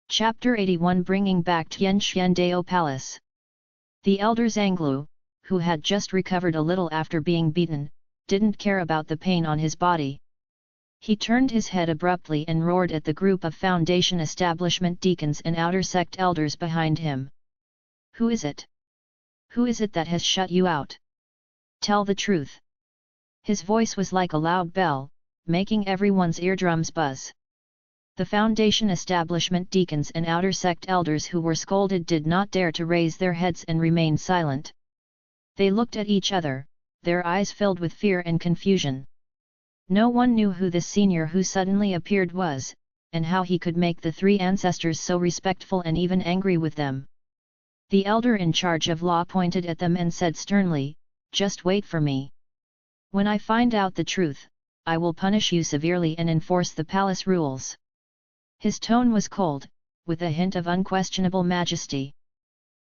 Chapter 81 Bringing Back Tianxiandao Palace. The elder Zhanglu, who had just recovered a little after being beaten, didn't care about the pain on his body. He turned his head abruptly and roared at the group of Foundation establishment deacons and outer sect elders behind him. "Who is it? Who is it that has shut you out? Tell the truth." His voice was like a loud bell, making everyone's eardrums buzz. The Foundation establishment deacons and outer sect elders who were scolded did not dare to raise their heads and remain silent. They looked at each other, their eyes filled with fear and confusion. No one knew who this senior who suddenly appeared was, and how he could make the three ancestors so respectful and even angry with them. The elder in charge of law pointed at them and said sternly, "Just wait for me. When I find out the truth, I will punish you severely and enforce the palace rules." His tone was cold, with a hint of unquestionable majesty.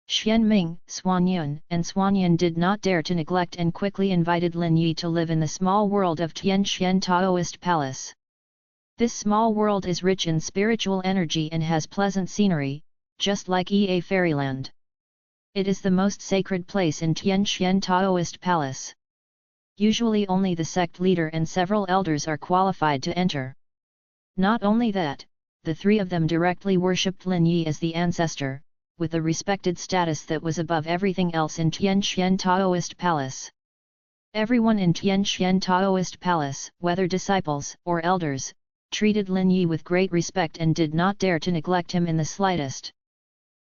Xianming, Xuanyun and Xuanyan did not dare to neglect and quickly invited Lin Yi to live in the small world of Tianxian Taoist Palace. This small world is rich in spiritual energy and has pleasant scenery, just like Ea Fairyland. It is the most sacred place in Tianxian Taoist Palace. Usually only the sect leader and several elders are qualified to enter. Not only that, the three of them directly worshipped Lin Yi as the ancestor, with a respected status that was above everything else in Tianxian Taoist Palace. Everyone in Tianxian Taoist Palace, whether disciples or elders, treated Lin Yi with great respect and did not dare to neglect him in the slightest.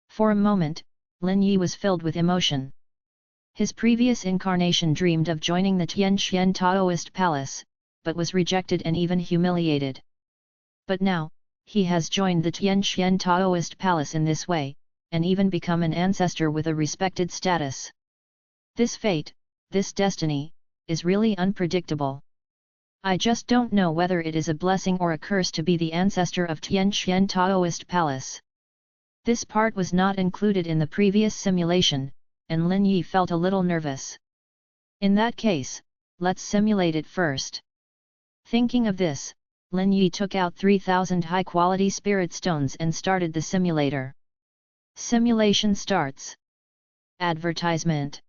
For a moment, Lin Yi was filled with emotion. His previous incarnation dreamed of joining the Tianxian Taoist Palace, but was rejected and even humiliated. But now, he has joined the Tianxian Taoist Palace in this way, and even become an ancestor with a respected status. This fate, this destiny, is really unpredictable. I just don't know whether it is a blessing or a curse to be the ancestor of Tianxian Taoist Palace. This part was not included in the previous simulation, and Lin Yi felt a little nervous. In that case, let's simulate it first. Thinking of this, Lin Yi took out 3,000 high-quality spirit stones and started the simulator. Simulation starts. Advertisement.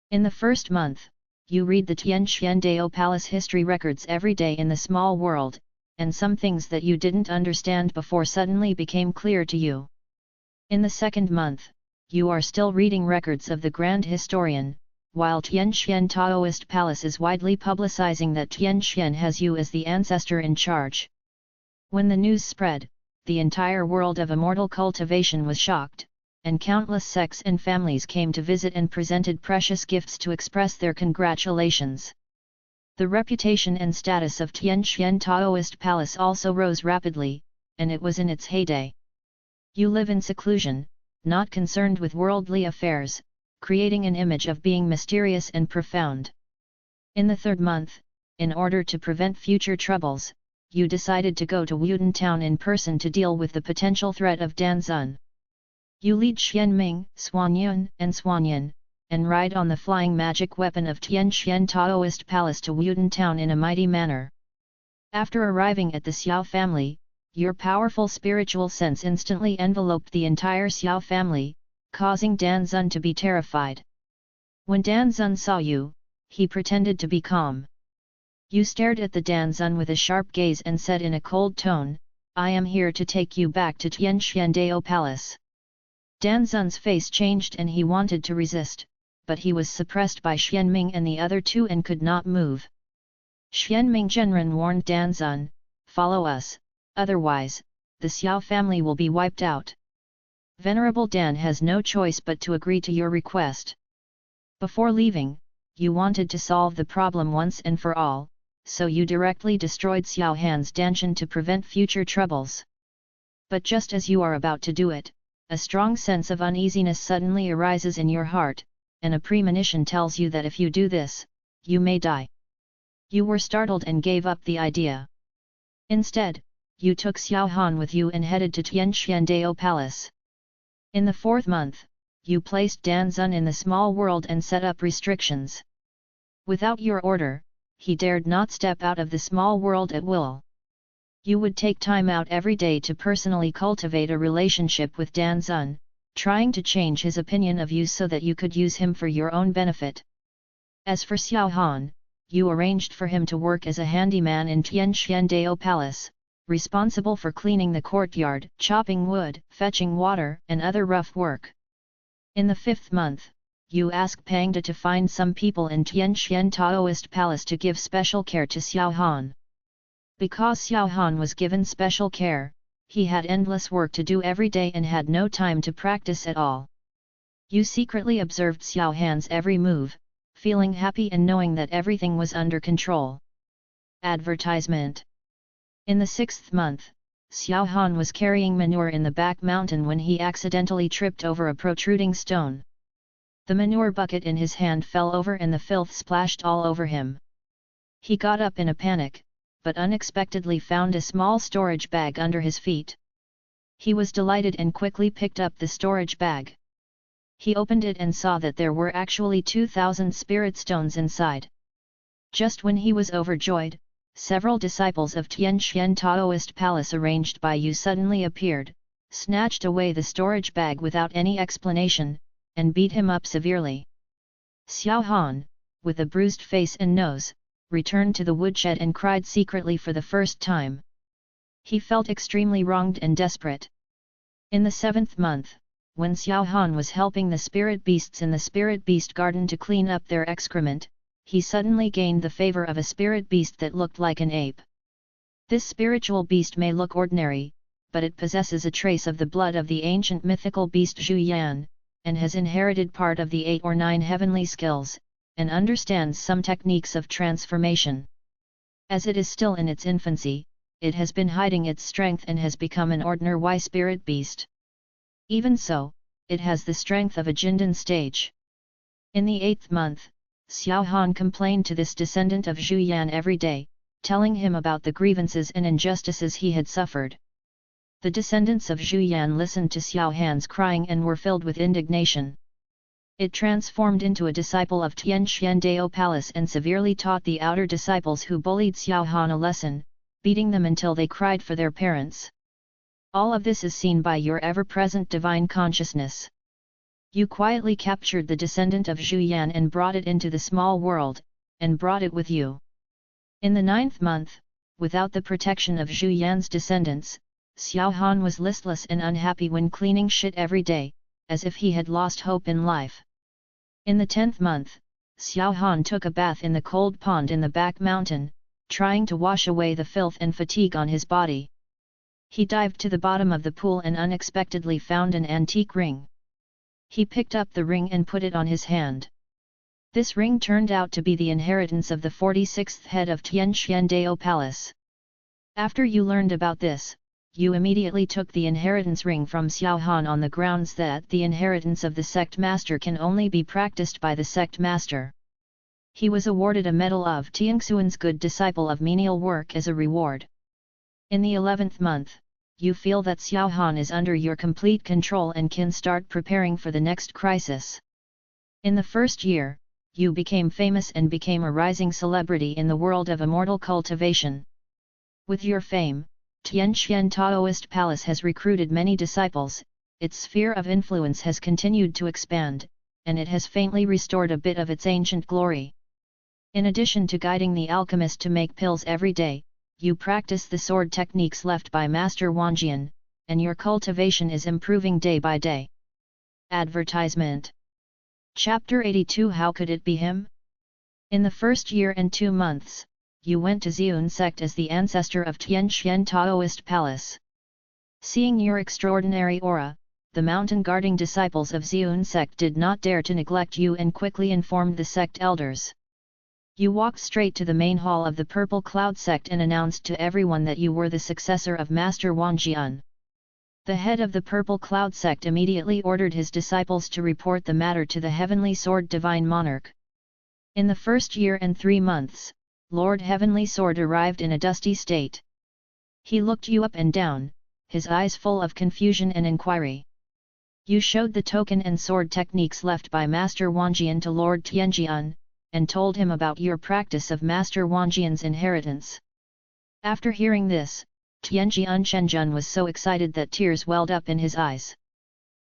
In the first month, you read the Tianxiandao Palace history records every day in the small world, and some things that you didn't understand before suddenly became clear to you. In the second month, you are still reading records of the Grand Historian, while Tianxian Taoist Palace is widely publicizing that Tianxian has you as the ancestor in charge. When the news spread, the entire world of immortal cultivation was shocked, and countless sects and families came to visit and presented precious gifts to express their congratulations. The reputation and status of Tianxian Taoist Palace also rose rapidly, and it was in its heyday. You live in seclusion, not concerned with worldly affairs, creating an image of being mysterious and profound. In the third month, in order to prevent future troubles, you decided to go to Wuden town in person to deal with the potential threat of Danzun. You lead Xianming, Xuanyun and Xuanyan, and ride on the flying magic weapon of Tianxian Taoist Palace to Wuden town in a mighty manner. After arriving at the Xiao family, your powerful spiritual sense instantly enveloped the entire Xiao family, causing Danzun to be terrified. When Danzun saw you, he pretended to be calm. You stared at the Danzun with a sharp gaze and said in a cold tone, "I am here to take you back to Tianxiandao Palace." Danzun's face changed and he wanted to resist, but he was suppressed by Xianming and the other two and could not move. Xianming Zhenren warned Danzun, "Follow us, otherwise, the Xiao family will be wiped out." Venerable Dan has no choice but to agree to your request. Before leaving, you wanted to solve the problem once and for all, so you directly destroyed Xiao Han's Danshan to prevent future troubles. But just as you are about to do it, a strong sense of uneasiness suddenly arises in your heart, and a premonition tells you that if you do this, you may die. You were startled and gave up the idea. Instead, you took Xiao Han with you and headed to Tianxiandao Palace. In the fourth month, you placed Danzun in the small world and set up restrictions. Without your order, he dared not step out of the small world at will. You would take time out every day to personally cultivate a relationship with Dan Zun, trying to change his opinion of you so that you could use him for your own benefit. As for Xiao Han, you arranged for him to work as a handyman in Tianxiandao Palace, responsible for cleaning the courtyard, chopping wood, fetching water, and other rough work. In the 5th month, you asked Pangda to find some people in Tianxian Taoist Palace to give special care to Xiao Han. Because Xiao Han was given special care, he had endless work to do every day and had no time to practice at all. You secretly observed Xiao Han's every move, feeling happy and knowing that everything was under control. Advertisement. In the 6th month, Xiao Han was carrying manure in the back mountain when he accidentally tripped over a protruding stone. The manure bucket in his hand fell over and the filth splashed all over him. He got up in a panic, but unexpectedly found a small storage bag under his feet. He was delighted and quickly picked up the storage bag. He opened it and saw that there were actually 2,000 spirit stones inside. Just when he was overjoyed, several disciples of Tianxian Taoist Palace arranged by you suddenly appeared, snatched away the storage bag without any explanation, and beat him up severely. Xiao Han, with a bruised face and nose, returned to the woodshed and cried secretly for the first time. He felt extremely wronged and desperate. In the 7th month, when Xiao Han was helping the spirit beasts in the spirit beast garden to clean up their excrement, he suddenly gained the favor of a spirit beast that looked like an ape. This spiritual beast may look ordinary, but it possesses a trace of the blood of the ancient mythical beast Zhu Yan, and has inherited part of the 8 or 9 heavenly skills, and understands some techniques of transformation. As it is still in its infancy, it has been hiding its strength and has become an ordinary spirit beast. Even so, it has the strength of a Jindan stage. In the 8th month, Xiao Han complained to this descendant of Zhu Yan every day, telling him about the grievances and injustices he had suffered. The descendants of Zhu Yan listened to Xiao Han's crying and were filled with indignation. It transformed into a disciple of Tianxiandao Palace and severely taught the outer disciples who bullied Xiao Han a lesson, beating them until they cried for their parents. All of this is seen by your ever-present divine consciousness. You quietly captured the descendant of Zhu Yan and brought it into the small world, and brought it with you. In the 9th month, without the protection of Zhu Yan's descendants, Xiao Han was listless and unhappy when cleaning shit every day, as if he had lost hope in life. In the 10th month, Xiao Han took a bath in the cold pond in the back mountain, trying to wash away the filth and fatigue on his body. He dived to the bottom of the pool and unexpectedly found an antique ring. He picked up the ring and put it on his hand. This ring turned out to be the inheritance of the 46th head of Tianxiandao Palace. After you learned about this, you immediately took the inheritance ring from Xiao Han on the grounds that the inheritance of the sect master can only be practiced by the sect master. He was awarded a medal of Tiangxuan's good disciple of menial work as a reward. In the 11th month, you feel that Xiao Han is under your complete control and can start preparing for the next crisis. In the first year, you became famous and became a rising celebrity in the world of immortal cultivation. With your fame, Tianxian Taoist Palace has recruited many disciples, its sphere of influence has continued to expand, and it has faintly restored a bit of its ancient glory. In addition to guiding the alchemist to make pills every day, you practice the sword techniques left by Master Wanjian, and your cultivation is improving day by day. Advertisement. Chapter 82 How could it be him? In the first year and 2 months, you went to Ziyun sect as the ancestor of Tianxian Taoist Palace. Seeing your extraordinary aura, the mountain-guarding disciples of Ziyun sect did not dare to neglect you and quickly informed the sect elders. You walked straight to the main hall of the Purple Cloud sect and announced to everyone that you were the successor of Master Wanjian. The head of the Purple Cloud sect immediately ordered his disciples to report the matter to the Heavenly Sword Divine Monarch. In the first year and 3 months, Lord Heavenly Sword arrived in a dusty state. He looked you up and down, his eyes full of confusion and inquiry. You showed the token and sword techniques left by Master Wanjian to Lord Tianjian, and told him about your practice of Master Wanjian's inheritance. After hearing this, Tianjian Shenjun was so excited that tears welled up in his eyes.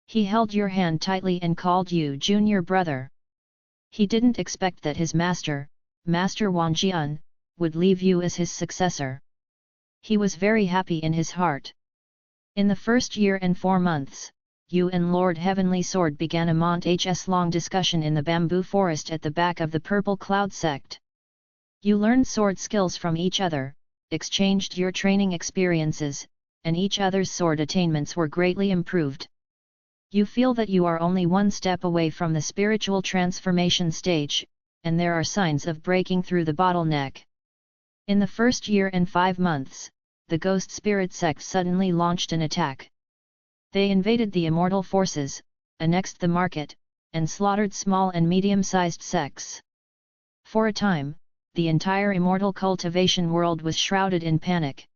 He held your hand tightly and called you junior brother. He didn't expect that his master, Master Wang Jian, would leave you as his successor. He was very happy in his heart. In the first year and 4 months, you and Lord Heavenly Sword began a months-long discussion in the bamboo forest at the back of the Purple Cloud sect. You learned sword skills from each other, exchanged your training experiences, and each other's sword attainments were greatly improved. You feel that you are only one step away from the spiritual transformation stage, and there are signs of breaking through the bottleneck. In the first year and 5 months, the Ghost Spirit sect suddenly launched an attack. They invaded the immortal forces, annexed the market, and slaughtered small and medium-sized sects. For a time, the entire immortal cultivation world was shrouded in panic.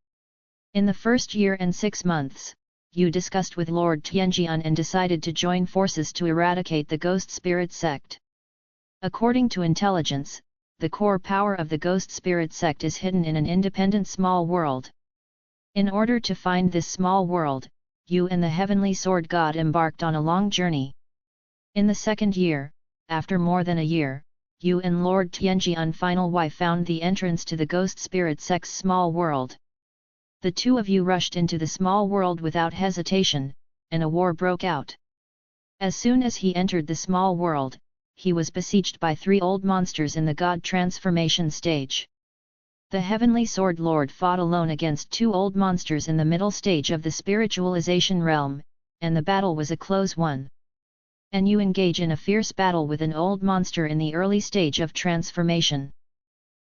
In the first year and 6 months, you discussed with Lord Tianjian and decided to join forces to eradicate the Ghost Spirit sect. According to intelligence, the core power of the Ghost Spirit sect is hidden in an independent small world. In order to find this small world, you and the Heavenly Sword God embarked on a long journey. In the second year, after more than a year, you and Lord Tianjian Final Wife found the entrance to the Ghost Spirit sect's small world. The two of you rushed into the small world without hesitation, and a war broke out. As soon as he entered the small world, he was besieged by 3 old monsters in the God transformation stage. The Heavenly Sword Lord fought alone against 2 old monsters in the middle stage of the spiritualization realm, and the battle was a close one. And you engage in a fierce battle with an old monster in the early stage of transformation.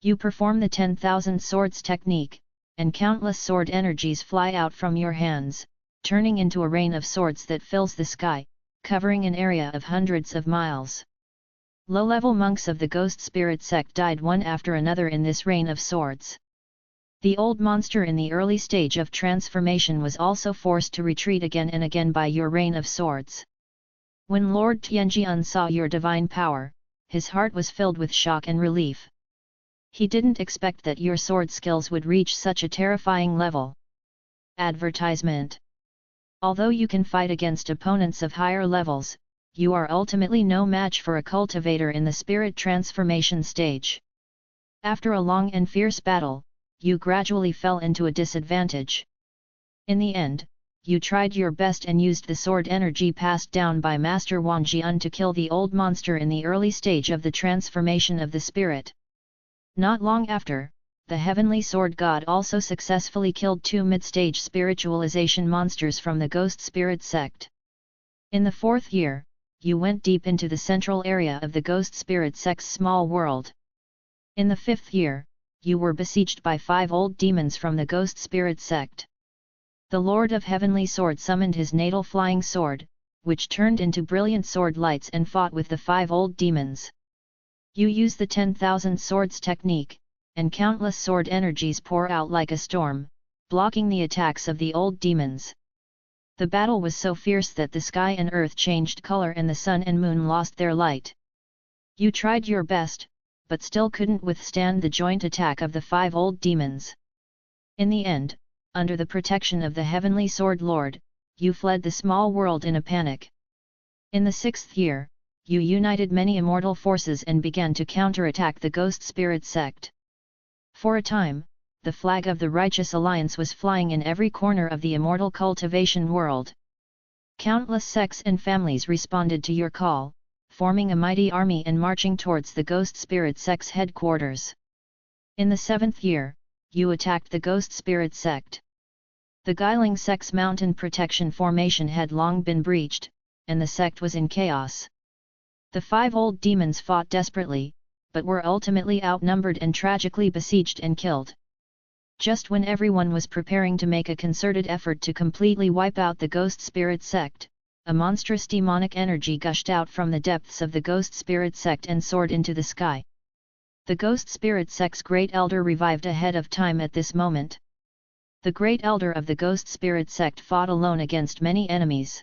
You perform the 10,000 swords technique, and countless sword energies fly out from your hands, turning into a rain of swords that fills the sky, covering an area of hundreds of miles. Low-level monks of the Ghost Spirit sect died one after another in this rain of swords. The old monster in the early stage of transformation was also forced to retreat again and again by your rain of swords. When Lord Tianjian saw your divine power, his heart was filled with shock and relief. He didn't expect that your sword skills would reach such a terrifying level. Advertisement. Although you can fight against opponents of higher levels, you are ultimately no match for a cultivator in the spirit transformation stage. After a long and fierce battle, you gradually fell into a disadvantage. In the end, you tried your best and used the sword energy passed down by Master Wang Jian to kill the old monster in the early stage of the transformation of the spirit. Not long after, the Heavenly Sword God also successfully killed 2 mid-stage spiritualization monsters from the Ghost Spirit sect. In the 4th year, you went deep into the central area of the Ghost Spirit sect's small world. In the 5th year, you were besieged by 5 old demons from the Ghost Spirit sect. The Lord of Heavenly Sword summoned his natal flying sword, which turned into brilliant sword lights and fought with the 5 old demons. You use the 10,000 swords technique, and countless sword energies pour out like a storm, blocking the attacks of the old demons. The battle was so fierce that the sky and earth changed color and the sun and moon lost their light. You tried your best, but still couldn't withstand the joint attack of the 5 old demons. In the end, under the protection of the Heavenly Sword Lord, you fled the small world in a panic. In the 6th year, you united many immortal forces and began to counterattack the Ghost Spirit sect. For a time, the flag of the Righteous Alliance was flying in every corner of the immortal cultivation world. Countless sects and families responded to your call, forming a mighty army and marching towards the Ghost Spirit sect's headquarters. In the 7th year, you attacked the Ghost Spirit sect. The Guiling sect's mountain protection formation had long been breached, and the sect was in chaos. The 5 old demons fought desperately, but were ultimately outnumbered and tragically besieged and killed. Just when everyone was preparing to make a concerted effort to completely wipe out the Ghost Spirit sect, a monstrous demonic energy gushed out from the depths of the Ghost Spirit sect and soared into the sky. The Ghost Spirit sect's Great Elder revived ahead of time at this moment. The Great Elder of the Ghost Spirit sect fought alone against many enemies.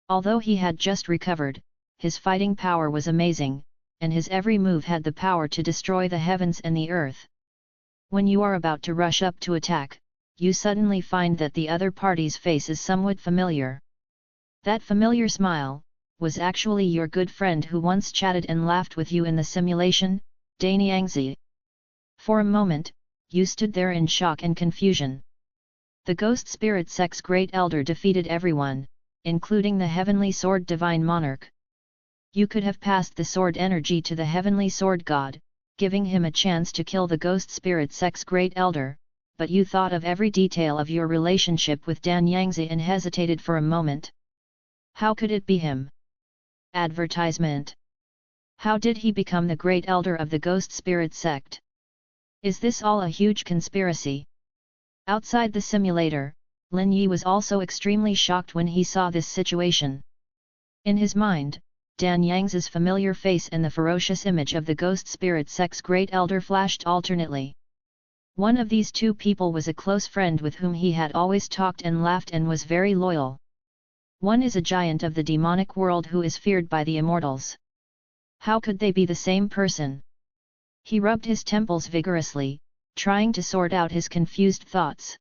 Although he had just recovered, his fighting power was amazing, and his every move had the power to destroy the heavens and the earth. When you are about to rush up to attack, you suddenly find that the other party's face is somewhat familiar. That familiar smile was actually your good friend who once chatted and laughed with you in the simulation, Danyangzi. For a moment, you stood there in shock and confusion. The ghost spirit sect's great elder defeated everyone, including the heavenly sword divine monarch. You could have passed the sword energy to the heavenly sword god, giving him a chance to kill the ghost spirit sect's great elder, but you thought of every detail of your relationship with Danyangzi and hesitated for a moment. How could it be him? Advertisement. How did he become the great elder of the ghost spirit sect? Is this all a huge conspiracy? Outside the simulator, Lin Yi was also extremely shocked when he saw this situation. In his mind, Danyangzi's familiar face and the ferocious image of the ghost spirit sect's great elder flashed alternately. One of these two people was a close friend with whom he had always talked and laughed and was very loyal. One is a giant of the demonic world who is feared by the immortals. How could they be the same person? He rubbed his temples vigorously, trying to sort out his confused thoughts.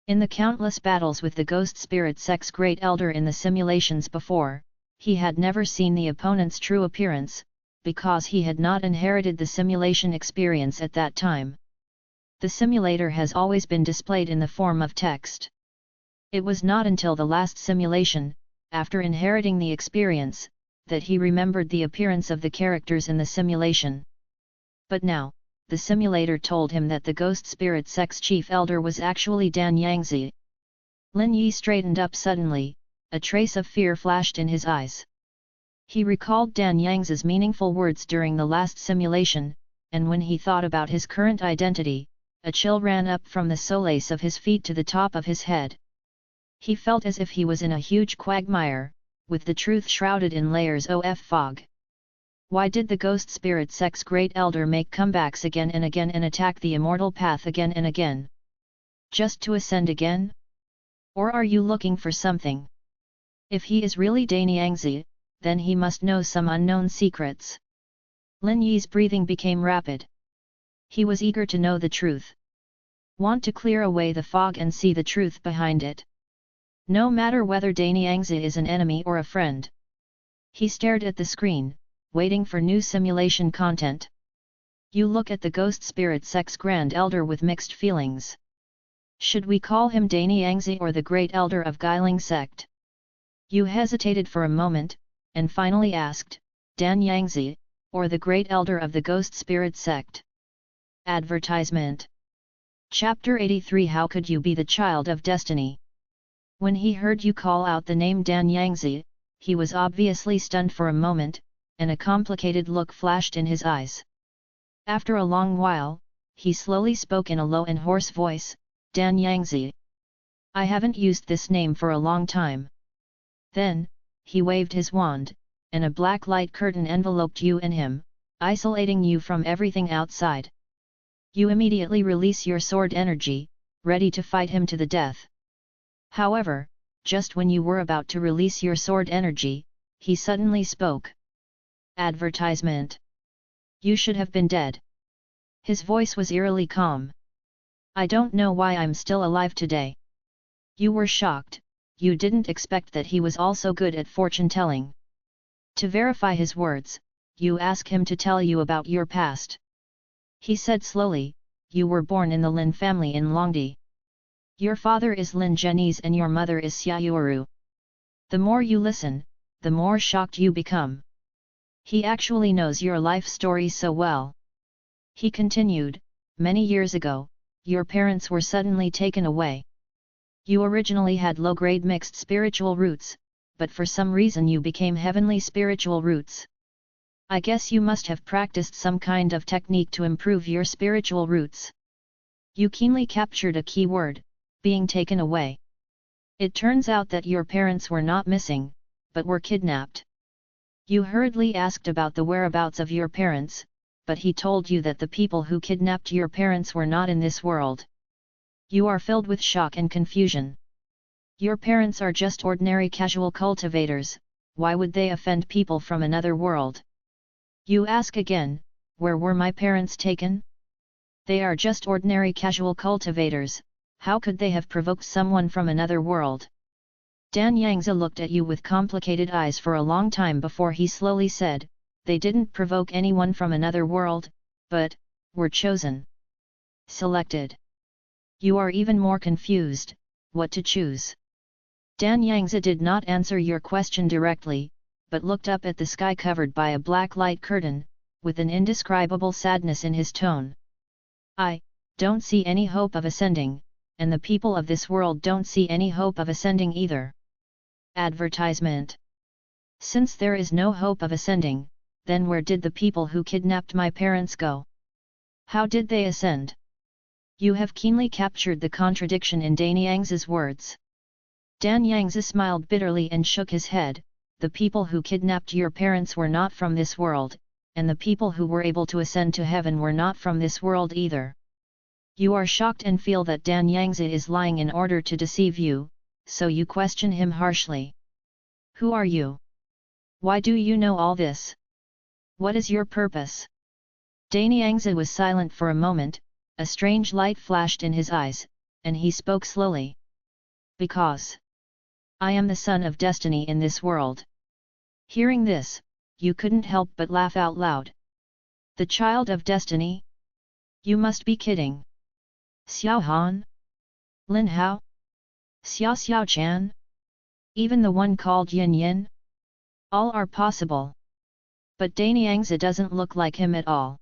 In the countless battles with the ghost spirit sect's great elder in the simulations before, he had never seen the opponent's true appearance, because he had not inherited the simulation experience at that time. The simulator has always been displayed in the form of text. It was not until the last simulation, after inheriting the experience, that he remembered the appearance of the characters in the simulation. But now, the simulator told him that the ghost spirit sect's chief elder was actually Danyangzi. Lin Yi straightened up suddenly, a trace of fear flashed in his eyes. He recalled Danyangzi's meaningful words during the last simulation, and when he thought about his current identity, a chill ran up from the solace of his feet to the top of his head. He felt as if he was in a huge quagmire, with the truth shrouded in layers of fog. Why did the ghost spirit sect's great elder make comebacks again and again and attack the immortal path again and again? Just to ascend again? Or are you looking for something? If he is really Danyangzi, then he must know some unknown secrets. Lin Yi's breathing became rapid. He was eager to know the truth. Want to clear away the fog and see the truth behind it. No matter whether Danyangzi is an enemy or a friend. He stared at the screen, waiting for new simulation content. You look at the ghost spirit sect's grand elder with mixed feelings. Should we call him Danyangzi or the great elder of Guiling sect? You hesitated for a moment, and finally asked, Danyangzi, or the great elder of the ghost spirit sect. Advertisement. Chapter 83 How could you be the child of destiny? When he heard you call out the name Danyangzi, he was obviously stunned for a moment, and a complicated look flashed in his eyes. After a long while, he slowly spoke in a low and hoarse voice, Danyangzi. I haven't used this name for a long time. Then, he waved his wand, and a black light curtain enveloped you and him, isolating you from everything outside. You immediately release your sword energy, ready to fight him to the death. However, just when you were about to release your sword energy, he suddenly spoke. Advertisement. You should have been dead. His voice was eerily calm. I don't know why I'm still alive today. You were shocked. You didn't expect that he was also good at fortune-telling. To verify his words, you ask him to tell you about your past. He said slowly, you were born in the Lin family in Longdi. Your father is Lin Zhenyi's and your mother is Xiaoyuru. The more you listen, the more shocked you become. He actually knows your life story so well. He continued, many years ago, your parents were suddenly taken away. You originally had low-grade mixed spiritual roots, but for some reason you became heavenly spiritual roots. I guess you must have practiced some kind of technique to improve your spiritual roots. You keenly captured a key word, being taken away. It turns out that your parents were not missing, but were kidnapped. You hurriedly asked about the whereabouts of your parents, but he told you that the people who kidnapped your parents were not in this world. You are filled with shock and confusion. Your parents are just ordinary casual cultivators, why would they offend people from another world? You ask again, where were my parents taken? They are just ordinary casual cultivators, How could they have provoked someone from another world? Dan Yangzi looked at you with complicated eyes for a long time before he slowly said, they didn't provoke anyone from another world, but were chosen. Selected. You are even more confused, what to choose? Dan Yangzi did not answer your question directly, but looked up at the sky covered by a black light curtain, with an indescribable sadness in his tone. I don't see any hope of ascending, and the people of this world don't see any hope of ascending either. Advertisement. Since there is no hope of ascending, then where did the people who kidnapped my parents go? How did they ascend? You have keenly captured the contradiction in Dan Yangzi's words. Dan Yangzi smiled bitterly and shook his head. The people who kidnapped your parents were not from this world, and the people who were able to ascend to heaven were not from this world either. You are shocked and feel that Dan Yangzi is lying in order to deceive you, so you question him harshly. Who are you? Why do you know all this? What is your purpose? Dan Yangzi was silent for a moment. A strange light flashed in his eyes, and he spoke slowly. Because I am the son of destiny in this world. Hearing this, you couldn't help but laugh out loud. The child of destiny? You must be kidding. Xiao Han? Lin Hao? Xiao Xiao Chan? Even the one called Yin Yin? All are possible. But Dan Yangzi doesn't look like him at all.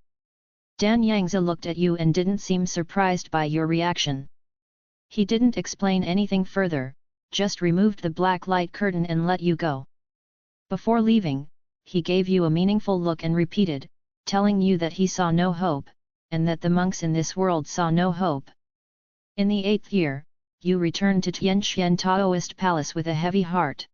Dan Yangzi looked at you and didn't seem surprised by your reaction. He didn't explain anything further, just removed the black light curtain and let you go. Before leaving, he gave you a meaningful look and repeated, telling you that he saw no hope, and that the monks in this world saw no hope. In the 8th year, you returned to Tianxian Taoist Palace with a heavy heart.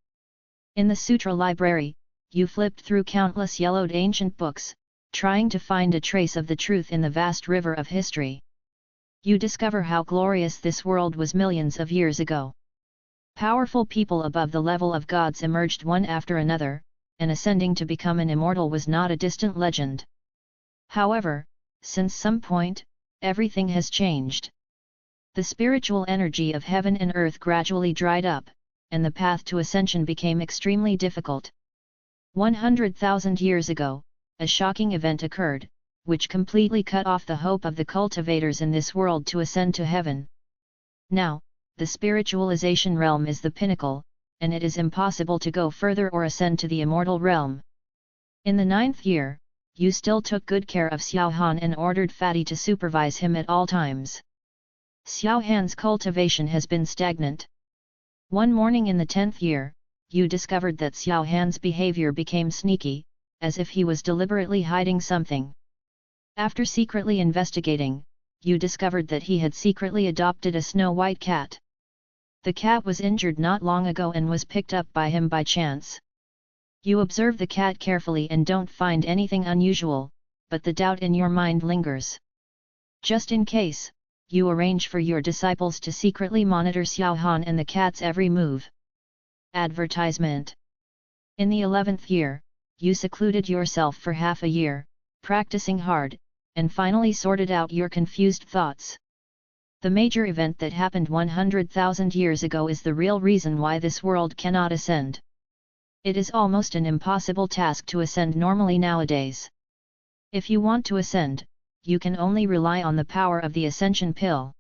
In the Sutra Library, you flipped through countless yellowed ancient books, trying to find a trace of the truth in the vast river of history. You discover how glorious this world was millions of years ago. Powerful people above the level of gods emerged one after another, and ascending to become an immortal was not a distant legend. However, since some point, everything has changed. The spiritual energy of heaven and earth gradually dried up, and the path to ascension became extremely difficult. 100,000 years ago, a shocking event occurred, which completely cut off the hope of the cultivators in this world to ascend to heaven. Now, the spiritualization realm is the pinnacle, and it is impossible to go further or ascend to the immortal realm. In the 9th year, you still took good care of Xiao Han and ordered Fatty to supervise him at all times. Xiao Han's cultivation has been stagnant. One morning in the 10th year, you discovered that Xiao Han's behavior became sneaky, as if he was deliberately hiding something. After secretly investigating, you discovered that he had secretly adopted a snow-white cat. The cat was injured not long ago and was picked up by him by chance. You observe the cat carefully and don't find anything unusual, but the doubt in your mind lingers. Just in case, you arrange for your disciples to secretly monitor Xiao Han and the cat's every move. Advertisement. In the 11th year, you secluded yourself for half a year, practicing hard, and finally sorted out your confused thoughts. The major event that happened 100,000 years ago is the real reason why this world cannot ascend. It is almost an impossible task to ascend normally nowadays. If you want to ascend, you can only rely on the power of the ascension pill.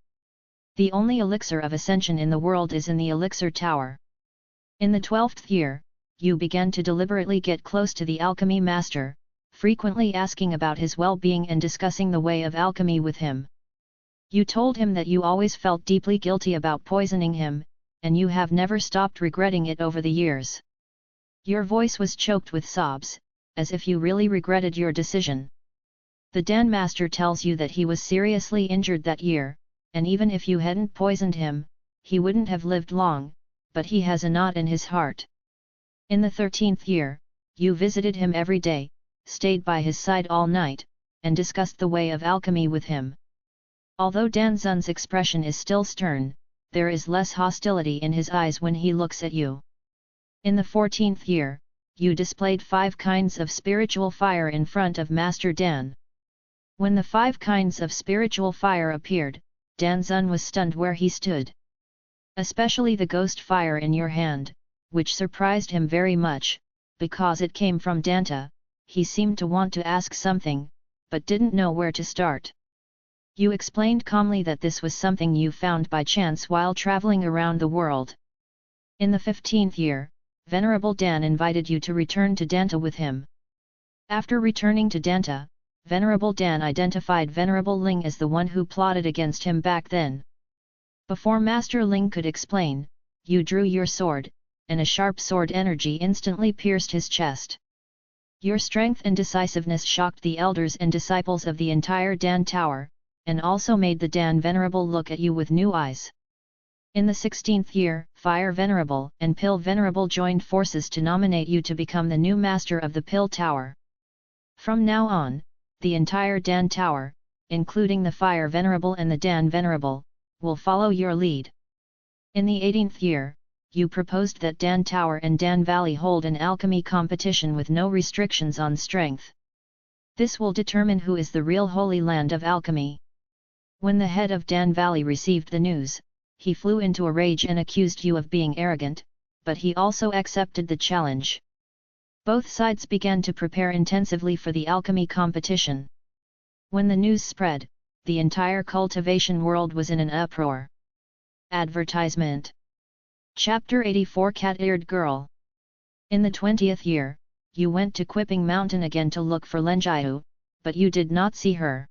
The only elixir of ascension in the world is in the elixir tower. In the 12th year, you began to deliberately get close to the alchemy master, frequently asking about his well-being and discussing the way of alchemy with him. You told him that you always felt deeply guilty about poisoning him, and you have never stopped regretting it over the years. Your voice was choked with sobs, as if you really regretted your decision. The Dan Master tells you that he was seriously injured that year, and even if you hadn't poisoned him, he wouldn't have lived long, but he has a knot in his heart. In the 13th year, you visited him every day, stayed by his side all night, and discussed the way of alchemy with him. Although Dan Zun's expression is still stern, there is less hostility in his eyes when he looks at you. In the 14th year, you displayed 5 kinds of spiritual fire in front of Master Dan. When the 5 kinds of spiritual fire appeared, Dan Zun was stunned where he stood. Especially the ghost fire in your hand, which surprised him very much, because it came from Danta. He seemed to want to ask something, but didn't know where to start. You explained calmly that this was something you found by chance while traveling around the world. In the 15th year, Venerable Dan invited you to return to Danta with him. After returning to Danta, Venerable Dan identified Venerable Ling as the one who plotted against him back then. Before Master Ling could explain, you drew your sword, and a sharp sword energy instantly pierced his chest. Your strength and decisiveness shocked the elders and disciples of the entire Dan Tower, and also made the Dan Venerable look at you with new eyes. In the 16th year, Fire Venerable and Pill Venerable joined forces to nominate you to become the new master of the Pill Tower. From now on, the entire Dan Tower, including the Fire Venerable and the Dan Venerable, will follow your lead. In the 18th year, you proposed that Dan Tower and Dan Valley hold an alchemy competition with no restrictions on strength. This will determine who is the real Holy Land of alchemy. When the head of Dan Valley received the news, he flew into a rage and accused you of being arrogant, but he also accepted the challenge. Both sides began to prepare intensively for the alchemy competition. When the news spread, the entire cultivation world was in an uproar. Advertisement. Chapter 84 Cat-Eared Girl. In the 20th year, you went to Quipping Mountain again to look for Lenjiu, but you did not see her.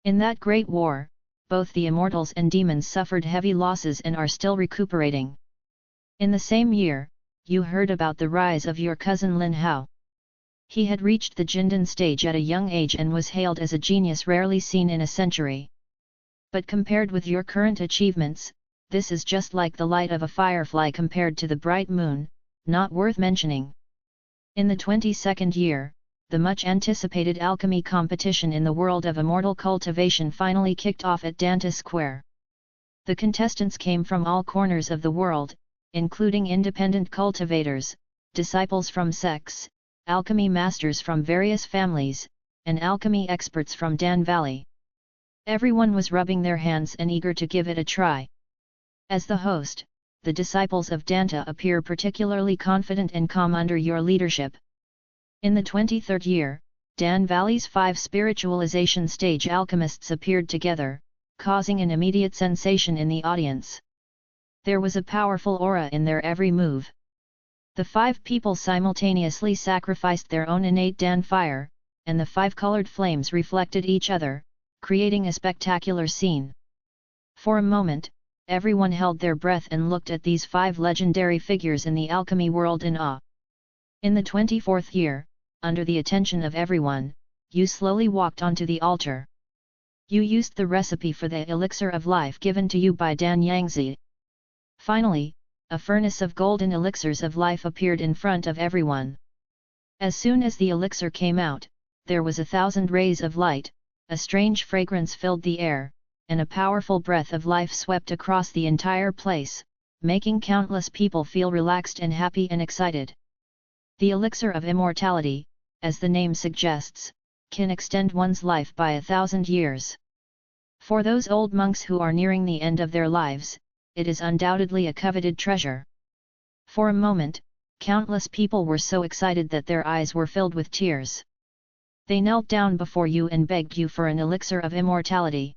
In that great war, both the immortals and demons suffered heavy losses and are still recuperating. In the same year, you heard about the rise of your cousin Lin Hao. He had reached the Jindan stage at a young age and was hailed as a genius rarely seen in a century. But compared with your current achievements, this is just like the light of a firefly compared to the bright moon, not worth mentioning. In the 22nd year, the much-anticipated alchemy competition in the world of immortal cultivation finally kicked off at Danta Square. The contestants came from all corners of the world, including independent cultivators, disciples from sects, alchemy masters from various families, and alchemy experts from Dan Valley. Everyone was rubbing their hands and eager to give it a try. As the host, the disciples of Danta appear particularly confident and calm under your leadership. In the 23rd year, Dan Valley's 5 spiritualization stage alchemists appeared together, causing an immediate sensation in the audience. There was a powerful aura in their every move. The 5 people simultaneously sacrificed their own innate Dan fire, and the 5 colored flames reflected each other, creating a spectacular scene. For a moment, everyone held their breath and looked at these 5 legendary figures in the alchemy world in awe. In the 24th year, under the attention of everyone, you slowly walked onto the altar. You used the recipe for the elixir of life given to you by Dan Yangzi. Finally, a furnace of golden elixirs of life appeared in front of everyone. As soon as the elixir came out, there was 1,000 rays of light, a strange fragrance filled the air, and a powerful breath of life swept across the entire place, making countless people feel relaxed and happy and excited. The elixir of immortality, as the name suggests, can extend one's life by 1,000 years. For those old monks who are nearing the end of their lives, it is undoubtedly a coveted treasure. For a moment, countless people were so excited that their eyes were filled with tears. They knelt down before you and begged you for an elixir of immortality.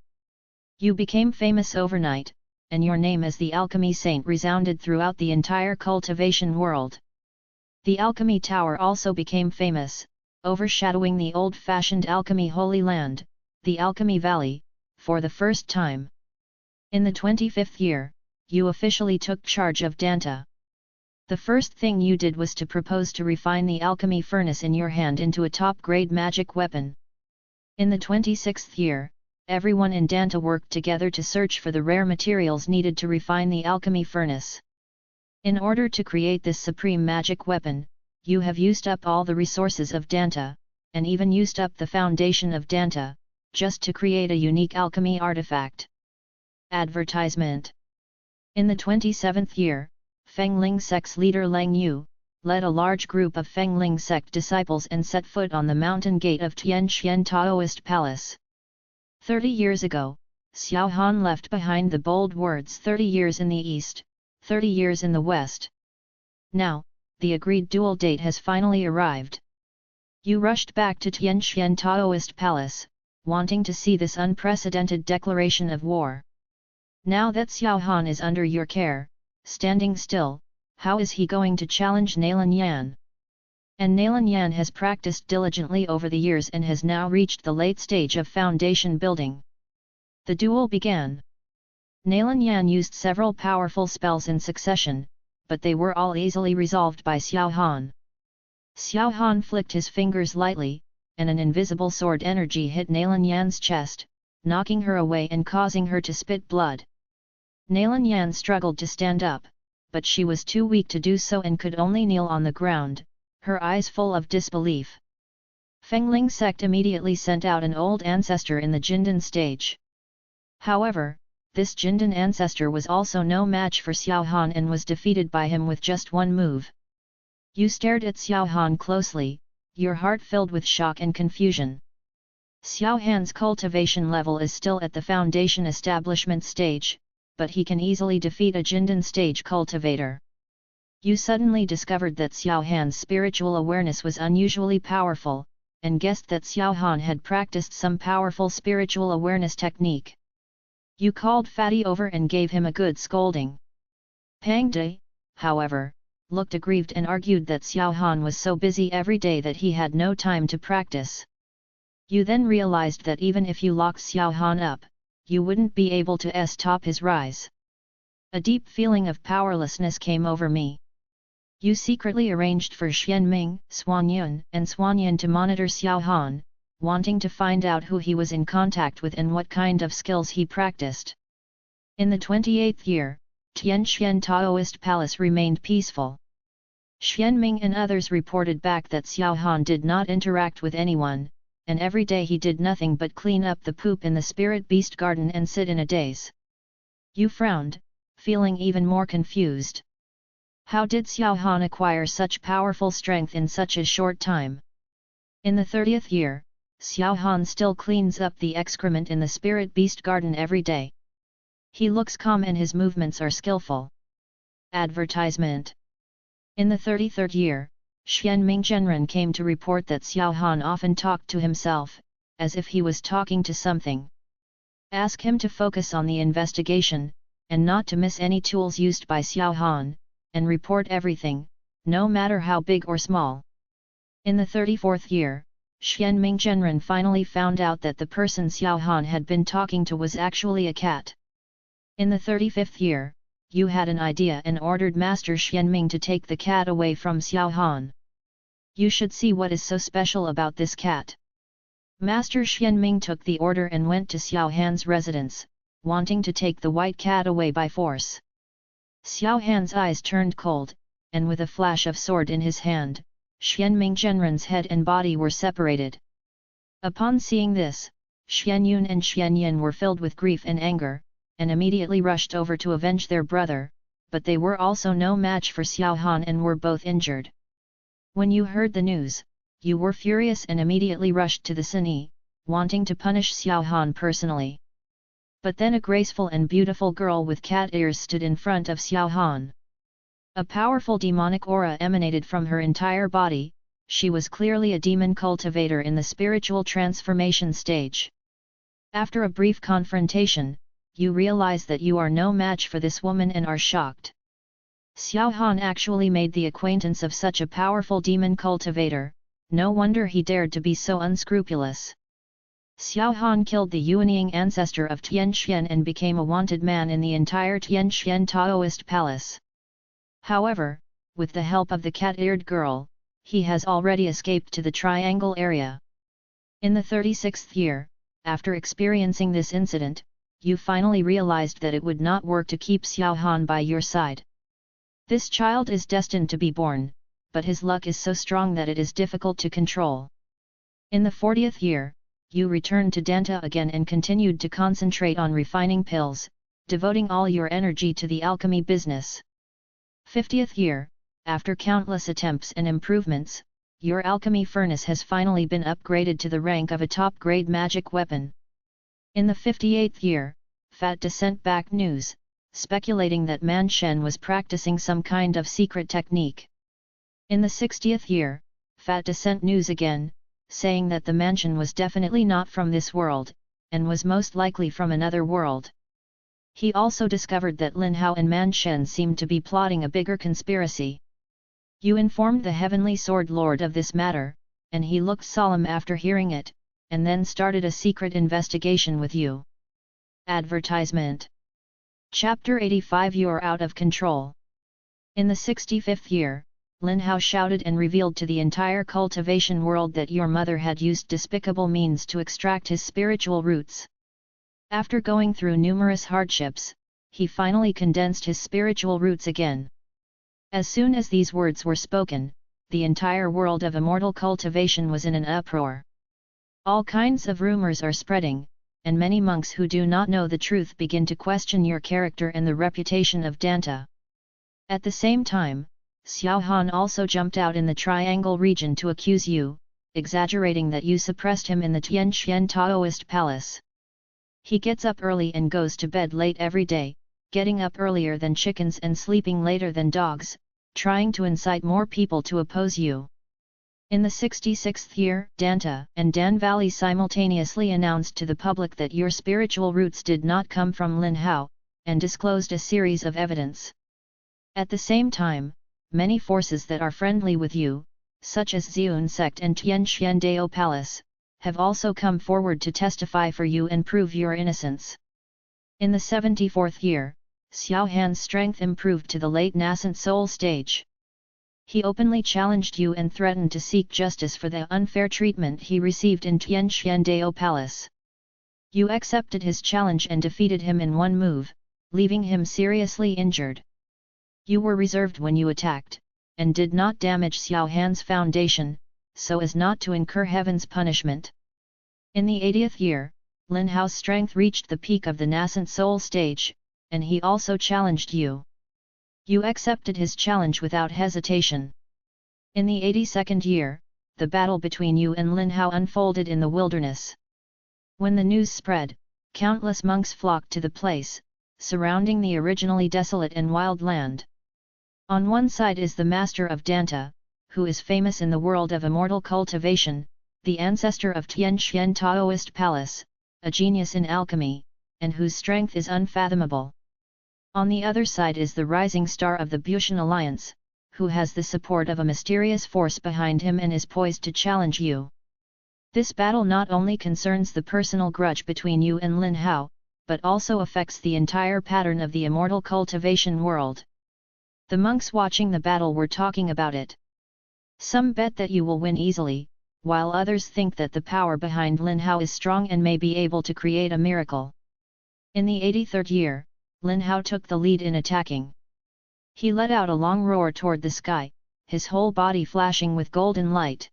You became famous overnight, and your name as the Alchemy Saint resounded throughout the entire cultivation world. The Alchemy Tower also became famous, overshadowing the old-fashioned Alchemy Holy Land, the Alchemy Valley, for the first time. In the 25th year, you officially took charge of Danta. The first thing you did was to propose to refine the alchemy furnace in your hand into a top-grade magic weapon. In the 26th year, everyone in Danta worked together to search for the rare materials needed to refine the alchemy furnace. In order to create this supreme magic weapon, you have used up all the resources of Danta, and even used up the foundation of Danta, just to create a unique alchemy artifact. Advertisement. In the 27th year, Fengling sect's leader Lang Yu led a large group of Fengling sect disciples and set foot on the mountain gate of Tianxian Taoist Palace. 30 years ago, Xiao Han left behind the bold words 30 years in the east, 30 years in the west. Now, the agreed duel date has finally arrived. You rushed back to Tianxian Taoist Palace, wanting to see this unprecedented declaration of war. Now that Xiao Han is under your care, standing still, how is he going to challenge Nalan Yan? And Nalan Yan has practiced diligently over the years and has now reached the late stage of foundation building. The duel began. Nalan Yan used several powerful spells in succession, but they were all easily resolved by Xiao Han. Xiao Han flicked his fingers lightly, and an invisible sword energy hit Nalan Yan's chest, knocking her away and causing her to spit blood. Nalan Yan struggled to stand up, but she was too weak to do so and could only kneel on the ground, her eyes full of disbelief. Fengling sect immediately sent out an old ancestor in the Jindan stage. However, this Jindan ancestor was also no match for Xiao Han and was defeated by him with just one move. You stared at Xiao Han closely, your heart filled with shock and confusion. Xiao Han's cultivation level is still at the foundation establishment stage, but he can easily defeat a Jindan stage cultivator. You suddenly discovered that Xiao Han's spiritual awareness was unusually powerful, and guessed that Xiao Han had practiced some powerful spiritual awareness technique. You called Fatty over and gave him a good scolding. Pang De, however, looked aggrieved and argued that Xiao Han was so busy every day that he had no time to practice. You then realized that even if you locked Xiao Han up, you wouldn't be able to stop his rise. A deep feeling of powerlessness came over me. You secretly arranged for Xianming, Xuanyun, and Xuanyan to monitor Xiao Han, wanting to find out who he was in contact with and what kind of skills he practiced. In the 28th year, Tianxian Taoist Palace remained peaceful. Xianming and others reported back that Xiao Han did not interact with anyone, and every day he did nothing but clean up the poop in the spirit beast garden and sit in a daze. You frowned, feeling even more confused. How did Xiao Han acquire such powerful strength in such a short time? In the 30th year, Xiao Han still cleans up the excrement in the spirit beast garden every day. He looks calm and his movements are skillful. Advertisement. In the 33rd year, Xianming Zhenren came to report that Xiao Han often talked to himself, as if he was talking to something. Ask him to focus on the investigation, and not to miss any tools used by Xiao Han, and report everything, no matter how big or small. In the 34th year, Xianming Zhenren finally found out that the person Xiao Han had been talking to was actually a cat. In the 35th year, you had an idea and ordered Master Xianming to take the cat away from Xiao Han. You should see what is so special about this cat. Master Xianming took the order and went to Xiao Han's residence, wanting to take the white cat away by force. Xiao Han's eyes turned cold, and with a flash of sword in his hand, Xianming Zhenren's head and body were separated. Upon seeing this, Xianyun and Xianyan were filled with grief and anger, and immediately rushed over to avenge their brother, but they were also no match for Xiao Han and were both injured. When you heard the news, you were furious and immediately rushed to the cine, wanting to punish Xiao Han personally. But then a graceful and beautiful girl with cat ears stood in front of Xiao Han. A powerful demonic aura emanated from her entire body, she was clearly a demon cultivator in the spiritual transformation stage. After a brief confrontation, you realize that you are no match for this woman and are shocked. Xiao Han actually made the acquaintance of such a powerful demon cultivator, no wonder he dared to be so unscrupulous. Xiao Han killed the Yuanying ancestor of Tianxian and became a wanted man in the entire Tianxian Taoist Palace. However, with the help of the cat-eared girl, he has already escaped to the Triangle area. In the 36th year, after experiencing this incident, you finally realized that it would not work to keep Xiao Han by your side. This child is destined to be born, but his luck is so strong that it is difficult to control. In the 40th year, you returned to Danta again and continued to concentrate on refining pills, devoting all your energy to the alchemy business. 50th year, after countless attempts and improvements, your alchemy furnace has finally been upgraded to the rank of a top-grade magic weapon. In the 58th year, Fat sent back news, speculating that Man Shen was practicing some kind of secret technique. In the 60th year, Fat sent news again, saying that the mansion was definitely not from this world, and was most likely from another world. He also discovered that Lin Hao and Man Shen seemed to be plotting a bigger conspiracy. You informed the Heavenly Sword Lord of this matter, and he looked solemn after hearing it, and then started a secret investigation with you. Advertisement. Chapter 85. You're out of control. In the 65th year, Lin Hao shouted and revealed to the entire cultivation world that your mother had used despicable means to extract his spiritual roots. After going through numerous hardships, he finally condensed his spiritual roots again. As soon as these words were spoken, the entire world of immortal cultivation was in an uproar. All kinds of rumors are spreading, and many monks who do not know the truth begin to question your character and the reputation of Danta. At the same time, Xiao Han also jumped out in the Triangle region to accuse you, exaggerating that you suppressed him in the Tianxian Taoist palace. He gets up early and goes to bed late every day, getting up earlier than chickens and sleeping later than dogs, trying to incite more people to oppose you. In the 66th year, Danta and Dan Valley simultaneously announced to the public that your spiritual roots did not come from Lin Hao, and disclosed a series of evidence. At the same time, many forces that are friendly with you, such as Ziyun Sect and Tianxian Dao Palace, have also come forward to testify for you and prove your innocence. In the 74th year, Xiao Han's strength improved to the late nascent soul stage. He openly challenged you and threatened to seek justice for the unfair treatment he received in Tianxian Dao Palace. You accepted his challenge and defeated him in one move, leaving him seriously injured. You were reserved when you attacked, and did not damage Xiao Han's foundation, so as not to incur heaven's punishment. In the 80th year, Lin Hao's strength reached the peak of the nascent soul stage, and he also challenged you. You accepted his challenge without hesitation. In the 82nd year, the battle between you and Lin Hao unfolded in the wilderness. When the news spread, countless monks flocked to the place, surrounding the originally desolate and wild land. On one side is the master of Danta, who is famous in the world of immortal cultivation, the ancestor of Tianxian Taoist Palace, a genius in alchemy, and whose strength is unfathomable. On the other side is the rising star of the Bushan Alliance, who has the support of a mysterious force behind him and is poised to challenge you. This battle not only concerns the personal grudge between you and Lin Hao, but also affects the entire pattern of the immortal cultivation world. The monks watching the battle were talking about it. Some bet that you will win easily, while others think that the power behind Lin Hao is strong and may be able to create a miracle. In the 83rd year, Lin Hao took the lead in attacking. He let out a long roar toward the sky, his whole body flashing with golden light.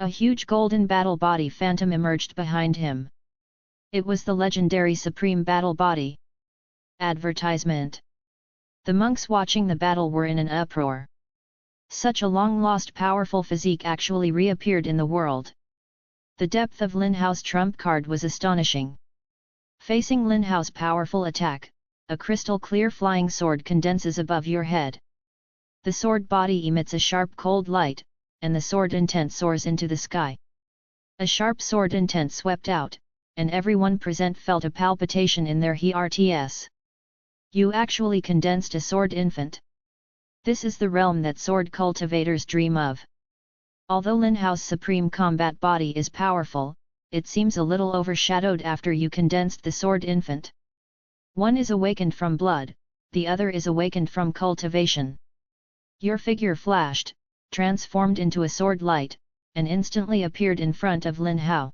A huge golden battle body phantom emerged behind him. It was the legendary Supreme Battle Body. Advertisement. The monks watching the battle were in an uproar. Such a long-lost powerful physique actually reappeared in the world. The depth of Lin Hao's trump card was astonishing. Facing Lin Hao's powerful attack, a crystal-clear flying sword condenses above your head. The sword body emits a sharp cold light, and the sword intent soars into the sky. A sharp sword intent swept out, and everyone present felt a palpitation in their hearts. You actually condensed a sword infant. This is the realm that sword cultivators dream of. Although Lin Hao's supreme combat body is powerful, it seems a little overshadowed after you condensed the sword infant. One is awakened from blood, the other is awakened from cultivation. Your figure flashed, transformed into a sword light, and instantly appeared in front of Lin Hao.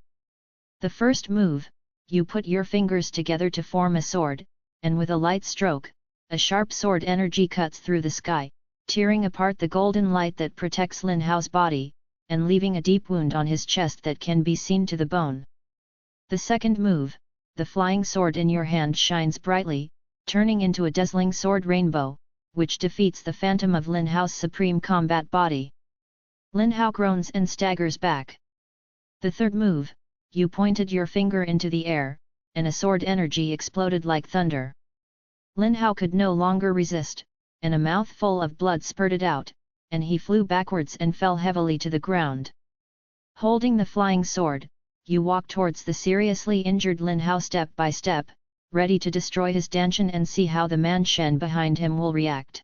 The first move, you put your fingers together to form a sword, and with a light stroke, a sharp sword energy cuts through the sky, tearing apart the golden light that protects Lin Hao's body, and leaving a deep wound on his chest that can be seen to the bone. The second move, the flying sword in your hand shines brightly, turning into a dazzling sword rainbow, which defeats the phantom of Lin Hao's supreme combat body. Lin Hao groans and staggers back. The third move, you pointed your finger into the air, and a sword energy exploded like thunder. Lin Hao could no longer resist, and a mouthful of blood spurted out, and he flew backwards and fell heavily to the ground. Holding the flying sword, you walked towards the seriously injured Lin Hao step by step, ready to destroy his dantian and see how the man Shen behind him will react.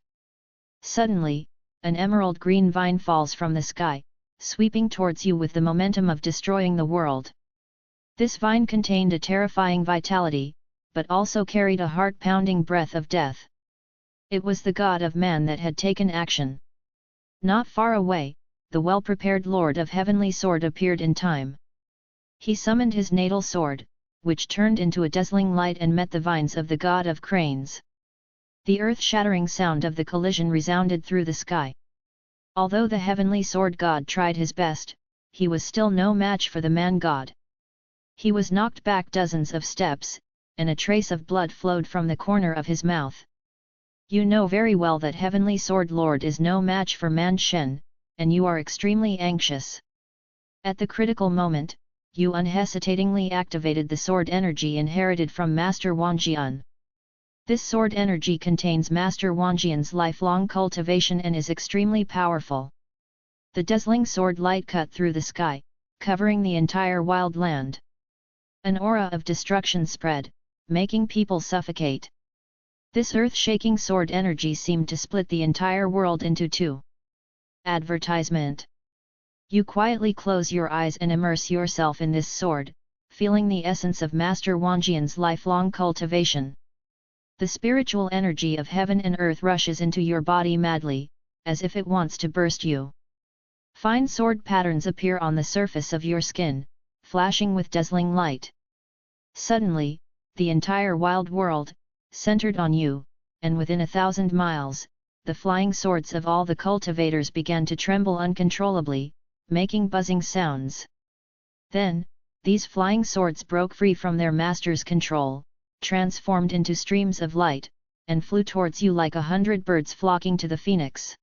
Suddenly, an emerald green vine falls from the sky, sweeping towards you with the momentum of destroying the world. This vine contained a terrifying vitality, but also carried a heart-pounding breath of death. It was the god of man that had taken action. Not far away, the well-prepared Lord of Heavenly Sword appeared in time. He summoned his natal sword, which turned into a dazzling light and met the vines of the god of cranes. The earth-shattering sound of the collision resounded through the sky. Although the Heavenly Sword god tried his best, he was still no match for the man-god. He was knocked back dozens of steps, and a trace of blood flowed from the corner of his mouth. You know very well that Heavenly Sword Lord is no match for Man Shen, and you are extremely anxious. At the critical moment, you unhesitatingly activated the sword energy inherited from Master Wangjian. This sword energy contains Master Wangjian's lifelong cultivation and is extremely powerful. The dazzling sword light cut through the sky, covering the entire wild land. An aura of destruction spread, making people suffocate. This earth-shaking sword energy seemed to split the entire world into two. Advertisement. You quietly close your eyes and immerse yourself in this sword, feeling the essence of Master Wangjian's lifelong cultivation. The spiritual energy of heaven and earth rushes into your body madly, as if it wants to burst you. Fine sword patterns appear on the surface of your skin, flashing with dazzling light. Suddenly, the entire wild world, centered on you, and within 1,000 miles, the flying swords of all the cultivators began to tremble uncontrollably, making buzzing sounds. Then, these flying swords broke free from their master's control, transformed into streams of light, and flew towards you like 100 birds flocking to the phoenix.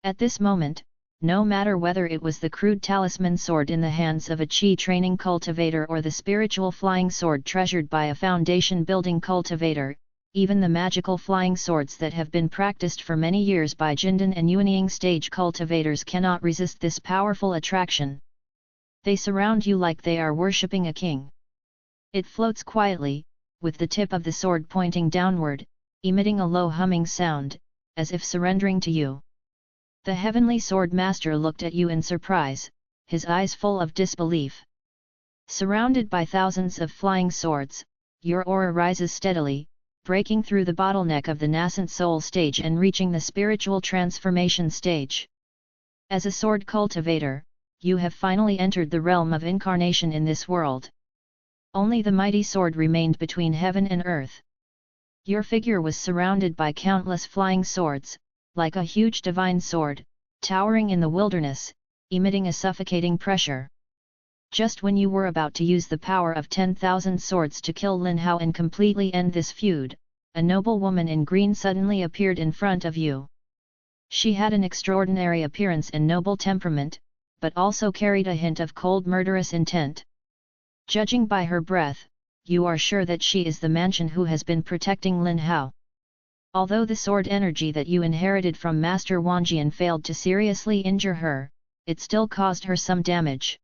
At this moment, no matter whether it was the crude talisman sword in the hands of a Qi training cultivator or the spiritual flying sword treasured by a foundation-building cultivator, even the magical flying swords that have been practiced for many years by Jindan and Yuanying stage cultivators cannot resist this powerful attraction. They surround you like they are worshipping a king. It floats quietly, with the tip of the sword pointing downward, emitting a low humming sound, as if surrendering to you. The Heavenly Sword Master looked at you in surprise, his eyes full of disbelief. Surrounded by thousands of flying swords, your aura rises steadily, breaking through the bottleneck of the nascent soul stage and reaching the spiritual transformation stage. As a sword cultivator, you have finally entered the realm of incarnation in this world. Only the mighty sword remained between heaven and earth. Your figure was surrounded by countless flying swords, like a huge divine sword, towering in the wilderness, emitting a suffocating pressure. Just when you were about to use the power of 10,000 swords to kill Lin Hao and completely end this feud, a noble woman in green suddenly appeared in front of you. She had an extraordinary appearance and noble temperament, but also carried a hint of cold murderous intent. Judging by her breath, you are sure that she is the Mansion who has been protecting Lin Hao. Although the sword energy that you inherited from Master Wangjian failed to seriously injure her, it still caused her some damage.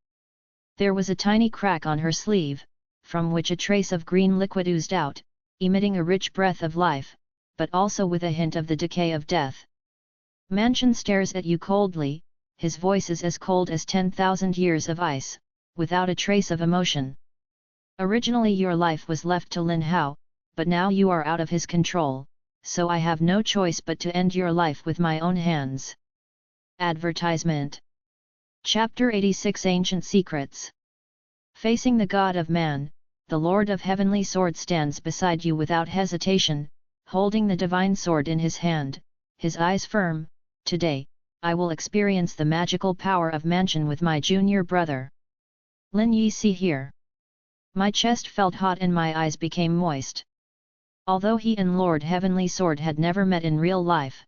There was a tiny crack on her sleeve, from which a trace of green liquid oozed out, emitting a rich breath of life, but also with a hint of the decay of death. Mansion stares at you coldly, his voice is as cold as 10,000 years of ice, without a trace of emotion. Originally your life was left to Lin Hao, but now you are out of his control, so I have no choice but to end your life with my own hands. Advertisement. Chapter 86 Ancient Secrets. Facing the God of Man, the Lord of Heavenly Sword stands beside you without hesitation, holding the divine sword in his hand, his eyes firm. Today, I will experience the magical power of Mansion with my junior brother. Lin Yi, see here. My chest felt hot and my eyes became moist. Although he and Lord Heavenly Sword had never met in real life.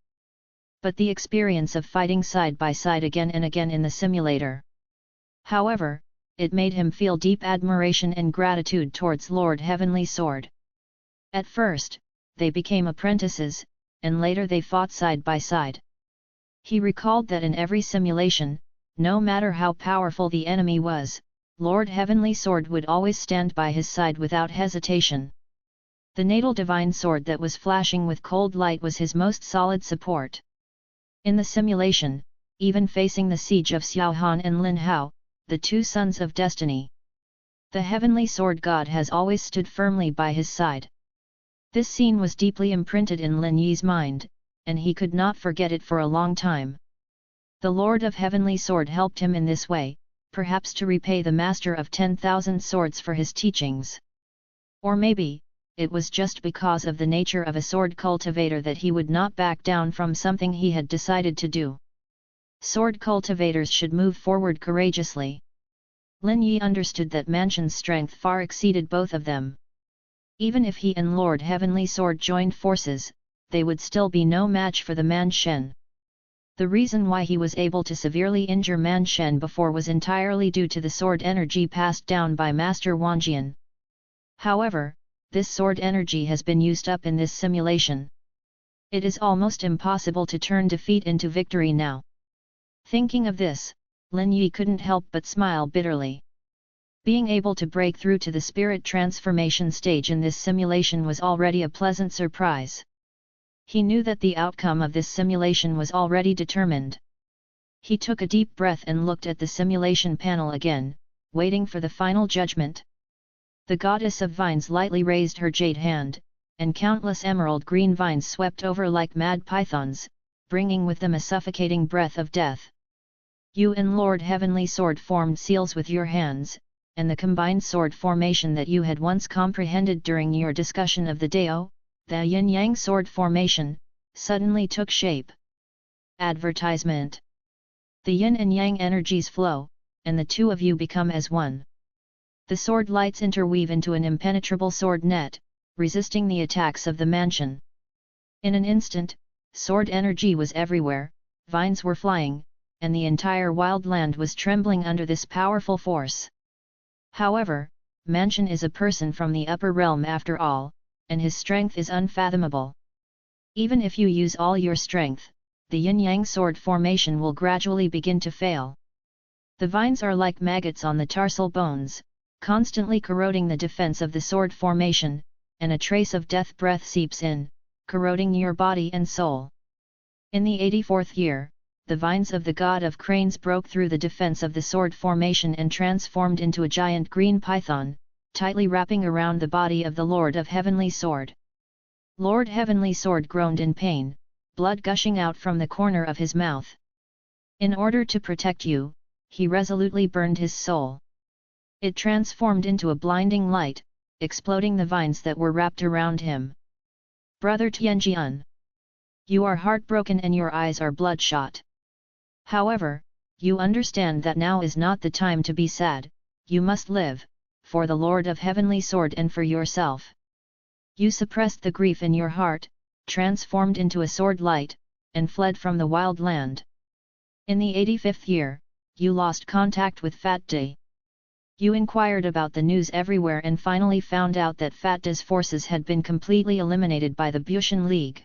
But the experience of fighting side by side again and again in the simulator. However, it made him feel deep admiration and gratitude towards Lord Heavenly Sword. At first, they became apprentices, and later they fought side by side. He recalled that in every simulation, no matter how powerful the enemy was, Lord Heavenly Sword would always stand by his side without hesitation. The natal divine sword that was flashing with cold light was his most solid support. In the simulation, even facing the siege of Xiaohan and Lin Hao, the two sons of destiny, the Heavenly Sword God has always stood firmly by his side. This scene was deeply imprinted in Lin Yi's mind, and he could not forget it for a long time. The Lord of Heavenly Sword helped him in this way, perhaps to repay the Master of 10,000 Swords for his teachings. Or maybe, it was just because of the nature of a sword cultivator that he would not back down from something he had decided to do. Sword cultivators should move forward courageously. Lin Yi understood that Manshen's strength far exceeded both of them. Even if he and Lord Heavenly Sword joined forces, they would still be no match for the Manshen. The reason why he was able to severely injure Manshen before was entirely due to the sword energy passed down by Master Wanjian. However, this sword energy has been used up in this simulation. It is almost impossible to turn defeat into victory now. Thinking of this, Lin Yi couldn't help but smile bitterly. Being able to break through to the spirit transformation stage in this simulation was already a pleasant surprise. He knew that the outcome of this simulation was already determined. He took a deep breath and looked at the simulation panel again, waiting for the final judgment. The goddess of vines lightly raised her jade hand, and countless emerald green vines swept over like mad pythons, bringing with them a suffocating breath of death. You and Lord Heavenly Sword formed seals with your hands, and the combined sword formation that you had once comprehended during your discussion of the Dao, the yin-yang sword formation, suddenly took shape. Advertisement. The yin and yang energies flow, and the two of you become as one. The sword lights interweave into an impenetrable sword net, resisting the attacks of the Manshen. In an instant, sword energy was everywhere, vines were flying, and the entire wild land was trembling under this powerful force. However, Manshen is a person from the upper realm after all, and his strength is unfathomable. Even if you use all your strength, the yin-yang sword formation will gradually begin to fail. The vines are like maggots on the tarsal bones, constantly corroding the defense of the sword formation, and a trace of death breath seeps in, corroding your body and soul. In the 84th year, the vines of the god of cranes broke through the defense of the sword formation and transformed into a giant green python, tightly wrapping around the body of the Lord of Heavenly Sword. Lord Heavenly Sword groaned in pain, blood gushing out from the corner of his mouth. In order to protect you, he resolutely burned his soul. It transformed into a blinding light, exploding the vines that were wrapped around him. Brother Tianjian, you are heartbroken and your eyes are bloodshot. However, you understand that now is not the time to be sad, you must live, for the Lord of Heavenly Sword and for yourself. You suppressed the grief in your heart, transformed into a sword light, and fled from the wild land. In the 85th year, you lost contact with Fat Day. You inquired about the news everywhere and finally found out that Fat Day's forces had been completely eliminated by the Bushan League.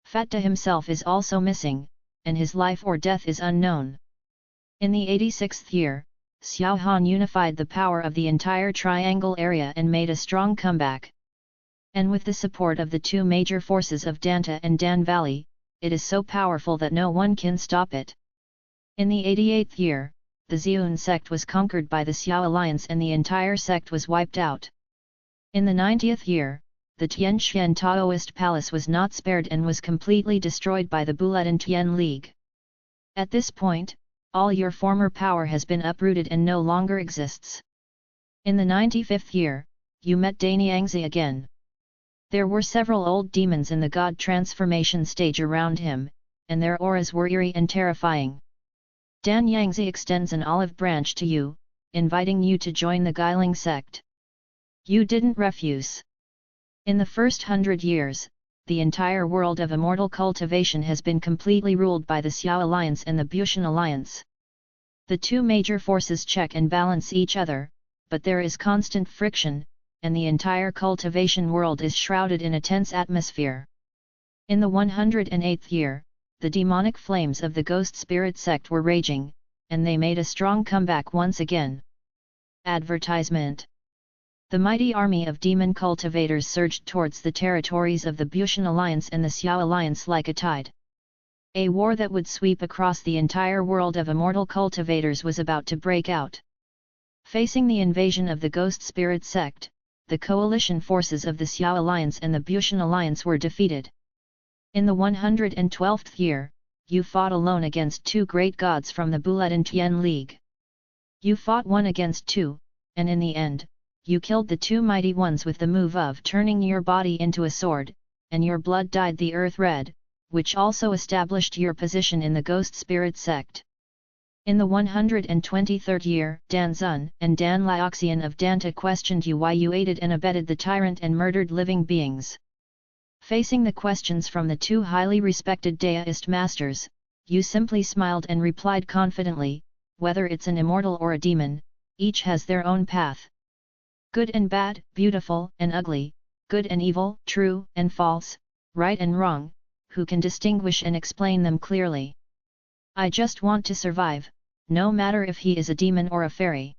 Fat Day himself is also missing, and his life or death is unknown. In the 86th year, Xiao Han unified the power of the entire triangle area and made a strong comeback. And with the support of the two major forces of Danta and Dan Valley, it is so powerful that no one can stop it. In the 88th year, the Ziyun sect was conquered by the Xiao alliance and the entire sect was wiped out. In the 90th year, the Tianxian Taoist palace was not spared and was completely destroyed by the Buletin Tian League. At this point, all your former power has been uprooted and no longer exists. In the 95th year, you met Danyangzi again. There were several old demons in the god transformation stage around him, and their auras were eerie and terrifying. Dan Yangzi extends an olive branch to you, inviting you to join the Guiling sect. You didn't refuse. In the first 100 years, the entire world of immortal cultivation has been completely ruled by the Xiao Alliance and the Bushan Alliance. The two major forces check and balance each other, but there is constant friction, and the entire cultivation world is shrouded in a tense atmosphere. In the 108th year, the demonic flames of the ghost spirit sect were raging, and they made a strong comeback once again. Advertisement. The mighty army of demon cultivators surged towards the territories of the Bushan Alliance and the Xiao Alliance like a tide. A war that would sweep across the entire world of immortal cultivators was about to break out. Facing the invasion of the ghost spirit sect, the coalition forces of the Xiao Alliance and the Bushan Alliance were defeated. In the 112th year, you fought alone against two great gods from the Buletin Tian League. You fought one against two, and in the end, you killed the two mighty ones with the move of turning your body into a sword, and your blood dyed the earth red, which also established your position in the ghost spirit sect. In the 123rd year, Dan Zun and Dan Lioxian of Danta questioned you why you aided and abetted the tyrant and murdered living beings. Facing the questions from the two highly respected Daoist masters, you simply smiled and replied confidently, whether it's an immortal or a demon, each has their own path. Good and bad, beautiful and ugly, good and evil, true and false, right and wrong, who can distinguish and explain them clearly? I just want to survive, no matter if he is a demon or a fairy.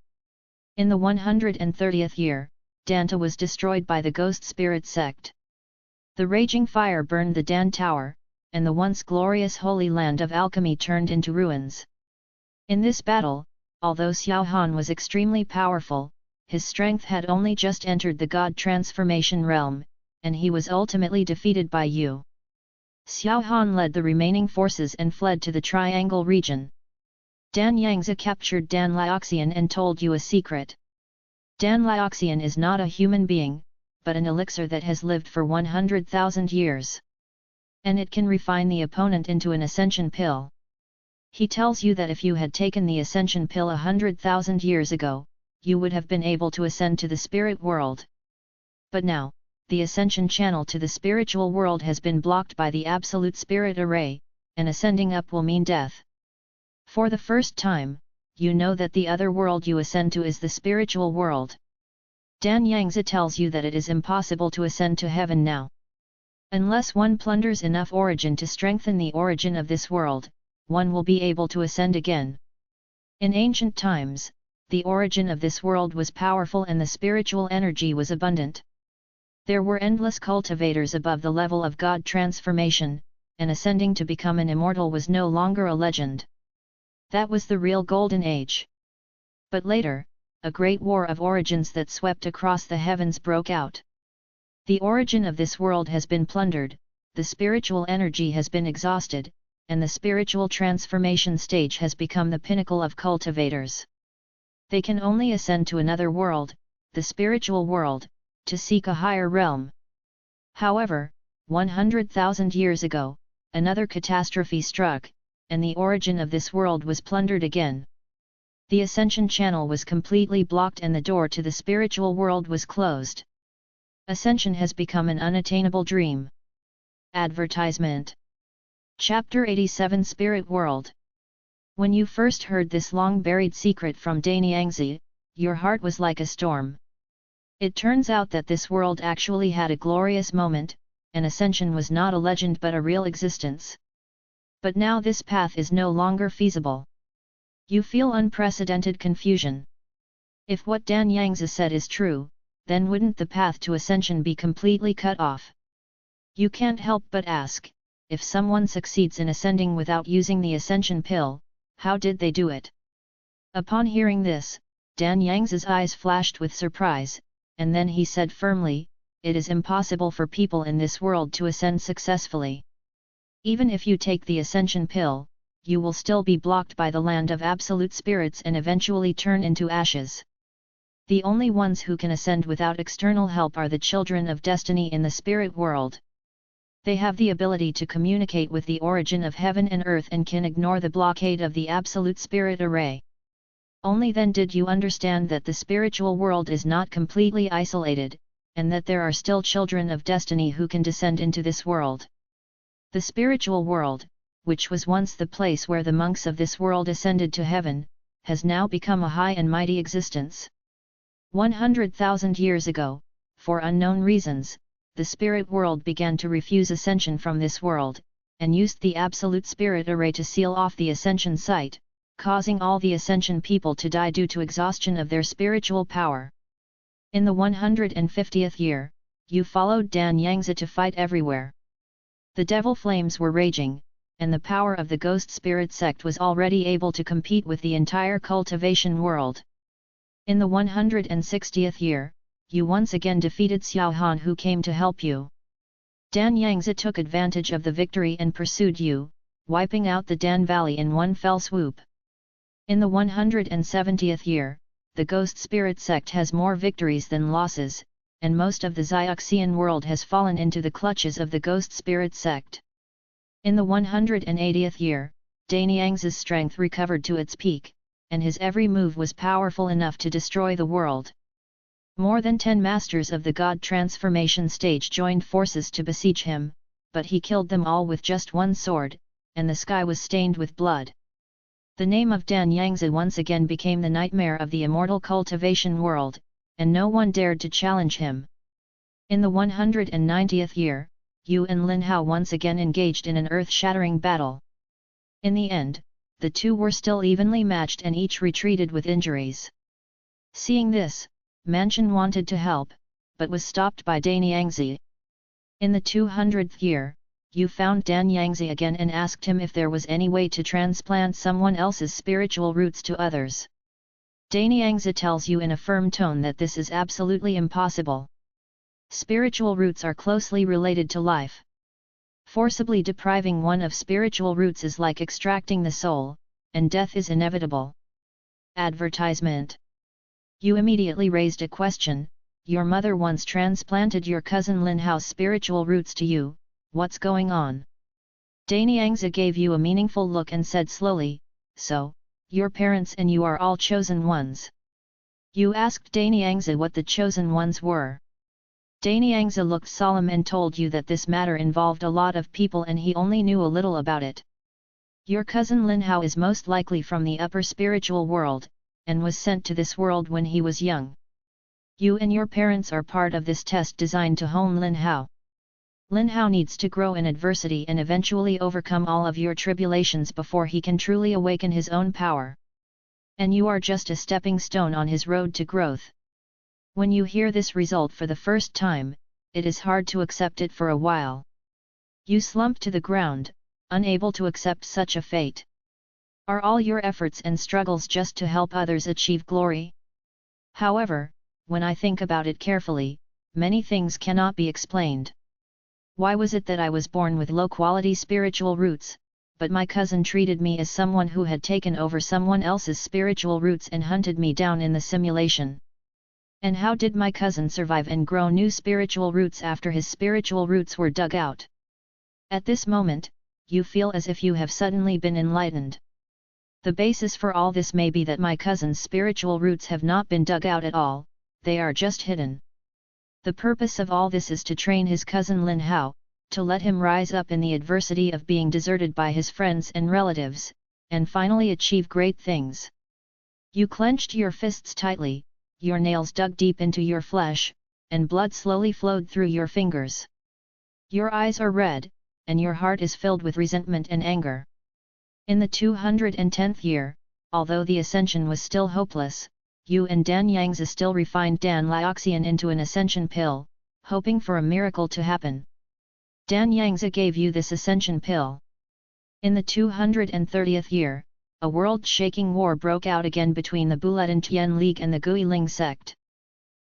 In the 130th year, Danta was destroyed by the ghost spirit sect. The raging fire burned the Dan Tower, and the once glorious holy land of alchemy turned into ruins. In this battle, although Xiao Han was extremely powerful, his strength had only just entered the god transformation realm, and he was ultimately defeated by you. Xiao Han led the remaining forces and fled to the Triangle region. Dan Yangzi captured Dan Lioxian and told you a secret. Dan Lioxian is not a human being, but an elixir that has lived for 100,000 years. And it can refine the opponent into an ascension pill. He tells you that if you had taken the ascension pill 100,000 years ago, you would have been able to ascend to the spirit world. But now, the ascension channel to the spiritual world has been blocked by the absolute spirit array, and ascending up will mean death. For the first time, you know that the other world you ascend to is the spiritual world. Dan Yangzi tells you that it is impossible to ascend to heaven now. Unless one plunders enough origin to strengthen the origin of this world, one will be able to ascend again. In ancient times, the origin of this world was powerful and the spiritual energy was abundant. There were endless cultivators above the level of God transformation, and ascending to become an immortal was no longer a legend. That was the real golden age. But later, a great war of origins that swept across the heavens broke out. The origin of this world has been plundered, the spiritual energy has been exhausted, and the spiritual transformation stage has become the pinnacle of cultivators. They can only ascend to another world, the spiritual world, to seek a higher realm. However, 100,000 years ago, another catastrophe struck, and the origin of this world was plundered again. The ascension channel was completely blocked and the door to the spiritual world was closed. Ascension has become an unattainable dream. Advertisement. Chapter 87 Spirit World. When you first heard this long-buried secret from Dan Yangzi, your heart was like a storm. It turns out that this world actually had a glorious moment, and ascension was not a legend but a real existence. But now this path is no longer feasible. You feel unprecedented confusion. If what Dan Yangzi said is true, then wouldn't the path to ascension be completely cut off? You can't help but ask, if someone succeeds in ascending without using the ascension pill, how did they do it? Upon hearing this, Dan Yangzi's eyes flashed with surprise, and then he said firmly, it is impossible for people in this world to ascend successfully. Even if you take the ascension pill, you will still be blocked by the land of absolute spirits and eventually turn into ashes. The only ones who can ascend without external help are the children of destiny in the spirit world. They have the ability to communicate with the origin of heaven and earth and can ignore the blockade of the absolute spirit array. Only then did you understand that the spiritual world is not completely isolated, and that there are still children of destiny who can descend into this world. The spiritual world, which was once the place where the monks of this world ascended to heaven, has now become a high and mighty existence. 100,000 years ago, for unknown reasons, the spirit world began to refuse ascension from this world, and used the absolute spirit array to seal off the ascension site, causing all the ascension people to die due to exhaustion of their spiritual power. In the 150th year, you followed Dan Yangzi to fight everywhere. The devil flames were raging, and the power of the ghost spirit sect was already able to compete with the entire cultivation world. In the 160th year, you once again defeated Xiao Han, who came to help you. Dan Yangzi took advantage of the victory and pursued you, wiping out the Dan Valley in one fell swoop. In the 170th year, the ghost spirit sect has more victories than losses, and most of the Xiaoxian world has fallen into the clutches of the ghost spirit sect. In the 180th year, Dan Yangzi's strength recovered to its peak, and his every move was powerful enough to destroy the world. More than 10 masters of the God transformation stage joined forces to besiege him, but he killed them all with just one sword, and the sky was stained with blood. The name of Dan Yangzi once again became the nightmare of the immortal cultivation world, and no one dared to challenge him. In the 190th year, you and Lin Hao once again engaged in an earth-shattering battle. In the end, the two were still evenly matched and each retreated with injuries. Seeing this, Mansion wanted to help, but was stopped by Dan Yangzi. In the 200th year, you found Dan Yangzi again and asked him if there was any way to transplant someone else's spiritual roots to others. Dan Yangzi tells you in a firm tone that this is absolutely impossible. Spiritual roots are closely related to life. Forcibly depriving one of spiritual roots is like extracting the soul, and death is inevitable. Advertisement. You immediately raised a question. Your mother once transplanted your cousin Lin Hao's spiritual roots to you. What's going on? Dan Yangzi gave you a meaningful look and said slowly, so, your parents and you are all chosen ones. You asked Dan Yangzi what the chosen ones were. Dan Yangzi looked solemn and told you that this matter involved a lot of people and he only knew a little about it. Your cousin Lin Hao is most likely from the upper spiritual world, and was sent to this world when he was young. You and your parents are part of this test designed to hone Lin Hao. Lin Hao needs to grow in adversity and eventually overcome all of your tribulations before he can truly awaken his own power. And you are just a stepping stone on his road to growth. When you hear this result for the first time, it is hard to accept it for a while. You slump to the ground, unable to accept such a fate. Are all your efforts and struggles just to help others achieve glory? However, when I think about it carefully, many things cannot be explained. Why was it that I was born with low-quality spiritual roots, but my cousin treated me as someone who had taken over someone else's spiritual roots and hunted me down in the simulation? And how did my cousin survive and grow new spiritual roots after his spiritual roots were dug out? At this moment, you feel as if you have suddenly been enlightened. The basis for all this may be that my cousin's spiritual roots have not been dug out at all, they are just hidden. The purpose of all this is to train his cousin Lin Hao, to let him rise up in the adversity of being deserted by his friends and relatives, and finally achieve great things. You clenched your fists tightly, your nails dug deep into your flesh, and blood slowly flowed through your fingers. Your eyes are red, and your heart is filled with resentment and anger. In the 210th year, although the ascension was still hopeless, you and Dan Yangzi still refined Dan Lioxian into an ascension pill, hoping for a miracle to happen. Dan Yangzi gave you this ascension pill. In the 230th year, a world-shaking war broke out again between the Buletin Tian League and the Guiling sect.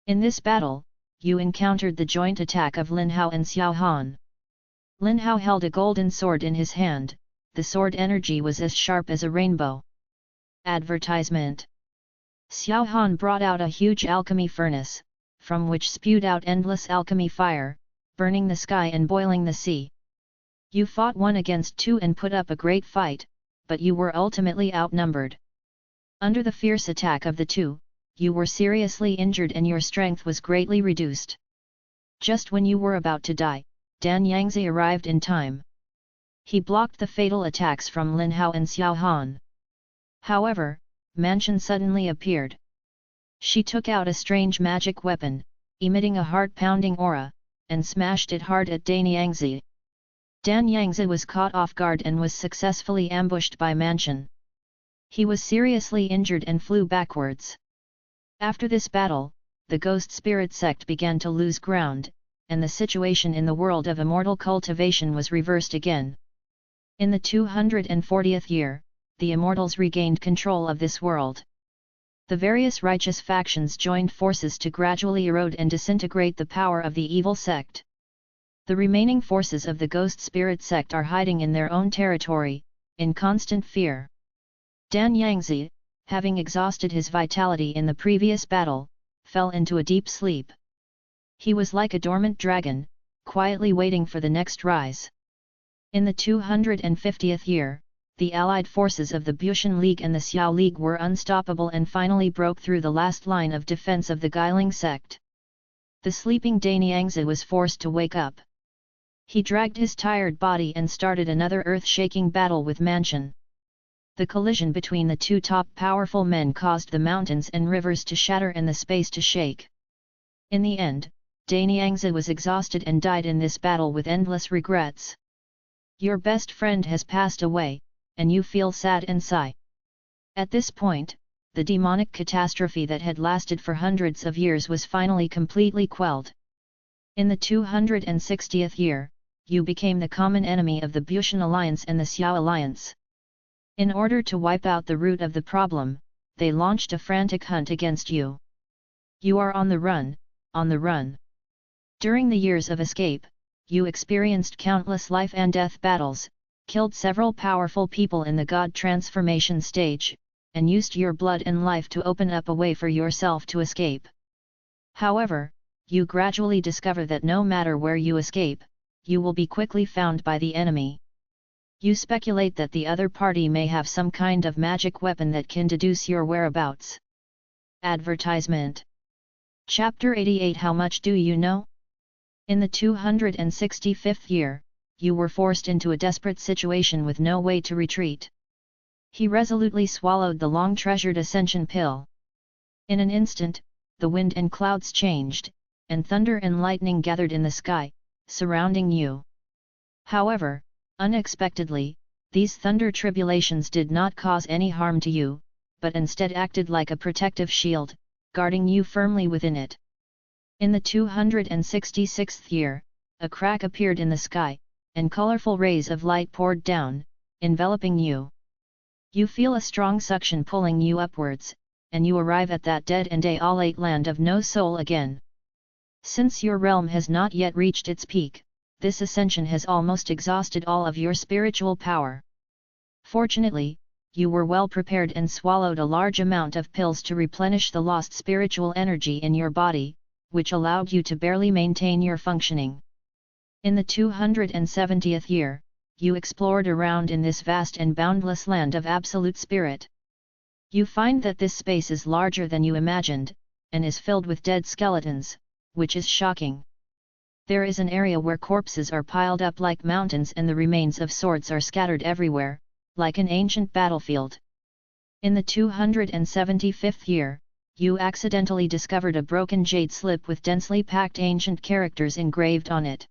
In this battle, you encountered the joint attack of Lin Hao and Xiao Han. Lin Hao held a golden sword in his hand, the sword energy was as sharp as a rainbow. Advertisement. Xiao Han brought out a huge alchemy furnace, from which spewed out endless alchemy fire, burning the sky and boiling the sea. You fought 1 against 2 and put up a great fight, but you were ultimately outnumbered. Under the fierce attack of the two, you were seriously injured and your strength was greatly reduced. Just when you were about to die, Dan Yangzi arrived in time. He blocked the fatal attacks from Lin Hao and Xiao Han. However, Mansion suddenly appeared. She took out a strange magic weapon, emitting a heart-pounding aura, and smashed it hard at Dan Yangzi. Dan Yangzi was caught off guard and was successfully ambushed by Mansion. He was seriously injured and flew backwards. After this battle, the ghost spirit sect began to lose ground, and the situation in the world of immortal cultivation was reversed again. In the 240th year, the immortals regained control of this world. The various righteous factions joined forces to gradually erode and disintegrate the power of the evil sect. The remaining forces of the ghost spirit sect are hiding in their own territory, in constant fear. Dan Yangzi, having exhausted his vitality in the previous battle, fell into a deep sleep. He was like a dormant dragon, quietly waiting for the next rise. In the 250th year, the allied forces of the Bushan League and the Xiao League were unstoppable and finally broke through the last line of defense of the Guiling sect. The sleeping Dan Yangzi was forced to wake up. He dragged his tired body and started another earth-shaking battle with Mansion. The collision between the two top powerful men caused the mountains and rivers to shatter and the space to shake. In the end, Dan Yangzi was exhausted and died in this battle with endless regrets. Your best friend has passed away, and you feel sad and sigh. At this point, the demonic catastrophe that had lasted for hundreds of years was finally completely quelled. In the 260th year, you became the common enemy of the Bushan Alliance and the Xiao Alliance. In order to wipe out the root of the problem, they launched a frantic hunt against you. You are on the run, on the run. During the years of escape, you experienced countless life and death battles, killed several powerful people in the God transformation stage, and used your blood and life to open up a way for yourself to escape. However, you gradually discover that no matter where you escape, you will be quickly found by the enemy. You speculate that the other party may have some kind of magic weapon that can deduce your whereabouts. Advertisement. Chapter 88. How much do you know? In the 265th year, you were forced into a desperate situation with no way to retreat. He resolutely swallowed the long-treasured ascension pill. In an instant, the wind and clouds changed, and thunder and lightning gathered in the sky, surrounding you. However, unexpectedly, these thunder tribulations did not cause any harm to you, but instead acted like a protective shield, guarding you firmly within it. In the 266th year, a crack appeared in the sky, and colorful rays of light poured down, enveloping you. You feel a strong suction pulling you upwards, and you arrive at that dead and desolate land of no soul again. Since your realm has not yet reached its peak, this ascension has almost exhausted all of your spiritual power. Fortunately, you were well prepared and swallowed a large amount of pills to replenish the lost spiritual energy in your body, which allowed you to barely maintain your functioning. In the 270th year, you explored around in this vast and boundless land of absolute spirit. You find that this space is larger than you imagined, and is filled with dead skeletons, which is shocking. There is an area where corpses are piled up like mountains and the remains of swords are scattered everywhere, like an ancient battlefield. In the 275th year, you accidentally discovered a broken jade slip with densely packed ancient characters engraved on it.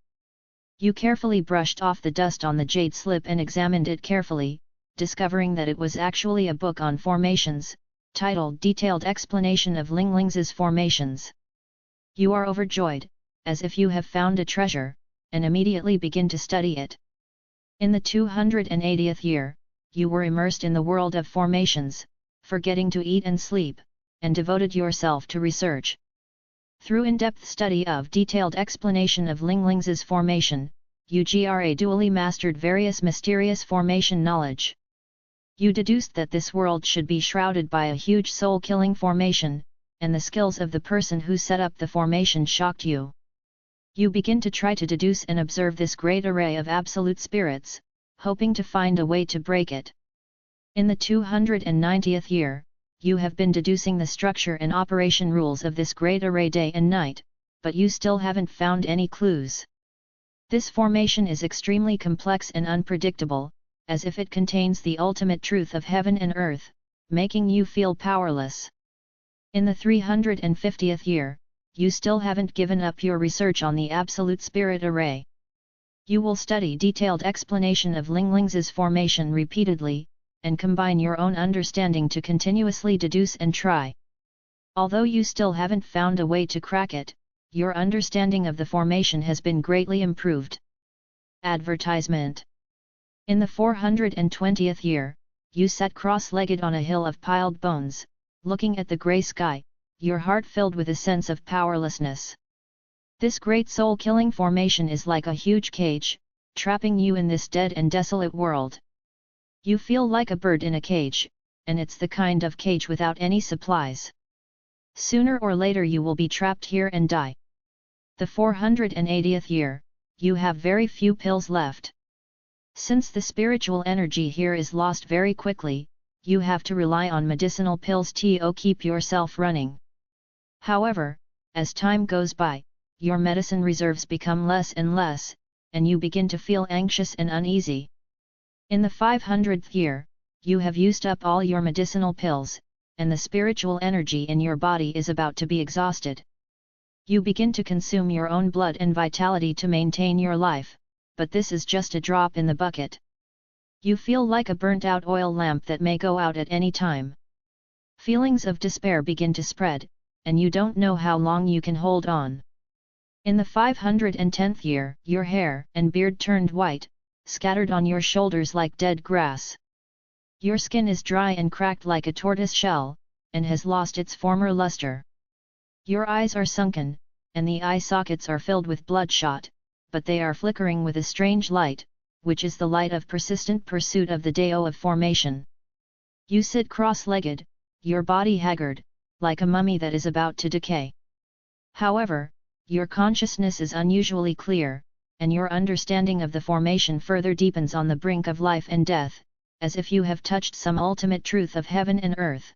You carefully brushed off the dust on the jade slip and examined it carefully, discovering that it was actually a book on formations, titled Detailed Explanation of Lingling's Formations. You are overjoyed, as if you have found a treasure, and immediately begin to study it. In the 280th year, you were immersed in the world of formations, forgetting to eat and sleep, and devoted yourself to research. Through in-depth study of detailed explanation of Lingling's formation, you gradually mastered various mysterious formation knowledge. You deduced that this world should be shrouded by a huge soul-killing formation, and the skills of the person who set up the formation shocked you. You begin to try to deduce and observe this great array of absolute spirits, hoping to find a way to break it. In the 290th year, you have been deducing the structure and operation rules of this great array day and night, but you still haven't found any clues. This formation is extremely complex and unpredictable, as if it contains the ultimate truth of heaven and earth, making you feel powerless. In the 350th year, you still haven't given up your research on the Absolute Spirit Array. You will study detailed explanation of Lingling's formation repeatedly, and combine your own understanding to continuously deduce and try. Although you still haven't found a way to crack it, your understanding of the formation has been greatly improved. Advertisement. In the 420th year, you sat cross-legged on a hill of piled bones, looking at the grey sky, your heart filled with a sense of powerlessness. This great soul-killing formation is like a huge cage, trapping you in this dead and desolate world. You feel like a bird in a cage, and it's the kind of cage without any supplies. Sooner or later you will be trapped here and die. The 480th year, you have very few pills left. Since the spiritual energy here is lost very quickly, you have to rely on medicinal pills to keep yourself running. However, as time goes by, your medicine reserves become less and less, and you begin to feel anxious and uneasy. In the 500th year, you have used up all your medicinal pills, and the spiritual energy in your body is about to be exhausted. You begin to consume your own blood and vitality to maintain your life, but this is just a drop in the bucket. You feel like a burnt-out oil lamp that may go out at any time. Feelings of despair begin to spread, and you don't know how long you can hold on. In the 510th year, your hair and beard turned white, scattered on your shoulders like dead grass. Your skin is dry and cracked like a tortoise shell, and has lost its former luster. Your eyes are sunken, and the eye sockets are filled with bloodshot, but they are flickering with a strange light, which is the light of persistent pursuit of the Dao of formation. You sit cross-legged, your body haggard, like a mummy that is about to decay. However, your consciousness is unusually clear, and your understanding of the formation further deepens on the brink of life and death, as if you have touched some ultimate truth of heaven and earth.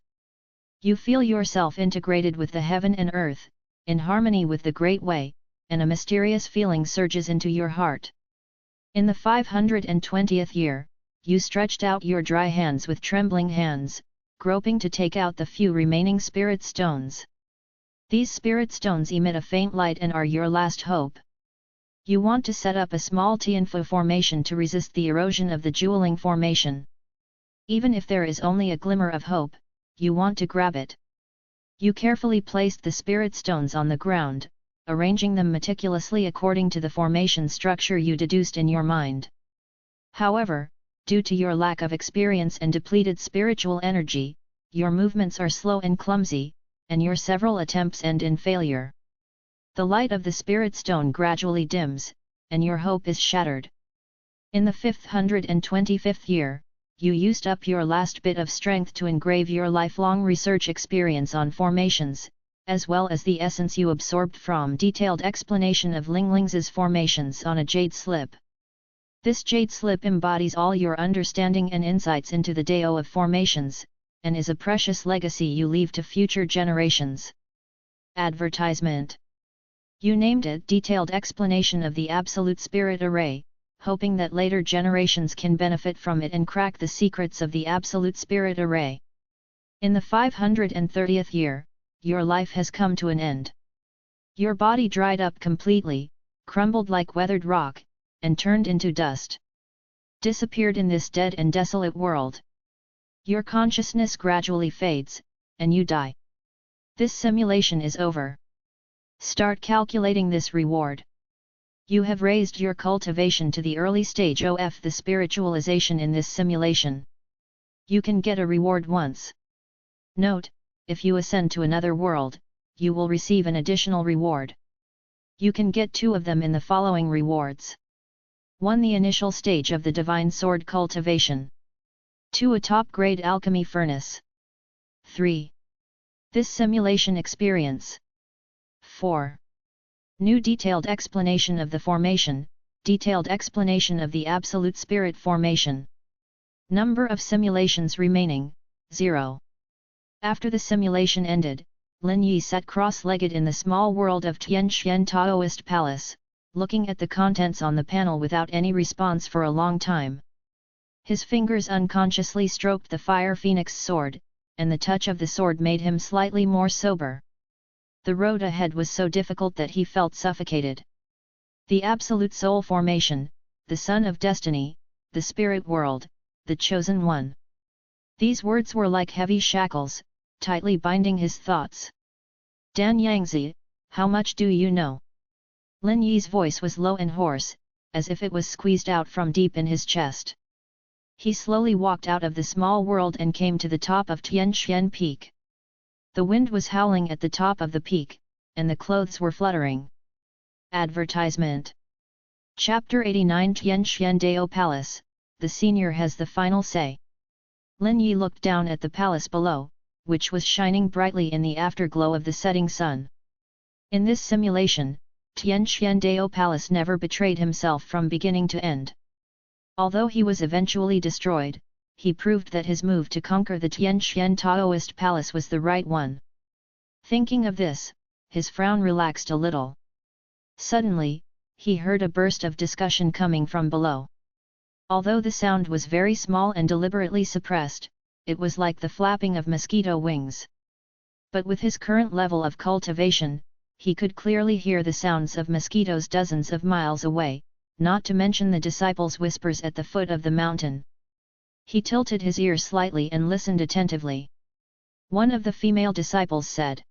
You feel yourself integrated with the heaven and earth, in harmony with the Great Way, and a mysterious feeling surges into your heart. In the 520th year, you stretched out your dry hands with trembling hands, groping to take out the few remaining spirit stones. These spirit stones emit a faint light and are your last hope. You want to set up a small Tianfu formation to resist the erosion of the Jeweling formation. Even if there is only a glimmer of hope, you want to grab it. You carefully placed the spirit stones on the ground, arranging them meticulously according to the formation structure you deduced in your mind. However, due to your lack of experience and depleted spiritual energy, your movements are slow and clumsy, and your several attempts end in failure. The light of the spirit stone gradually dims, and your hope is shattered. In the 525th year, you used up your last bit of strength to engrave your lifelong research experience on formations, as well as the essence you absorbed from detailed explanation of Lingling's formations on a jade slip. This jade slip embodies all your understanding and insights into the Dao of formations, and is a precious legacy you leave to future generations. Advertisement. You named it Detailed Explanation of the Absolute Spirit Array, hoping that later generations can benefit from it and crack the secrets of the Absolute Spirit Array. In the 530th year, your life has come to an end. Your body dried up completely, crumbled like weathered rock, and turned into dust. Disappeared in this dead and desolate world. Your consciousness gradually fades, and you die. This simulation is over. Start calculating this reward. You have raised your cultivation to the early stage of the spiritualization in this simulation. You can get a reward once. Note, if you ascend to another world, you will receive an additional reward. You can get 2 of them in the following rewards. 1. The initial stage of the divine sword cultivation. 2. A top-grade alchemy furnace. 3. This simulation experience. 4. New detailed explanation of the formation, detailed explanation of the Absolute Spirit formation. Number of simulations remaining, 0. After the simulation ended, Lin Yi sat cross-legged in the small world of Tianxian Taoist Palace, looking at the contents on the panel without any response for a long time. His fingers unconsciously stroked the Fire Phoenix sword, and the touch of the sword made him slightly more sober. The road ahead was so difficult that he felt suffocated. The Absolute Soul formation, the Son of Destiny, the Spirit World, the Chosen One. These words were like heavy shackles, tightly binding his thoughts. Dan Yangzi, how much do you know? Lin Yi's voice was low and hoarse, as if it was squeezed out from deep in his chest. He slowly walked out of the small world and came to the top of Tianxian Peak. The wind was howling at the top of the peak, and the clothes were fluttering. Advertisement. Chapter 89 Tianxian Dao Palace, the senior has the final say. Lin Yi looked down at the palace below, which was shining brightly in the afterglow of the setting sun. In this simulation, Tianxian Dao Palace never betrayed himself from beginning to end. Although he was eventually destroyed, he proved that his move to conquer the Tianxian Taoist Palace was the right one. Thinking of this, his frown relaxed a little. Suddenly, he heard a burst of discussion coming from below. Although the sound was very small and deliberately suppressed, it was like the flapping of mosquito wings. But with his current level of cultivation, he could clearly hear the sounds of mosquitoes dozens of miles away, not to mention the disciples' whispers at the foot of the mountain. He tilted his ear slightly and listened attentively. One of the female disciples said,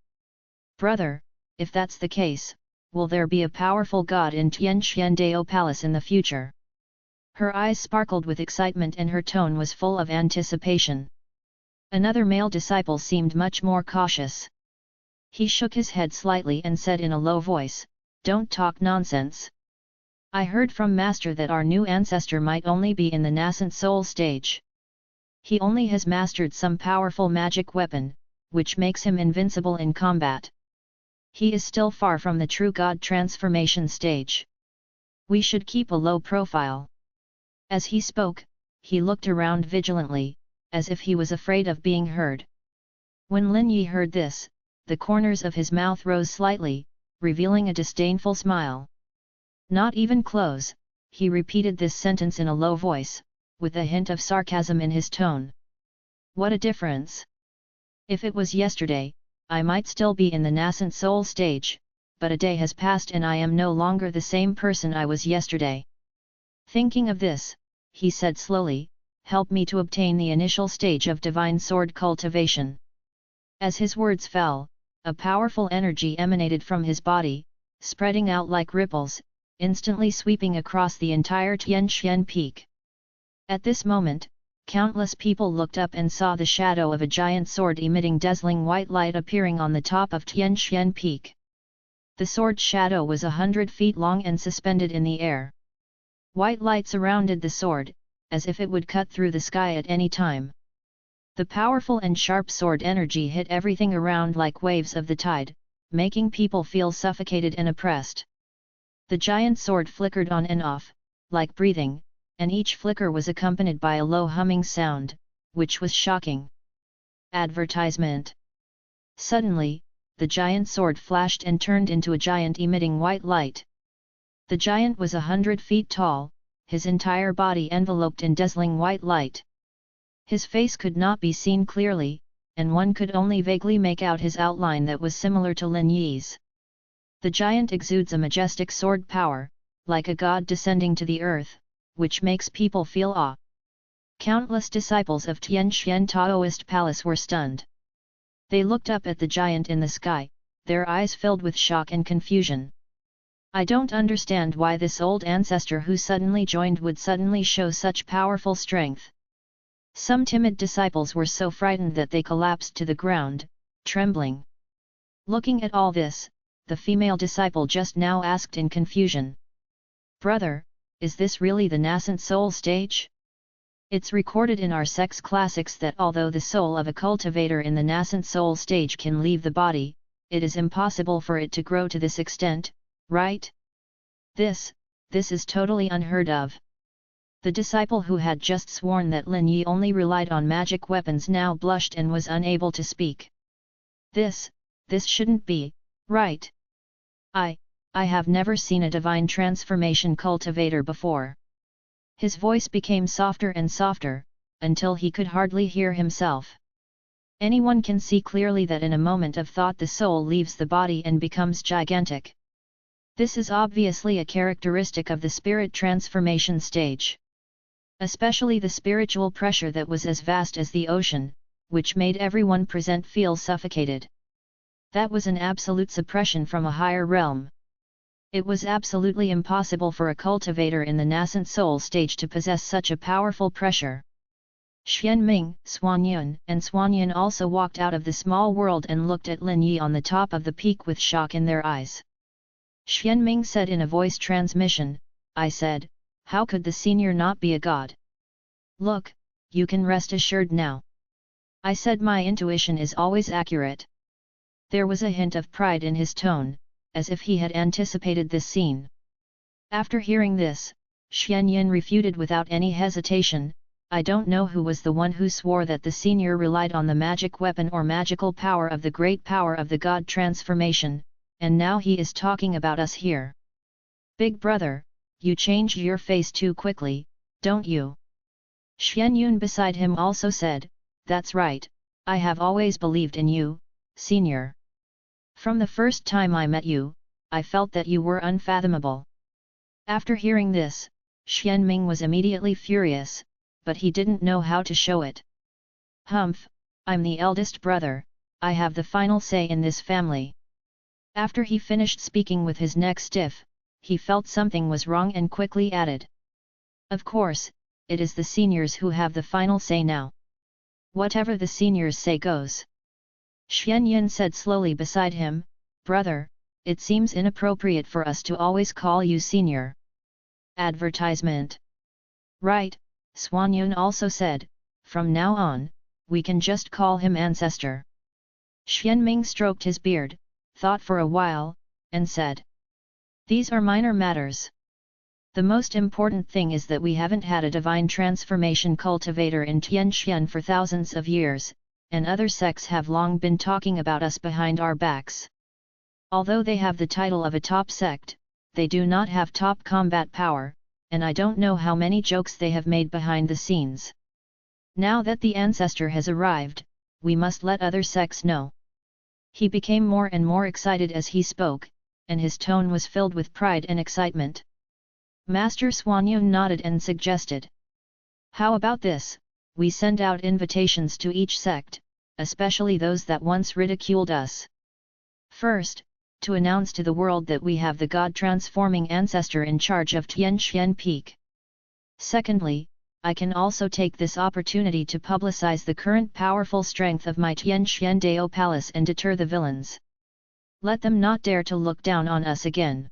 "Brother, if that's the case, will there be a powerful god in Tianxian Dao Palace in the future?" Her eyes sparkled with excitement and her tone was full of anticipation. Another male disciple seemed much more cautious. He shook his head slightly and said in a low voice, "Don't talk nonsense. I heard from Master that our new ancestor might only be in the nascent soul stage. He only has mastered some powerful magic weapon, which makes him invincible in combat. He is still far from the true god transformation stage. We should keep a low profile." As he spoke, he looked around vigilantly, as if he was afraid of being heard. When Lin Yi heard this, the corners of his mouth rose slightly, revealing a disdainful smile. "Not even close," he repeated this sentence in a low voice, with a hint of sarcasm in his tone. "What a difference! If it was yesterday, I might still be in the nascent soul stage, but a day has passed and I am no longer the same person I was yesterday." Thinking of this, he said slowly, "Help me to obtain the initial stage of divine sword cultivation." As his words fell, a powerful energy emanated from his body, spreading out like ripples, instantly sweeping across the entire Tianxian Peak. At this moment, countless people looked up and saw the shadow of a giant sword emitting dazzling white light appearing on the top of Tianxian Peak. The sword's shadow was 100 feet long and suspended in the air. White light surrounded the sword, as if it would cut through the sky at any time. The powerful and sharp sword energy hit everything around like waves of the tide, making people feel suffocated and oppressed. The giant sword flickered on and off, like breathing, and each flicker was accompanied by a low humming sound, which was shocking. Advertisement. Suddenly, the giant sword flashed and turned into a giant emitting white light. The giant was 100 feet tall, his entire body enveloped in dazzling white light. His face could not be seen clearly, and one could only vaguely make out his outline that was similar to Lin Yi's. The giant exudes a majestic sword power, like a god descending to the earth, which makes people feel awe. Countless disciples of Tianxian Taoist Palace were stunned. They looked up at the giant in the sky, their eyes filled with shock and confusion. "I don't understand why this old ancestor who suddenly joined would suddenly show such powerful strength." Some timid disciples were so frightened that they collapsed to the ground, trembling. Looking at all this, the female disciple just now asked in confusion, "Brother, is this really the nascent soul stage? It's recorded in our sex classics that although the soul of a cultivator in the nascent soul stage can leave the body, it is impossible for it to grow to this extent, right? This is totally unheard of." The disciple who had just sworn that Lin Yi only relied on magic weapons now blushed and was unable to speak. This shouldn't be, right? I have never seen a divine transformation cultivator before." His voice became softer and softer, until he could hardly hear himself. Anyone can see clearly that in a moment of thought the soul leaves the body and becomes gigantic. This is obviously a characteristic of the spirit transformation stage. Especially the spiritual pressure that was as vast as the ocean, which made everyone present feel suffocated. That was an absolute suppression from a higher realm. It was absolutely impossible for a cultivator in the nascent soul stage to possess such a powerful pressure. Xianming, Xuanyun, and Xuanyun also walked out of the small world and looked at Lin Yi on the top of the peak with shock in their eyes. Xianming said in a voice transmission, "I said, how could the senior not be a god? Look, you can rest assured now. I said my intuition is always accurate." There was a hint of pride in his tone, as if he had anticipated this scene. After hearing this, Xianyin refuted without any hesitation, "I don't know who was the one who swore that the senior relied on the magic weapon or magical power of the great power of the god transformation, and now he is talking about us here. Big brother, you change your face too quickly, don't you?" Xianyun beside him also said, "That's right, I have always believed in you, senior. From the first time I met you, I felt that you were unfathomable." After hearing this, Xianming was immediately furious, but he didn't know how to show it. "Humph, I'm the eldest brother, I have the final say in this family." After he finished speaking with his neck stiff, he felt something was wrong and quickly added, "Of course, it is the seniors who have the final say now. Whatever the seniors say goes." Xianyin said slowly beside him, "Brother, it seems inappropriate for us to always call you senior." Advertisement. "Right," Xuanyun also said, "from now on, we can just call him ancestor." Xianming stroked his beard, thought for a while, and said, "These are minor matters. The most important thing is that we haven't had a divine transformation cultivator in Tianxian for thousands of years, and other sects have long been talking about us behind our backs. Although they have the title of a top sect, they do not have top combat power, and I don't know how many jokes they have made behind the scenes. Now that the ancestor has arrived, we must let other sects know." He became more and more excited as he spoke, and his tone was filled with pride and excitement. Master Xuanyun nodded and suggested, "How about this, we send out invitations to each sect, especially those that once ridiculed us. First, to announce to the world that we have the God-transforming ancestor in charge of Tianxian Peak. Secondly, I can also take this opportunity to publicize the current powerful strength of my Tianxian Dao Palace and deter the villains. Let them not dare to look down on us again."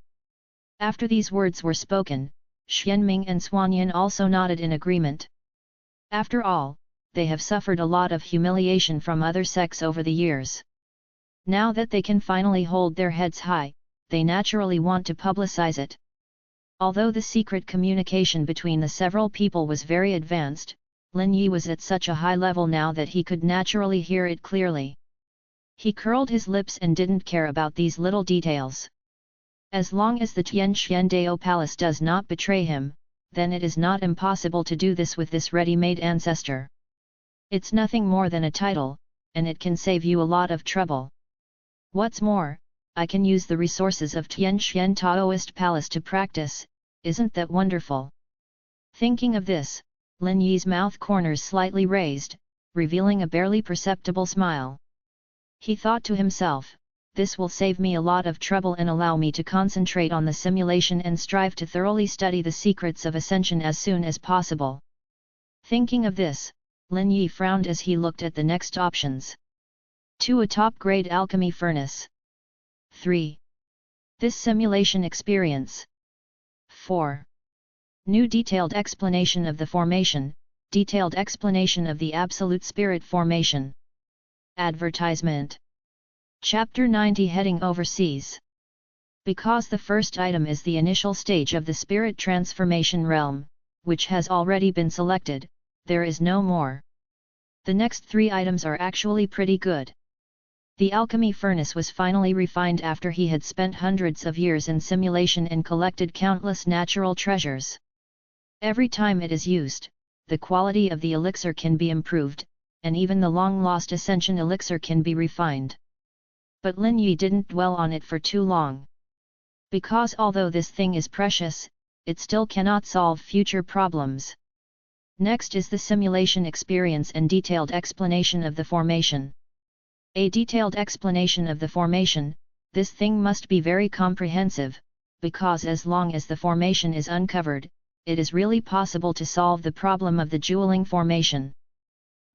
After these words were spoken, Xianming and Xuanyun also nodded in agreement. After all, they have suffered a lot of humiliation from other sects over the years. Now that they can finally hold their heads high, they naturally want to publicize it. Although the secret communication between the several people was very advanced, Lin Yi was at such a high level now that he could naturally hear it clearly. He curled his lips and didn't care about these little details. As long as the Tianxian Dao Palace does not betray him, then it is not impossible to do this with this ready-made ancestor. It's nothing more than a title, and it can save you a lot of trouble. What's more, I can use the resources of Tianxian Taoist Palace to practice, isn't that wonderful? Thinking of this, Lin Yi's mouth corners slightly raised, revealing a barely perceptible smile. He thought to himself, this will save me a lot of trouble and allow me to concentrate on the simulation and strive to thoroughly study the secrets of ascension as soon as possible. Thinking of this, Lin Yi frowned as he looked at the next options. 2. A top-grade alchemy furnace. 3. This simulation experience. 4. New detailed explanation of the formation, detailed explanation of the Absolute Spirit formation. Advertisement. Chapter 90 Heading Overseas. Because the first item is the initial stage of the spirit transformation realm, which has already been selected, there is no more. The next 3 items are actually pretty good. The alchemy furnace was finally refined after he had spent hundreds of years in simulation and collected countless natural treasures. Every time it is used, the quality of the elixir can be improved, and even the long-lost ascension elixir can be refined. But Lin Yi didn't dwell on it for too long. Because although this thing is precious, it still cannot solve future problems. Next is the simulation experience and detailed explanation of the formation. A detailed explanation of the formation, this thing must be very comprehensive, because as long as the formation is uncovered, it is really possible to solve the problem of the jeweling formation.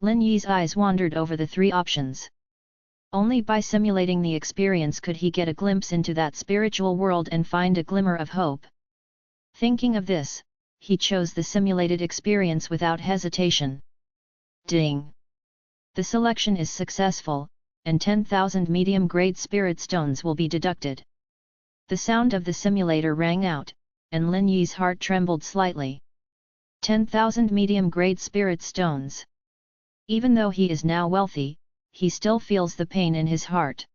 Lin Yi's eyes wandered over the three options. Only by simulating the experience could he get a glimpse into that spiritual world and find a glimmer of hope. Thinking of this, he chose the simulated experience without hesitation. Ding! The selection is successful, and 10,000 medium-grade spirit stones will be deducted. The sound of the simulator rang out, and Lin Yi's heart trembled slightly. 10,000 medium-grade spirit stones. Even though he is now wealthy, he still feels the pain in his heart.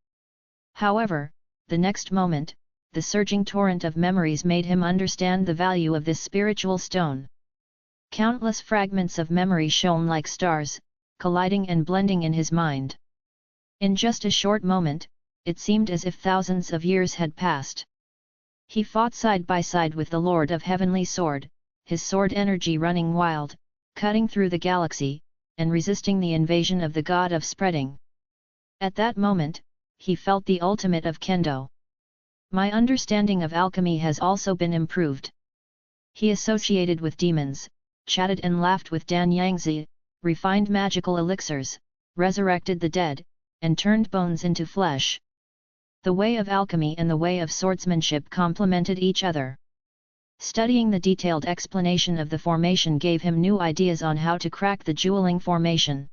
However, the next moment, the surging torrent of memories made him understand the value of this spiritual stone. Countless fragments of memory shone like stars, colliding and blending in his mind. In just a short moment, it seemed as if thousands of years had passed. He fought side by side with the Lord of Heavenly Sword, his sword energy running wild, cutting through the galaxy, and resisting the invasion of the God of Spreading. At that moment, he felt the ultimate of Kendo. My understanding of alchemy has also been improved. He associated with demons, chatted and laughed with Dan Yangzi, refined magical elixirs, resurrected the dead, and turned bones into flesh. The way of alchemy and the way of swordsmanship complemented each other. Studying the detailed explanation of the formation gave him new ideas on how to crack the jeweling formation.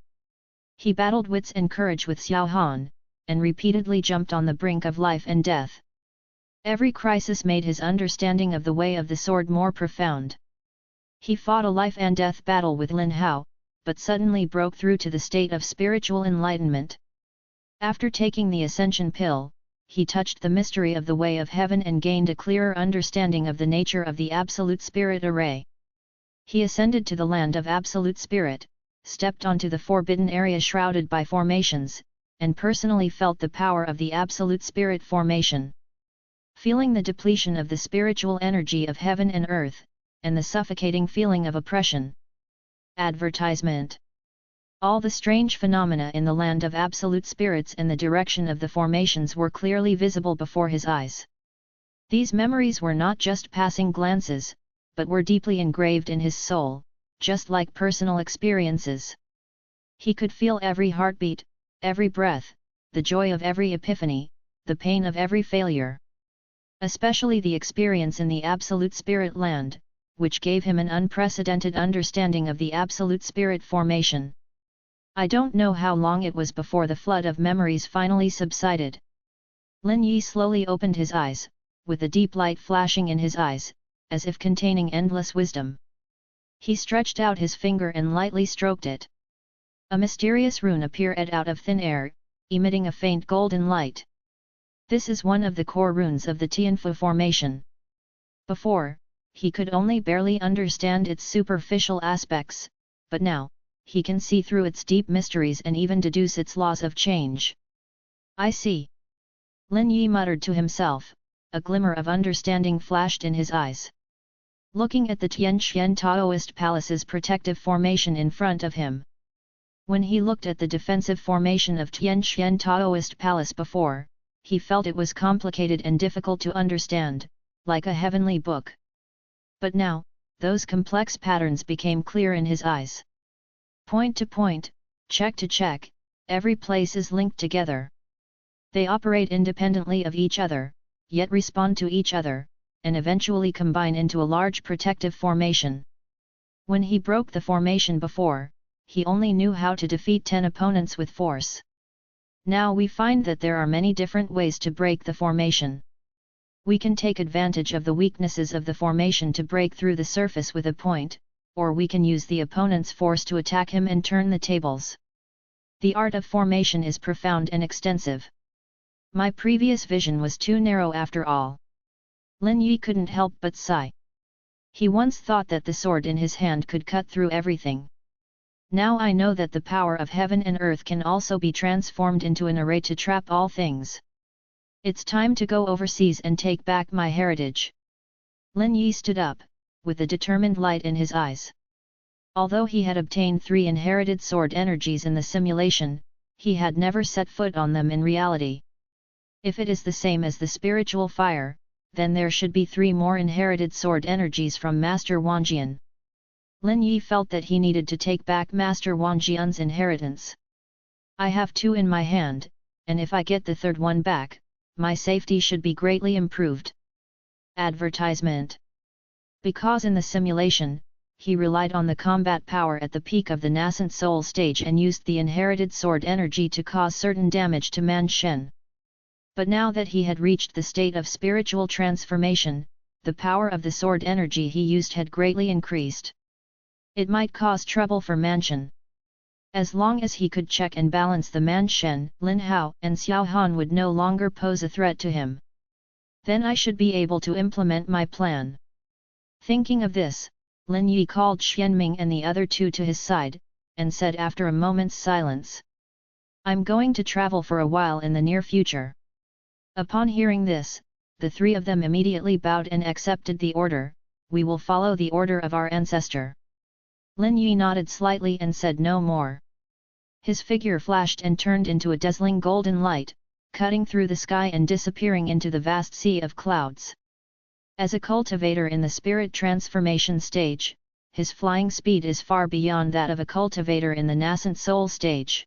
He battled wits and courage with Xiao Han, and repeatedly jumped on the brink of life and death. Every crisis made his understanding of the way of the sword more profound. He fought a life and death battle with Lin Hao, but suddenly broke through to the state of spiritual enlightenment. After taking the Ascension pill, he touched the mystery of the way of heaven and gained a clearer understanding of the nature of the Absolute Spirit array. He ascended to the land of Absolute Spirit, stepped onto the forbidden area shrouded by formations, and personally felt the power of the Absolute Spirit formation. Feeling the depletion of the spiritual energy of heaven and earth, and the suffocating feeling of oppression. Advertisement. All the strange phenomena in the land of absolute spirits and the direction of the formations were clearly visible before his eyes. These memories were not just passing glances, but were deeply engraved in his soul, just like personal experiences. He could feel every heartbeat, every breath, the joy of every epiphany, the pain of every failure. Especially the experience in the Absolute Spirit land, which gave him an unprecedented understanding of the Absolute Spirit formation. I don't know how long it was before the flood of memories finally subsided. Lin Yi slowly opened his eyes, with a deep light flashing in his eyes, as if containing endless wisdom. He stretched out his finger and lightly stroked it. A mysterious rune appeared out of thin air, emitting a faint golden light. This is one of the core runes of the Tianfu formation. Before, he could only barely understand its superficial aspects, but now, he can see through its deep mysteries and even deduce its laws of change. I see. Lin Yi muttered to himself, a glimmer of understanding flashed in his eyes. Looking at the Tianxian Taoist Palace's protective formation in front of him. When he looked at the defensive formation of Tianxian Taoist Palace before, he felt it was complicated and difficult to understand, like a heavenly book. But now, those complex patterns became clear in his eyes. Point to point, check to check, every place is linked together. They operate independently of each other, yet respond to each other, and eventually combine into a large protective formation. When he broke the formation before, he only knew how to defeat 10 opponents with force. Now we find that there are many different ways to break the formation. We can take advantage of the weaknesses of the formation to break through the surface with a point, or we can use the opponent's force to attack him and turn the tables. The art of formation is profound and extensive. My previous vision was too narrow after all. Lin Yi couldn't help but sigh. He once thought that the sword in his hand could cut through everything. Now I know that the power of heaven and earth can also be transformed into an array to trap all things. It's time to go overseas and take back my heritage. Lin Yi stood up, with a determined light in his eyes. Although he had obtained 3 inherited sword energies in the simulation, he had never set foot on them in reality. If it is the same as the spiritual fire, then there should be 3 more inherited sword energies from Master Wangjian. Lin Yi felt that he needed to take back Master Wangjian's inheritance. I have 2 in my hand, and if I get the 3rd one back, my safety should be greatly improved. Advertisement. Because in the simulation, he relied on the combat power at the peak of the nascent soul stage and used the inherited sword energy to cause certain damage to Man Shen. But now that he had reached the state of spiritual transformation, the power of the sword energy he used had greatly increased. It might cause trouble for Man Shen. As long as he could check and balance the Man Shen, Lin Hao and Xiao Han would no longer pose a threat to him. Then I should be able to implement my plan. Thinking of this, Lin Yi called Xianming and the other 2 to his side, and said after a moment's silence, "I'm going to travel for a while in the near future." Upon hearing this, the 3 of them immediately bowed and accepted the order. "We will follow the order of our ancestor." Lin Yi nodded slightly and said no more. His figure flashed and turned into a dazzling golden light, cutting through the sky and disappearing into the vast sea of clouds. As a cultivator in the spirit transformation stage, his flying speed is far beyond that of a cultivator in the nascent soul stage.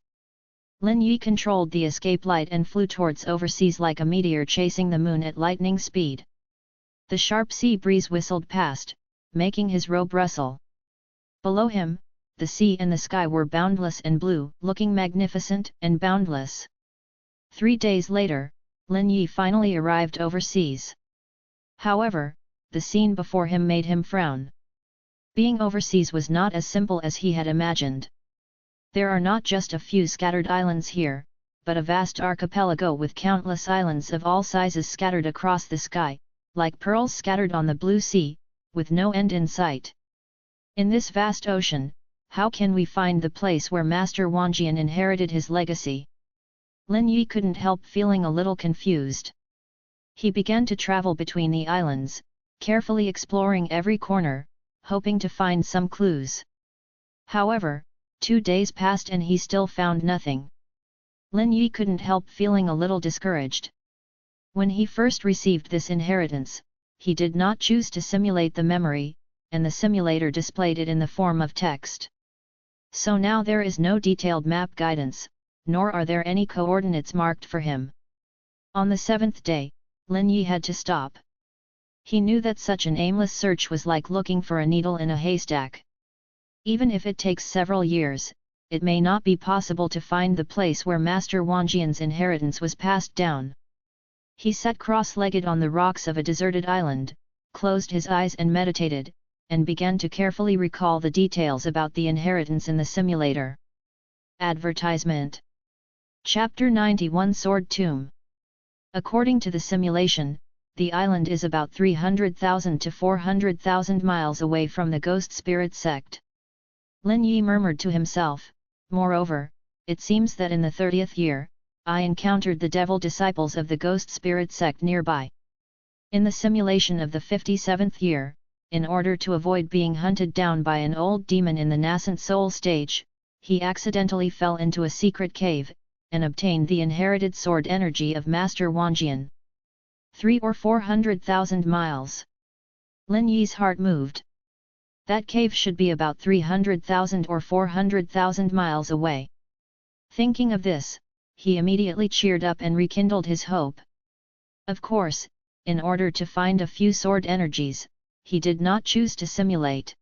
Lin Yi controlled the escape light and flew towards overseas like a meteor chasing the moon at lightning speed. The sharp sea breeze whistled past, making his robe rustle. Below him, the sea and the sky were boundless and blue, looking magnificent and boundless. 3 days later, Lin Yi finally arrived overseas. However, the scene before him made him frown. Being overseas was not as simple as he had imagined. There are not just a few scattered islands here, but a vast archipelago with countless islands of all sizes scattered across the sky, like pearls scattered on the blue sea, with no end in sight. In this vast ocean, how can we find the place where Master Wangjian inherited his legacy? Lin Yi couldn't help feeling a little confused. He began to travel between the islands, carefully exploring every corner, hoping to find some clues. However, 2 days passed and he still found nothing. Lin Yi couldn't help feeling a little discouraged. When he first received this inheritance, he did not choose to simulate the memory, and the simulator displayed it in the form of text. So now there is no detailed map guidance, nor are there any coordinates marked for him. On the 7th day, Lin Yi had to stop. He knew that such an aimless search was like looking for a needle in a haystack. Even if it takes several years, it may not be possible to find the place where Master Wangjian's inheritance was passed down. He sat cross-legged on the rocks of a deserted island, closed his eyes and meditated, and began to carefully recall the details about the inheritance in the simulator. Advertisement. Chapter 91 Sword Tomb. According to the simulation, the island is about 300,000 to 400,000 miles away from the ghost spirit sect. Lin Yi murmured to himself, "Moreover, it seems that in the 30th year, I encountered the devil disciples of the ghost spirit sect nearby. In the simulation of the 57th year, in order to avoid being hunted down by an old demon in the nascent soul stage, he accidentally fell into a secret cave, and obtained the inherited sword energy of Master Wangjian. 3 or 400,000 miles. Lin Yi's heart moved. That cave should be about 300,000 or 400,000 miles away. Thinking of this, he immediately cheered up and rekindled his hope. Of course, in order to find a few sword energies, he did not choose to simulate.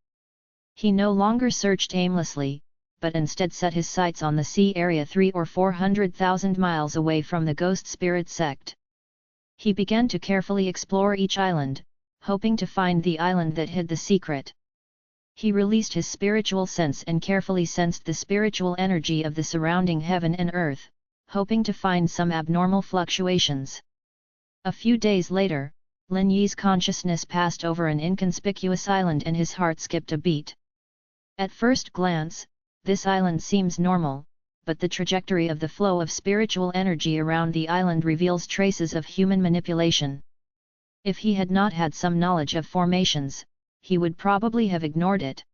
He no longer searched aimlessly, but instead set his sights on the sea area 3 or 400,000 miles away from the ghost spirit sect. He began to carefully explore each island, hoping to find the island that hid the secret. He released his spiritual sense and carefully sensed the spiritual energy of the surrounding heaven and earth, hoping to find some abnormal fluctuations. A few days later, Lin Yi's consciousness passed over an inconspicuous island and his heart skipped a beat. At first glance, This island seems normal, but the trajectory of the flow of spiritual energy around the island reveals traces of human manipulation. If he had not had some knowledge of formations, he would probably have ignored it.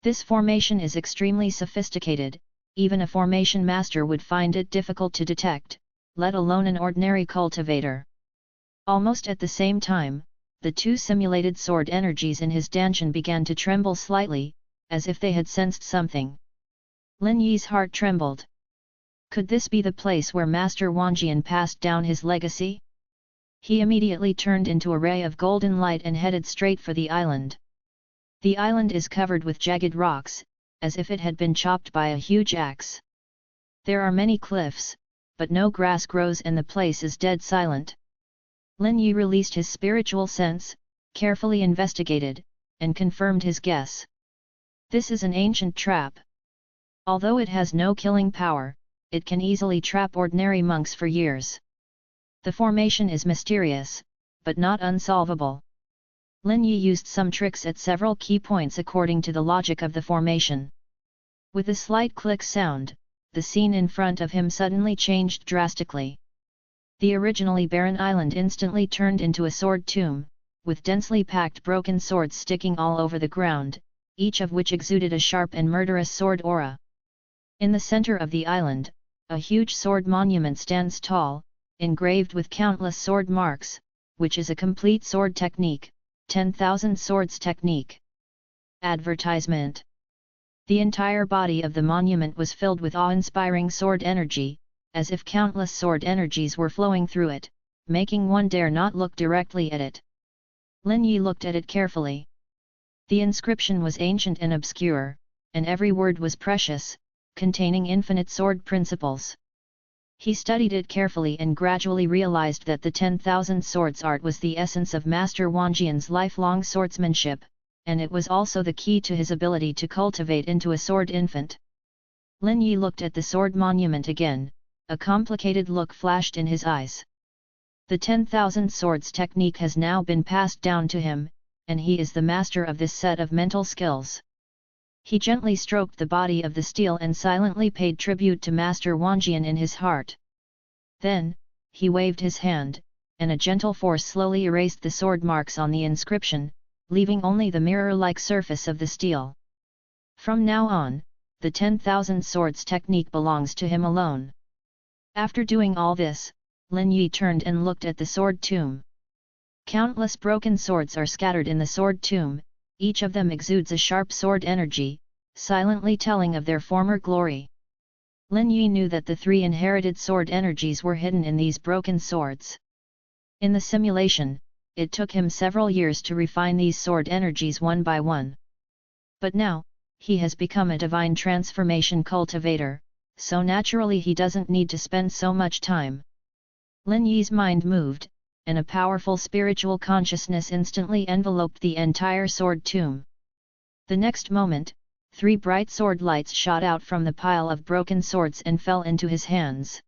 This formation is extremely sophisticated, even a formation master would find it difficult to detect, let alone an ordinary cultivator. Almost at the same time, the two simulated sword energies in his dantian began to tremble slightly, as if they had sensed something. Lin Yi's heart trembled. Could this be the place where Master Wanjian passed down his legacy? He immediately turned into a ray of golden light and headed straight for the island. The island is covered with jagged rocks, as if it had been chopped by a huge axe. There are many cliffs, but no grass grows and the place is dead silent. Lin Yi released his spiritual sense, carefully investigated, and confirmed his guess. This is an ancient trap. Although it has no killing power, it can easily trap ordinary monks for years. The formation is mysterious, but not unsolvable. Lin Yi used some tricks at several key points according to the logic of the formation. With a slight click sound, the scene in front of him suddenly changed drastically. The originally barren island instantly turned into a sword tomb, with densely packed broken swords sticking all over the ground, each of which exuded a sharp and murderous sword aura. In the center of the island, a huge sword monument stands tall, engraved with countless sword marks, which is a complete sword technique, 10,000 swords technique. Advertisement. The entire body of the monument was filled with awe-inspiring sword energy, as if countless sword energies were flowing through it, making one dare not look directly at it. Lin Yi looked at it carefully. The inscription was ancient and obscure, and every word was precious, containing infinite sword principles. He studied it carefully and gradually realized that the 10,000 swords art was the essence of Master Wanjian's lifelong swordsmanship, and it was also the key to his ability to cultivate into a sword infant. Lin Yi looked at the sword monument again, a complicated look flashed in his eyes. The 10,000 swords technique has now been passed down to him, and he is the master of this set of mental skills. He gently stroked the body of the steel and silently paid tribute to Master Wanjian in his heart. Then, he waved his hand, and a gentle force slowly erased the sword marks on the inscription, leaving only the mirror-like surface of the steel. From now on, the 10,000 swords technique belongs to him alone. After doing all this, Lin Yi turned and looked at the sword tomb. Countless broken swords are scattered in the sword tomb, each of them exudes a sharp sword energy, silently telling of their former glory. Lin Yi knew that the three inherited sword energies were hidden in these broken swords. In the simulation, it took him several years to refine these sword energies one by one. But now, he has become a divine transformation cultivator, so naturally he doesn't need to spend so much time. Lin Yi's mind moved, and a powerful spiritual consciousness instantly enveloped the entire sword tomb. The next moment, 3 bright sword lights shot out from the pile of broken swords and fell into his hands.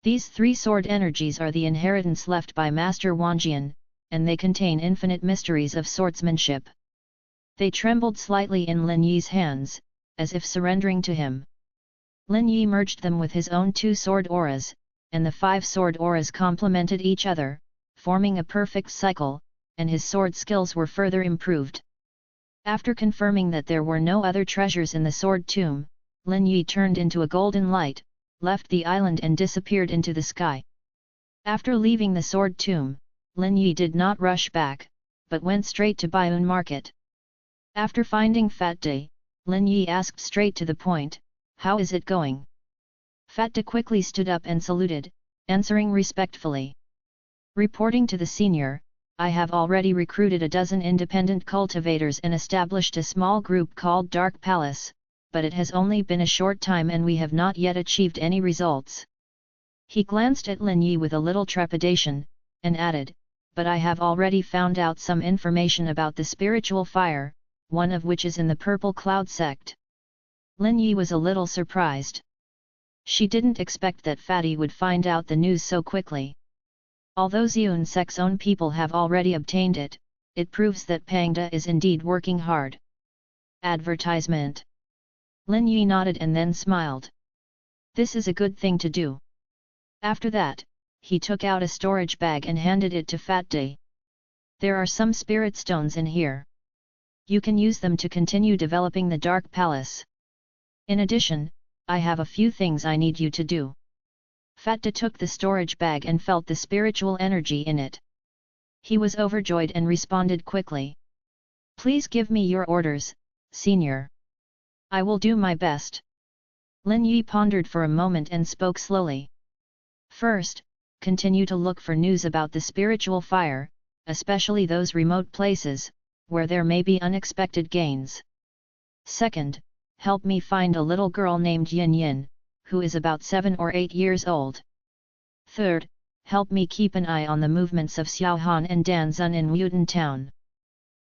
These 3 sword energies are the inheritance left by Master Wanjian, and they contain infinite mysteries of swordsmanship. They trembled slightly in Lin Yi's hands, as if surrendering to him. Lin Yi merged them with his own 2 sword auras, and the 5 sword auras complemented each other, forming a perfect cycle, and his sword skills were further improved. After confirming that there were no other treasures in the sword tomb, Lin Yi turned into a golden light, left the island and disappeared into the sky. After leaving the sword tomb, Lin Yi did not rush back, but went straight to Baiyun Market. After finding Fat De, Lin Yi asked straight to the point, "How is it going?" Fat De quickly stood up and saluted, answering respectfully. Reporting to the senior, "I have already recruited a dozen independent cultivators and established a small group called Dark Palace, but it has only been a short time and we have not yet achieved any results." He glanced at Lin Yi with a little trepidation, and added, "But I have already found out some information about the spiritual fire, one of which is in the Purple Cloud sect." Lin Yi was a little surprised. She didn't expect that Fatty would find out the news so quickly. Although Xiun sect's own people have already obtained it, it proves that Pangda is indeed working hard. Advertisement. Lin Yi nodded and then smiled. This is a good thing to do. After that, he took out a storage bag and handed it to Fat Day. There are some spirit stones in here. You can use them to continue developing the Dark Palace. In addition, I have a few things I need you to do. Fat Day took the storage bag and felt the spiritual energy in it. He was overjoyed and responded quickly. Please give me your orders, Senior. I will do my best. Lin Yi pondered for a moment and spoke slowly. First, continue to look for news about the spiritual fire, especially those remote places, where there may be unexpected gains. Second, help me find a little girl named Yin Yin, who is about 7 or 8 years old. Third, help me keep an eye on the movements of Xiao Han and Dan Zun in Wuden Town.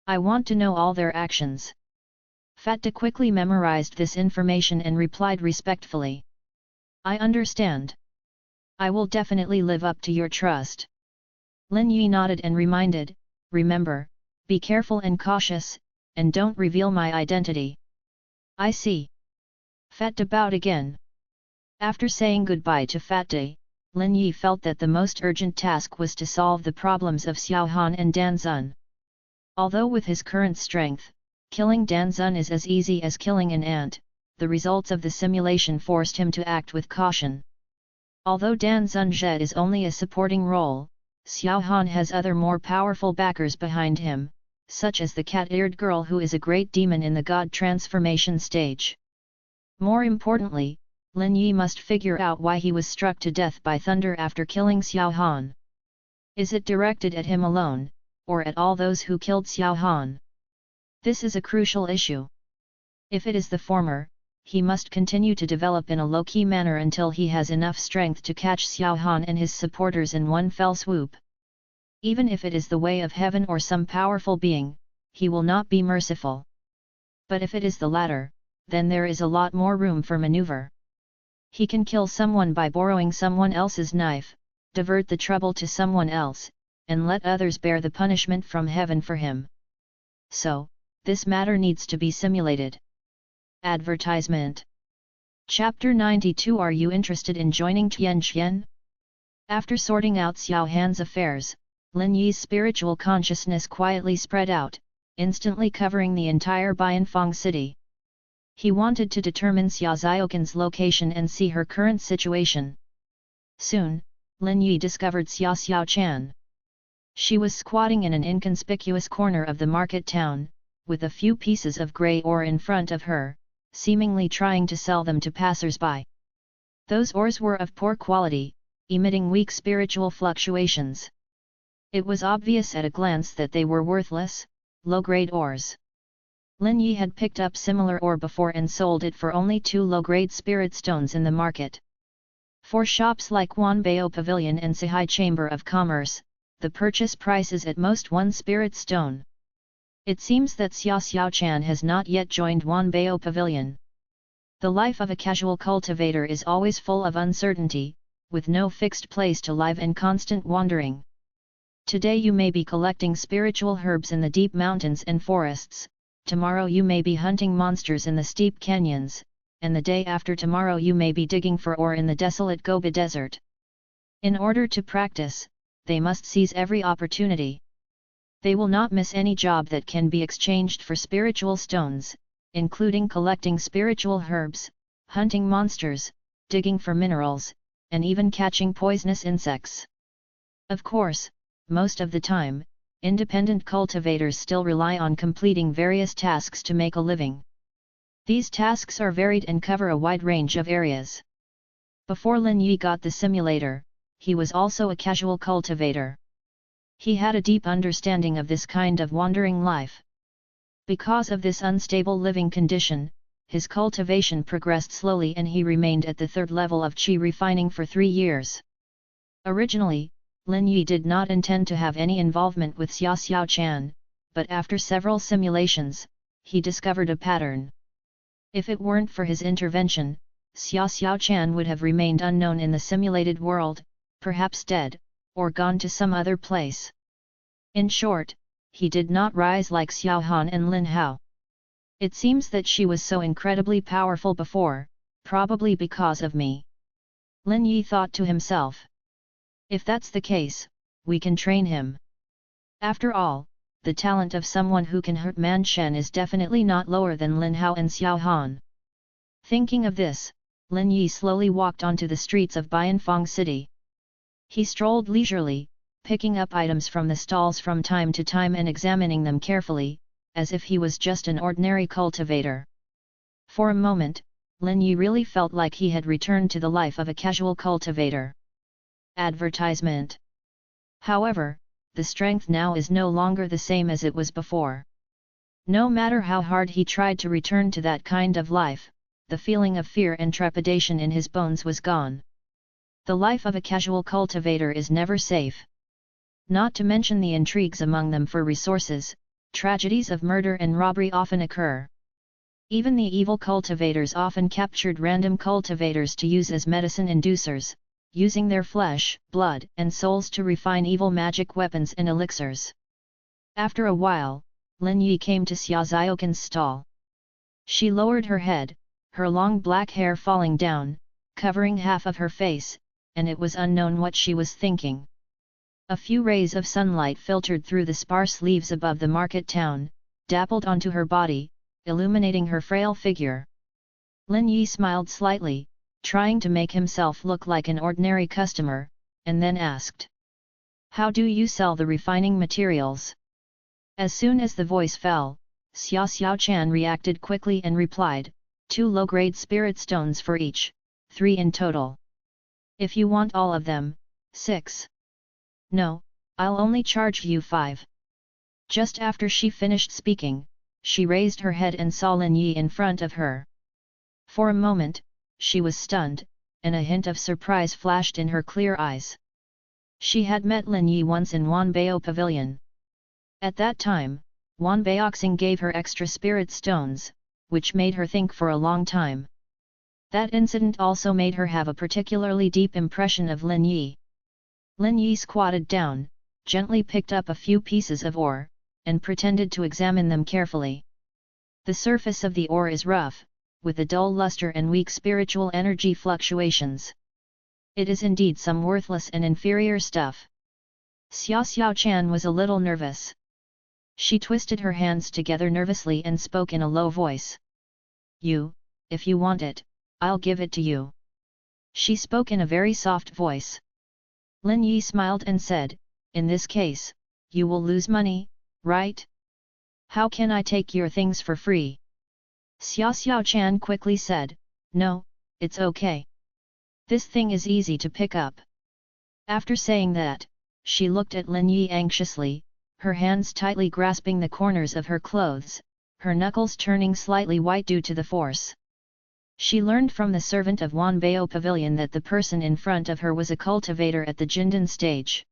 I want to know all their actions. Fat Day quickly memorized this information and replied respectfully. I understand. I will definitely live up to your trust. Lin Yi nodded and reminded, remember, be careful and cautious, and don't reveal my identity. I see. Fat Day bowed again. After saying goodbye to Fat Day, Lin Yi felt that the most urgent task was to solve the problems of Xiao Han and Dan Zun. Although with his current strength, killing Dan Zun is as easy as killing an ant, the results of the simulation forced him to act with caution. Although Dan Zun Zhed is only a supporting role, Xiao Han has other more powerful backers behind him, such as the cat-eared girl who is a great demon in the god transformation stage. More importantly, Lin Yi must figure out why he was struck to death by thunder after killing Xiao Han. Is it directed at him alone, or at all those who killed Xiao Han? This is a crucial issue. If it is the former, he must continue to develop in a low-key manner until he has enough strength to catch Xiao Han and his supporters in one fell swoop. Even if it is the way of heaven or some powerful being, he will not be merciful. But if it is the latter, then there is a lot more room for maneuver. He can kill someone by borrowing someone else's knife, divert the trouble to someone else, and let others bear the punishment from heaven for him. So, this matter needs to be simulated. Advertisement. Chapter 92. Are you interested in joining Tianqian? After sorting out Xiao Han's affairs, Lin Yi's spiritual consciousness quietly spread out, instantly covering the entire Bianfeng city. He wanted to determine Xia Xiaoqin's location and see her current situation. Soon, Lin Yi discovered Xia Xiaochan. She was squatting in an inconspicuous corner of the market town, with a few pieces of grey ore in front of her, seemingly trying to sell them to passers-by. Those ores were of poor quality, emitting weak spiritual fluctuations. It was obvious at a glance that they were worthless, low-grade ores. Lin Yi had picked up similar ore before and sold it for only 2 low-grade spirit stones in the market. For shops like Wanbao Pavilion and Sihai Chamber of Commerce, the purchase price is at most 1 spirit stone. It seems that Xia Xiaochan has not yet joined Wanbao Pavilion. The life of a casual cultivator is always full of uncertainty, with no fixed place to live and constant wandering. Today you may be collecting spiritual herbs in the deep mountains and forests, tomorrow you may be hunting monsters in the steep canyons, and the day after tomorrow you may be digging for ore in the desolate Gobi Desert. In order to practice, they must seize every opportunity. They will not miss any job that can be exchanged for spiritual stones, including collecting spiritual herbs, hunting monsters, digging for minerals, and even catching poisonous insects. Of course, most of the time, independent cultivators still rely on completing various tasks to make a living. These tasks are varied and cover a wide range of areas. Before Lin Yi got the simulator, he was also a casual cultivator. He had a deep understanding of this kind of wandering life. Because of this unstable living condition, his cultivation progressed slowly and he remained at the 3rd level of qi refining for 3 years. Originally, Lin Yi did not intend to have any involvement with Xia Xiaochan, but after several simulations, he discovered a pattern. If it weren't for his intervention, Xia Xiaochan would have remained unknown in the simulated world, perhaps dead, or gone to some other place. In short, he did not rise like Xiao Han and Lin Hao. It seems that she was so incredibly powerful before, probably because of me. Lin Yi thought to himself. If that's the case, we can train him. After all, the talent of someone who can hurt Man Shen is definitely not lower than Lin Hao and Xiao Han. Thinking of this, Lin Yi slowly walked onto the streets of Bianfeng City. He strolled leisurely, picking up items from the stalls from time to time and examining them carefully, as if he was just an ordinary cultivator. For a moment, Lin Yi really felt like he had returned to the life of a casual cultivator. Advertisement. However, the strength now is no longer the same as it was before. No matter how hard he tried to return to that kind of life, the feeling of fear and trepidation in his bones was gone. The life of a casual cultivator is never safe. Not to mention the intrigues among them for resources, tragedies of murder and robbery often occur. Even the evil cultivators often captured random cultivators to use as medicine inducers, using their flesh, blood, and souls to refine evil magic weapons and elixirs. After a while, Lin Yi came to Xia Zioken's stall. She lowered her head, her long black hair falling down, covering half of her face, and it was unknown what she was thinking. A few rays of sunlight filtered through the sparse leaves above the market town, dappled onto her body, illuminating her frail figure. Lin Yi smiled slightly, trying to make himself look like an ordinary customer, and then asked, "How do you sell the refining materials?" As soon as the voice fell, Xiao Chan reacted quickly and replied, 2 low-grade spirit stones for each, 3 in total. If you want all of them, 6. No, I'll only charge you 5. Just after she finished speaking, she raised her head and saw Lin Yi in front of her. For a moment, she was stunned, and a hint of surprise flashed in her clear eyes. She had met Lin Yi once in Wanbao Pavilion. At that time, Wanbaoxing gave her extra spirit stones, which made her think for a long time. That incident also made her have a particularly deep impression of Lin Yi. Lin Yi squatted down, gently picked up a few pieces of ore, and pretended to examine them carefully. The surface of the ore is rough, with a dull luster and weak spiritual energy fluctuations. It is indeed some worthless and inferior stuff. Xiao Chan was a little nervous. She twisted her hands together nervously and spoke in a low voice. If you want it, I'll give it to you." She spoke in a very soft voice. Lin Yi smiled and said, "In this case, you will lose money, right? How can I take your things for free?" Xiao Chan quickly said, "No, it's okay. This thing is easy to pick up." After saying that, she looked at Lin Yi anxiously, her hands tightly grasping the corners of her clothes, her knuckles turning slightly white due to the force. She learned from the servant of Wanbao Pavilion that the person in front of her was a cultivator at the Jindan stage.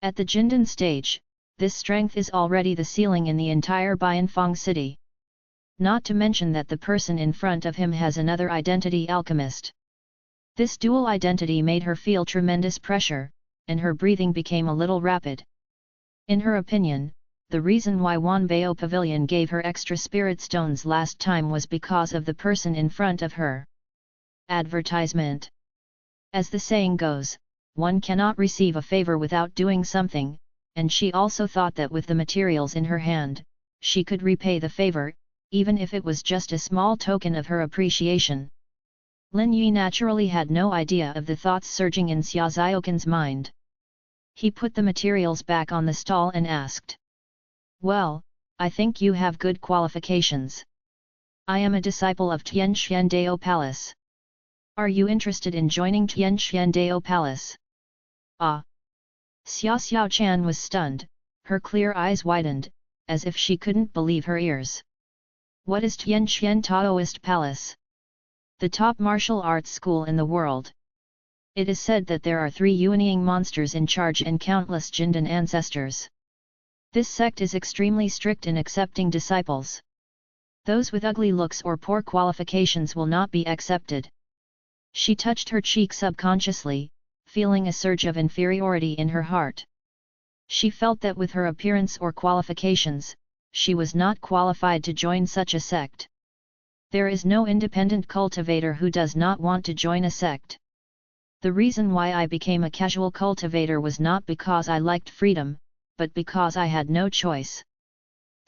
At the Jindan stage, this strength is already the ceiling in the entire Bianfeng city. Not to mention that the person in front of him has another identity alchemist. This dual identity made her feel tremendous pressure, and her breathing became a little rapid. In her opinion, the reason why Wanbao Pavilion gave her extra spirit stones last time was because of the person in front of her. Advertisement. As the saying goes, one cannot receive a favor without doing something, and she also thought that with the materials in her hand, she could repay the favor, even if it was just a small token of her appreciation. Lin Yi naturally had no idea of the thoughts surging in Xia Zioken's mind. He put the materials back on the stall and asked, "Well, I think you have good qualifications. I am a disciple of Tianxiandao Palace. Are you interested in joining Tianxiandao Palace?" Ah! Xiao Chan was stunned, her clear eyes widened, as if she couldn't believe her ears. What is Tianxian Taoist Palace? The top martial arts school in the world. It is said that there are 3 Yuanying monsters in charge and countless Jindan ancestors. This sect is extremely strict in accepting disciples. Those with ugly looks or poor qualifications will not be accepted. She touched her cheek subconsciously, feeling a surge of inferiority in her heart. She felt that with her appearance or qualifications, she was not qualified to join such a sect. There is no independent cultivator who does not want to join a sect. The reason why I became a casual cultivator was not because I liked freedom, but because I had no choice.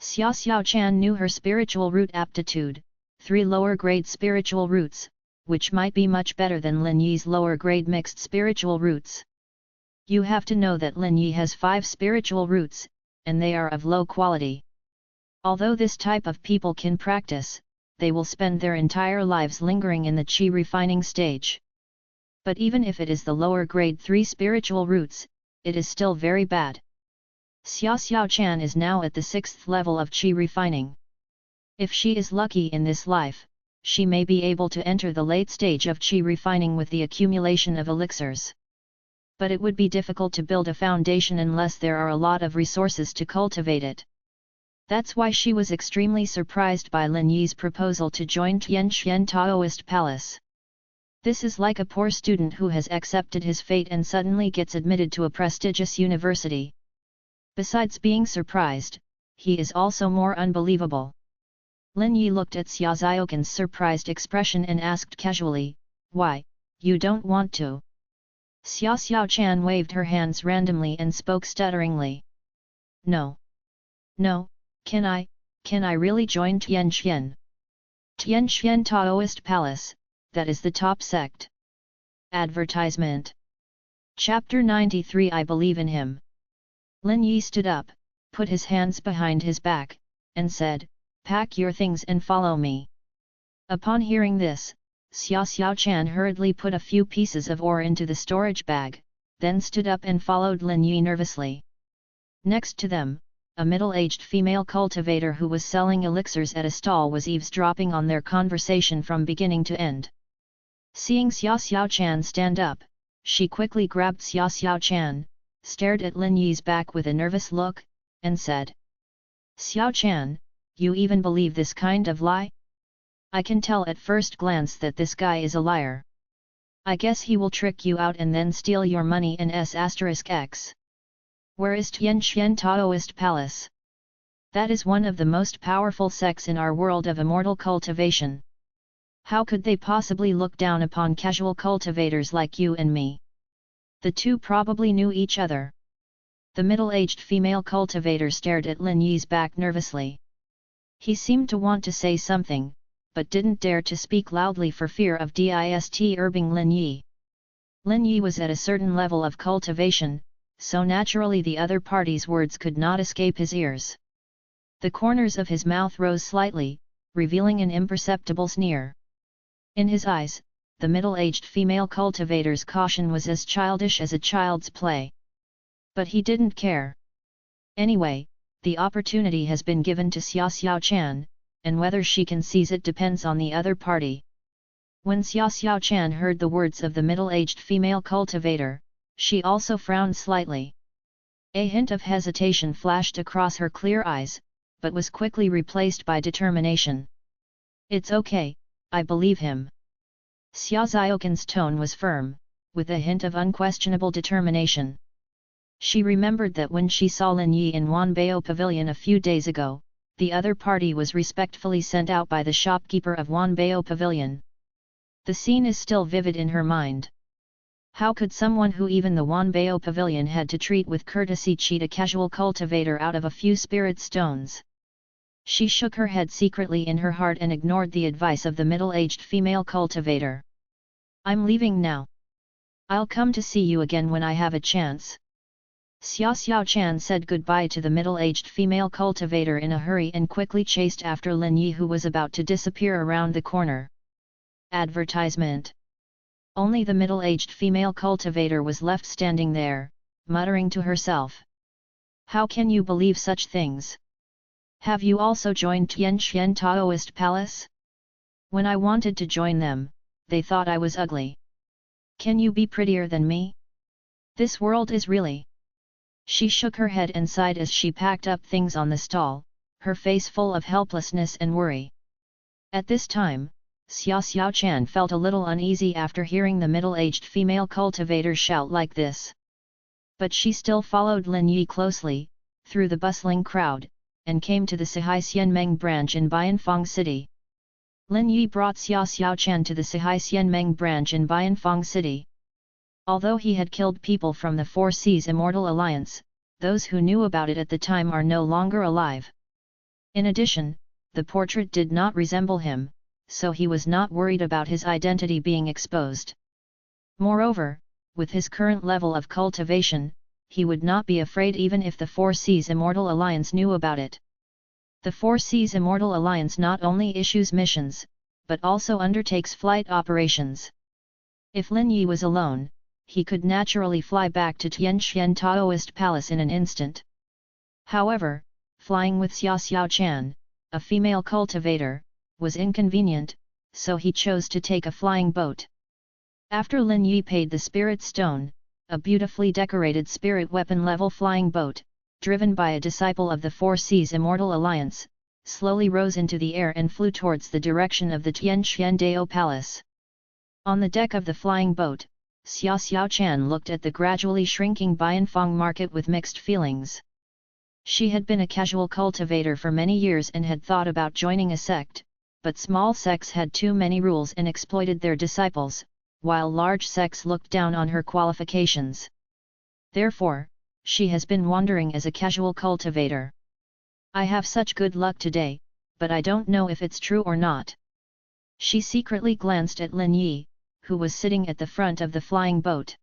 Xiao Chan knew her spiritual root aptitude, 3 lower grade spiritual roots, which might be much better than Lin Yi's lower grade mixed spiritual roots. You have to know that Lin Yi has 5 spiritual roots, and they are of low quality. Although this type of people can practice, they will spend their entire lives lingering in the qi refining stage. But even if it is the lower grade 3 spiritual roots, it is still very bad. Xiao Chan is now at the 6th level of qi refining. If she is lucky in this life, she may be able to enter the late stage of qi refining with the accumulation of elixirs. But it would be difficult to build a foundation unless there are a lot of resources to cultivate it. That's why she was extremely surprised by Lin Yi's proposal to join Tianxian Taoist Palace. This is like a poor student who has accepted his fate and suddenly gets admitted to a prestigious university. Besides being surprised, he is also more unbelievable. Lin Yi looked at Xia Zioken's surprised expression and asked casually, "Why, you don't want to?" Xiao Chan waved her hands randomly and spoke stutteringly. No. Can I really join Tianxian? Tianxian Taoist Palace, that is the top sect. Advertisement. Chapter 93 I believe in him. Lin Yi stood up, put his hands behind his back, and said, "Pack your things and follow me." Upon hearing this, Xiao Chan hurriedly put a few pieces of ore into the storage bag, then stood up and followed Lin Yi nervously. Next to them, a middle-aged female cultivator who was selling elixirs at a stall was eavesdropping on their conversation from beginning to end. Seeing Xiao Chan stand up, she quickly grabbed Xiao Chan, stared at Lin Yi's back with a nervous look, and said, "Xiao Chan, you even believe this kind of lie? I can tell at first glance that this guy is a liar. I guess he will trick you out and then steal your money and S***X. Where is Tianxian Taoist Palace? That is one of the most powerful sects in our world of immortal cultivation. How could they possibly look down upon casual cultivators like you and me?" The two probably knew each other. The middle-aged female cultivator stared at Lin Yi's back nervously. He seemed to want to say something, but didn't dare to speak loudly for fear of disturbing Lin Yi. Lin Yi was at a certain level of cultivation, so naturally the other party's words could not escape his ears. The corners of his mouth rose slightly, revealing an imperceptible sneer. In his eyes, the middle-aged female cultivator's caution was as childish as a child's play. But he didn't care. Anyway, the opportunity has been given to Xiao Chan, and whether she can seize it depends on the other party. When Xiao Chan heard the words of the middle-aged female cultivator, she also frowned slightly. A hint of hesitation flashed across her clear eyes, but was quickly replaced by determination. "It's okay, I believe him." Xia Zioken's tone was firm, with a hint of unquestionable determination. She remembered that when she saw Lin Yi in Wanbao Pavilion a few days ago, the other party was respectfully sent out by the shopkeeper of Wanbao Pavilion. The scene is still vivid in her mind. How could someone who even the Wanbao Pavilion had to treat with courtesy cheat a casual cultivator out of a few spirit stones? She shook her head secretly in her heart and ignored the advice of the middle-aged female cultivator. "I'm leaving now. I'll come to see you again when I have a chance." Xiao Chan said goodbye to the middle-aged female cultivator in a hurry and quickly chased after Lin Yi, who was about to disappear around the corner. Advertisement. Only the middle-aged female cultivator was left standing there, muttering to herself. "How can you believe such things? Have you also joined Tianxian Taoist Palace? When I wanted to join them, they thought I was ugly. Can you be prettier than me? This world is really..." She shook her head and sighed as she packed up things on the stall, her face full of helplessness and worry. At this time, Xiao Chan felt a little uneasy after hearing the middle-aged female cultivator shout like this. But she still followed Lin Yi closely, through the bustling crowd, and came to the Sihai Xianmeng branch in Bianfeng City. Lin Yi brought Xia Xiaochan to the Sihai Xianmeng branch in Bianfeng City. Although he had killed people from the Four Seas Immortal Alliance, those who knew about it at the time are no longer alive. In addition, the portrait did not resemble him, so he was not worried about his identity being exposed. Moreover, with his current level of cultivation, he would not be afraid even if the Four Seas Immortal Alliance knew about it. The Four Seas Immortal Alliance not only issues missions, but also undertakes flight operations. If Lin Yi was alone, he could naturally fly back to Tianxian Taoist Palace in an instant. However, flying with Xia Xiaochan, a female cultivator, was inconvenient, so he chose to take a flying boat. After Lin Yi paid the Spirit Stone, a beautifully decorated spirit weapon-level flying boat, driven by a disciple of the Four Seas Immortal Alliance, slowly rose into the air and flew towards the direction of the Tianxian Dao Palace. On the deck of the flying boat, Xia Xiaochan looked at the gradually shrinking Bianfeng market with mixed feelings. She had been a casual cultivator for many years and had thought about joining a sect, but small sects had too many rules and exploited their disciples, while large sects looked down on her qualifications. Therefore, she has been wandering as a casual cultivator. I have such good luck today, but I don't know if it's true or not. She secretly glanced at Lin Yi, who was sitting at the front of the flying boat.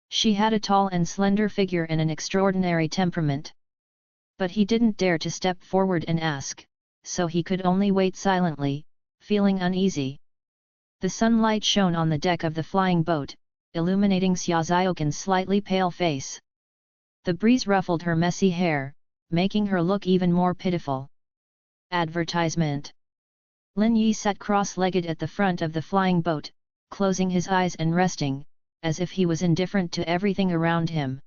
She had a tall and slender figure and an extraordinary temperament. But he didn't dare to step forward and ask, so he could only wait silently, feeling uneasy. The sunlight shone on the deck of the flying boat, illuminating Xia Xiaocan's slightly pale face. The breeze ruffled her messy hair, making her look even more pitiful. Advertisement. Lin Yi sat cross-legged at the front of the flying boat, closing his eyes and resting, as if he was indifferent to everything around him.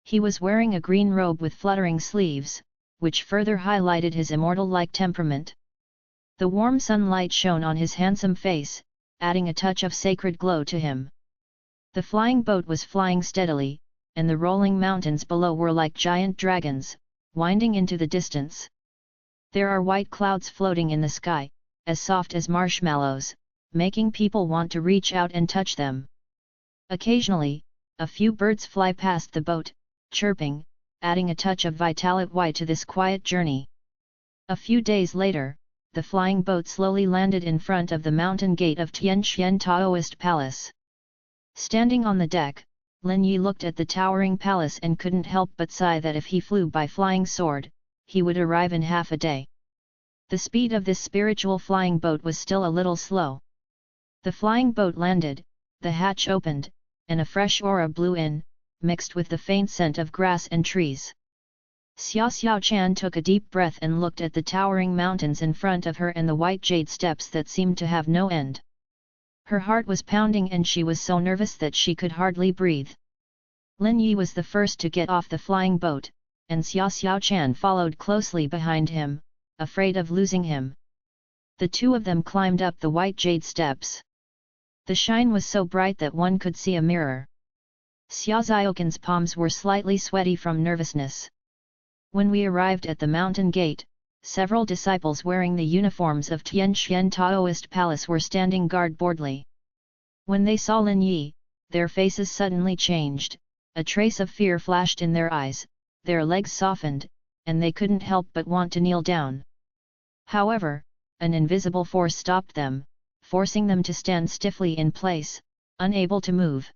He was wearing a green robe with fluttering sleeves, which further highlighted his immortal-like temperament. The warm sunlight shone on his handsome face, adding a touch of sacred glow to him. The flying boat was flying steadily, and the rolling mountains below were like giant dragons, winding into the distance. There are white clouds floating in the sky, as soft as marshmallows, making people want to reach out and touch them. Occasionally, a few birds fly past the boat, chirping, adding a touch of vitality to this quiet journey. A few days later, the flying boat slowly landed in front of the mountain gate of Tianxian Taoist Palace. Standing on the deck, Lin Yi looked at the towering palace and couldn't help but sigh that if he flew by flying sword, he would arrive in half a day. The speed of this spiritual flying boat was still a little slow. The flying boat landed, the hatch opened, and a fresh aura blew in, mixed with the faint scent of grass and trees. Xia Xiaochan took a deep breath and looked at the towering mountains in front of her and the white jade steps that seemed to have no end. Her heart was pounding and she was so nervous that she could hardly breathe. Lin Yi was the first to get off the flying boat, and Xia Xiaochan followed closely behind him, afraid of losing him. The two of them climbed up the white jade steps. The shine was so bright that one could see a mirror. Xia Xiaocan's palms were slightly sweaty from nervousness. When we arrived at the mountain gate, several disciples wearing the uniforms of Tianxian Taoist Palace were standing guard boardly. When they saw Lin Yi, their faces suddenly changed, a trace of fear flashed in their eyes, their legs softened, and they couldn't help but want to kneel down. However, an invisible force stopped them, forcing them to stand stiffly in place, unable to move.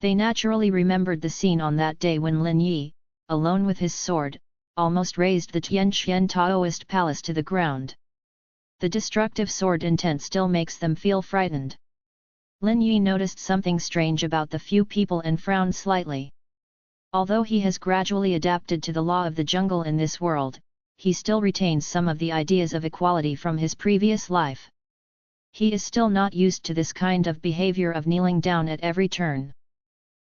They naturally remembered the scene on that day when Lin Yi, alone with his sword, almost razed the Tianxian Taoist Palace to the ground. The destructive sword intent still makes them feel frightened. Lin Yi noticed something strange about the few people and frowned slightly. Although he has gradually adapted to the law of the jungle in this world, he still retains some of the ideas of equality from his previous life. He is still not used to this kind of behavior of kneeling down at every turn.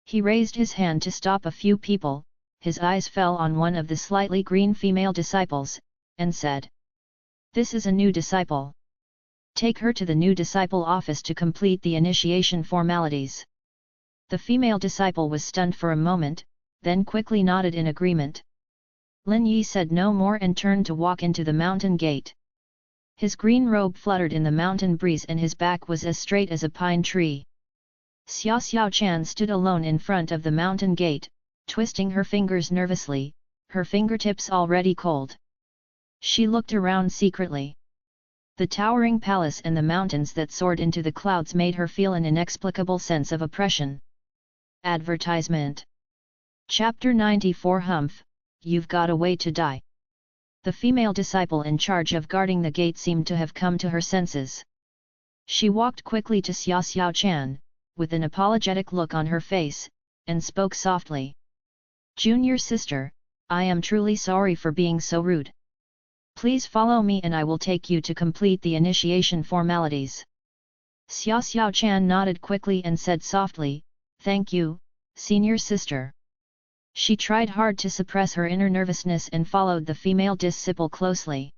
He raised his hand to stop a few people, his eyes fell on one of the slightly green female disciples, and said, "This is a new disciple. Take her to the new disciple office to complete the initiation formalities." The female disciple was stunned for a moment, then quickly nodded in agreement. Lin Yi said no more and turned to walk into the mountain gate. His green robe fluttered in the mountain breeze and his back was as straight as a pine tree. Xiao Chan stood alone in front of the mountain gate, twisting her fingers nervously, her fingertips already cold. She looked around secretly. The towering palace and the mountains that soared into the clouds made her feel an inexplicable sense of oppression. Advertisement. Chapter 94 Humph, you've got a way to die. The female disciple in charge of guarding the gate seemed to have come to her senses. She walked quickly to Xiao Chan, with an apologetic look on her face, and spoke softly. Junior sister, I am truly sorry for being so rude. Please follow me and I will take you to complete the initiation formalities. Xiao Chan nodded quickly and said softly, Thank you, senior sister. She tried hard to suppress her inner nervousness and followed the female disciple closely.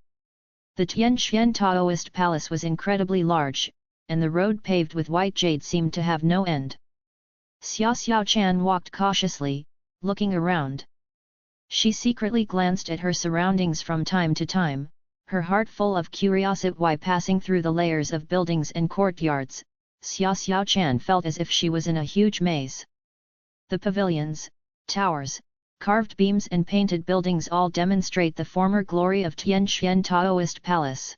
The Tianxian Taoist palace was incredibly large, and the road paved with white jade seemed to have no end. Xiao Chan walked cautiously, looking around. She secretly glanced at her surroundings from time to time, her heart full of curiosity. While passing through the layers of buildings and courtyards, Xiao Chan felt as if she was in a huge maze. The pavilions, towers, carved beams and painted buildings all demonstrate the former glory of Tianxian Taoist Palace.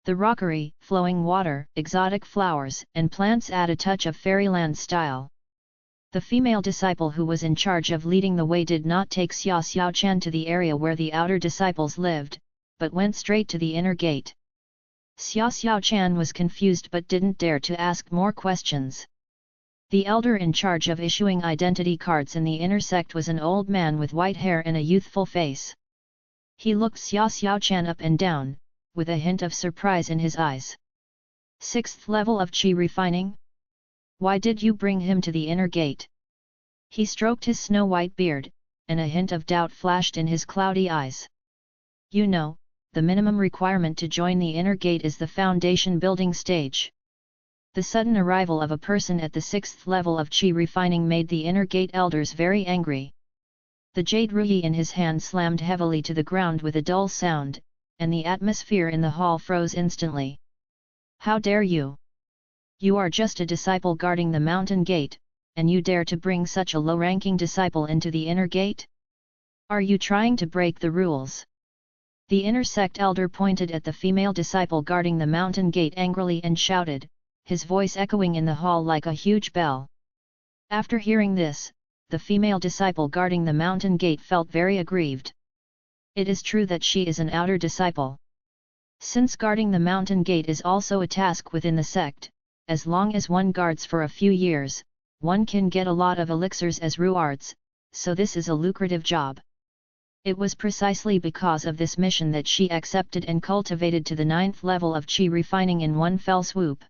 The rockery, flowing water, exotic flowers and plants add a touch of fairyland style. The female disciple who was in charge of leading the way did not take Xiao Chan to the area where the outer disciples lived, but went straight to the inner gate. Xiao Chan was confused but didn't dare to ask more questions. The elder in charge of issuing identity cards in the inner sect was an old man with white hair and a youthful face. He looked Xiao Chan up and down, with a hint of surprise in his eyes. 6th level of Qi refining? Why did you bring him to the inner gate? He stroked his snow-white beard, and a hint of doubt flashed in his cloudy eyes. You know, the minimum requirement to join the inner gate is the foundation building stage. The sudden arrival of a person at the 6th level of Qi refining made the inner gate elders very angry. The jade ruyi in his hand slammed heavily to the ground with a dull sound, and the atmosphere in the hall froze instantly. How dare you? You are just a disciple guarding the mountain gate, and you dare to bring such a low-ranking disciple into the inner gate? Are you trying to break the rules? The inner sect elder pointed at the female disciple guarding the mountain gate angrily and shouted, his voice echoing in the hall like a huge bell. After hearing this, the female disciple guarding the mountain gate felt very aggrieved. It is true that she is an outer disciple. Since guarding the mountain gate is also a task within the sect, as long as one guards for a few years, one can get a lot of elixirs as rewards, so this is a lucrative job. It was precisely because of this mission that she accepted and cultivated to the 9th level of Qi refining in one fell swoop.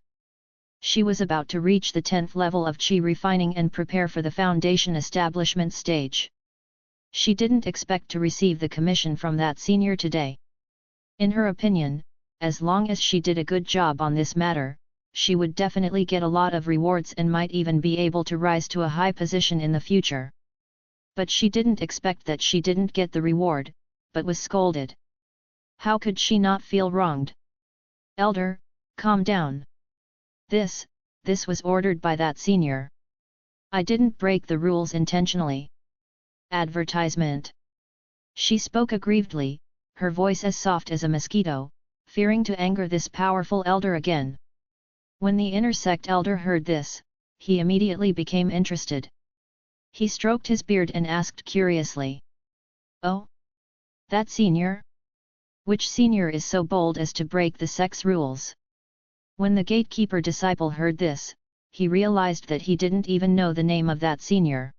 She was about to reach the 10th level of Qi refining and prepare for the foundation establishment stage. She didn't expect to receive the commission from that senior today. In her opinion, as long as she did a good job on this matter, she would definitely get a lot of rewards and might even be able to rise to a high position in the future. But she didn't expect that she didn't get the reward, but was scolded. How could she not feel wronged? Elder, calm down. This was ordered by that senior. I didn't break the rules intentionally. Advertisement. She spoke aggrievedly, her voice as soft as a mosquito, fearing to anger this powerful elder again. When the inner sect elder heard this, he immediately became interested. He stroked his beard and asked curiously. Oh? That senior? Which senior is so bold as to break the sect's rules? When the gatekeeper disciple heard this, he realized that he didn't even know the name of that senior.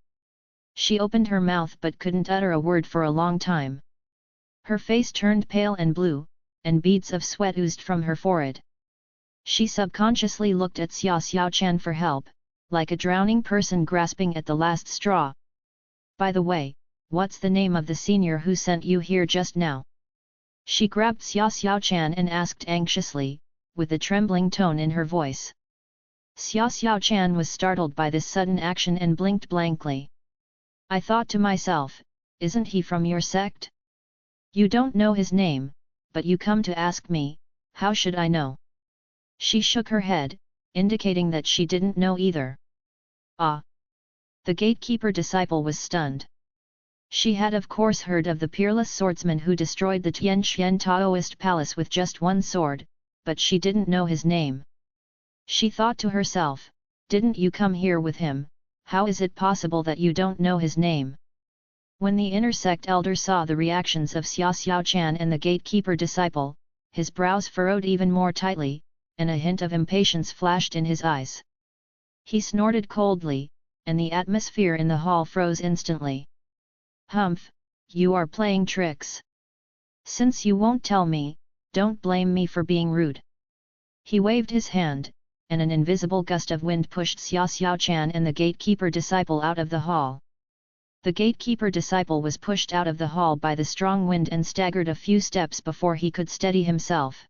She opened her mouth but couldn't utter a word for a long time. Her face turned pale and blue, and beads of sweat oozed from her forehead. She subconsciously looked at Xiao Chan for help, like a drowning person grasping at the last straw. By the way, what's the name of the senior who sent you here just now? She grabbed Xiao Chan and asked anxiously, with a trembling tone in her voice. Xiao Chan was startled by this sudden action and blinked blankly. I thought to myself, isn't he from your sect? You don't know his name, but you come to ask me, how should I know? She shook her head, indicating that she didn't know either. Ah! The gatekeeper disciple was stunned. She had of course heard of the peerless swordsman who destroyed the Tianxian Taoist palace with just one sword, but she didn't know his name. She thought to herself, didn't you come here with him, how is it possible that you don't know his name? When the inner sect elder saw the reactions of Xia Xiaochan and the gatekeeper disciple, his brows furrowed even more tightly, and a hint of impatience flashed in his eyes. He snorted coldly, and the atmosphere in the hall froze instantly. Humph, you are playing tricks. Since you won't tell me, don't blame me for being rude. He waved his hand, and an invisible gust of wind pushed Xia Xiaochan and the gatekeeper disciple out of the hall. The gatekeeper disciple was pushed out of the hall by the strong wind and staggered a few steps before he could steady himself.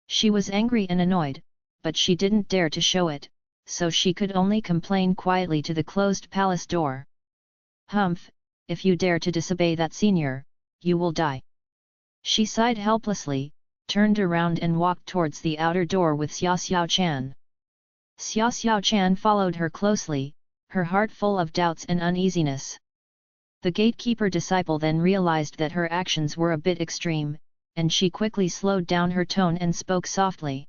She was angry and annoyed, but she didn't dare to show it, so she could only complain quietly to the closed palace door. Humph, if you dare to disobey that senior, you will die. She sighed helplessly, turned around and walked towards the outer door with Xia Xiaochan. Xia Xiaochan followed her closely, her heart full of doubts and uneasiness. The gatekeeper disciple then realized that her actions were a bit extreme, and she quickly slowed down her tone and spoke softly.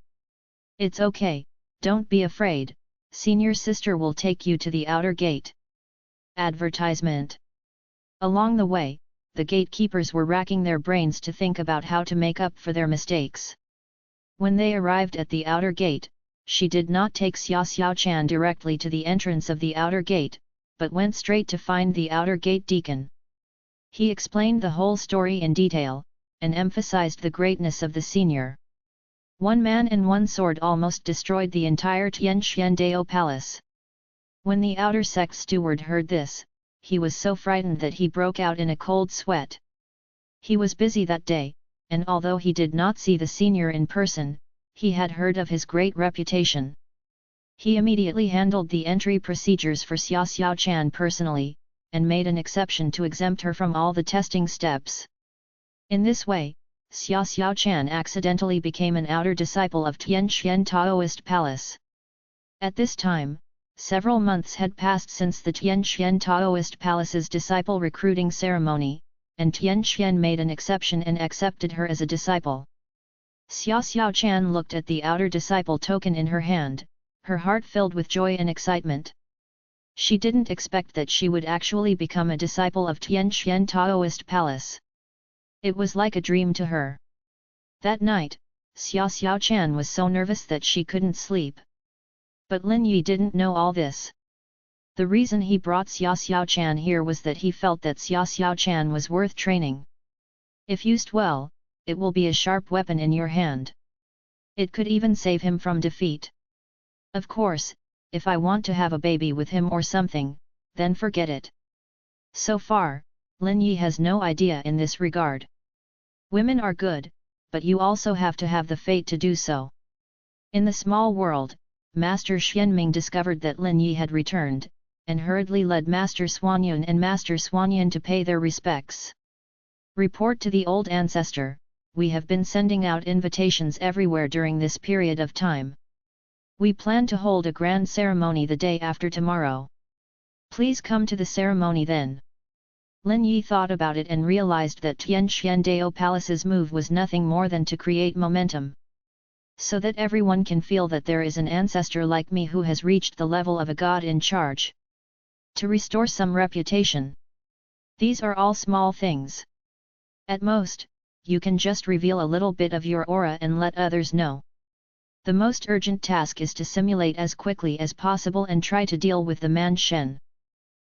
It's okay, don't be afraid, senior sister will take you to the outer gate. Advertisement. Along the way, the gatekeepers were racking their brains to think about how to make up for their mistakes. When they arrived at the outer gate, she did not take Xia Xiaochan directly to the entrance of the outer gate, but went straight to find the outer gate deacon. He explained the whole story in detail, and emphasized the greatness of the senior. One man and one sword almost destroyed the entire Tianxian Dao palace. When the outer sect steward heard this, he was so frightened that he broke out in a cold sweat. He was busy that day, and although he did not see the senior in person, he had heard of his great reputation. He immediately handled the entry procedures for Xia Xiaochan personally, and made an exception to exempt her from all the testing steps. In this way, Xia Xiaochan accidentally became an outer disciple of Tianxian Taoist Palace. At this time, several months had passed since the Tianxian Taoist Palace's disciple recruiting ceremony, and Tianxian made an exception and accepted her as a disciple. Xia Xiaochan looked at the outer disciple token in her hand, her heart filled with joy and excitement. She didn't expect that she would actually become a disciple of Tianxian Taoist Palace. It was like a dream to her. That night, Xia Xiaochan was so nervous that she couldn't sleep. But Lin Yi didn't know all this. The reason he brought Xia Xiaochan here was that he felt that Xia Xiaochan was worth training. If used well, it will be a sharp weapon in your hand. It could even save him from defeat. Of course, if I want to have a baby with him or something, then forget it. So far, Lin Yi has no idea in this regard. Women are good, but you also have to have the fate to do so. In the small world, Master Xianming discovered that Lin Yi had returned, and hurriedly led Master Xuanyun and Master Xuanyun to pay their respects. Report to the old ancestor, we have been sending out invitations everywhere during this period of time. We plan to hold a grand ceremony the day after tomorrow. Please come to the ceremony then. Lin Yi thought about it and realized that Tianxian Dao Palace's move was nothing more than to create momentum. So that everyone can feel that there is an ancestor like me who has reached the level of a god in charge. To restore some reputation. These are all small things. At most, you can just reveal a little bit of your aura and let others know. The most urgent task is to simulate as quickly as possible and try to deal with the man Shen.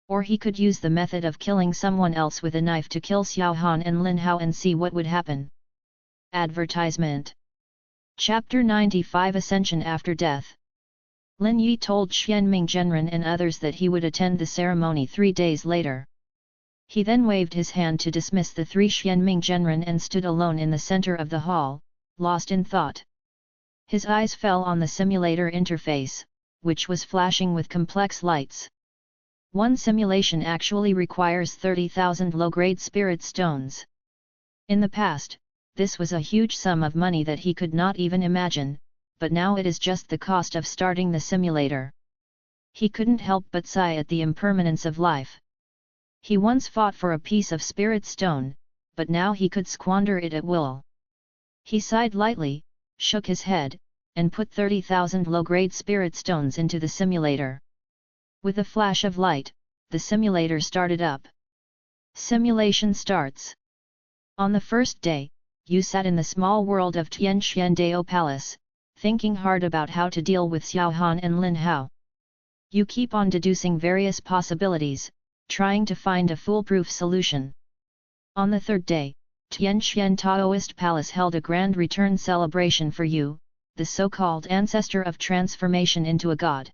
Or he could use the method of killing someone else with a knife to kill Xiao Han and Lin Hao and see what would happen. Advertisement. Chapter 95 Ascension After Death. Lin Yi told Xianming Zhenren and others that he would attend the ceremony 3 days later. He then waved his hand to dismiss the 3 Xianming Zhenren and stood alone in the center of the hall, lost in thought. His eyes fell on the simulator interface, which was flashing with complex lights. One simulation actually requires 30,000 low-grade spirit stones. In the past, this was a huge sum of money that he could not even imagine, but now it is just the cost of starting the simulator. He couldn't help but sigh at the impermanence of life. He once fought for a piece of spirit stone, but now he could squander it at will. He sighed lightly, shook his head, and put 30,000 low-grade spirit stones into the simulator. With a flash of light, the simulator started up. Simulation starts. On the first day, you sat in the small world of Tianxiandao Palace, thinking hard about how to deal with Xiao Han and Lin Hao. You keep on deducing various possibilities, trying to find a foolproof solution. On the third day, Tianxian Taoist Palace held a grand return celebration for you, the so-called ancestor of transformation into a god.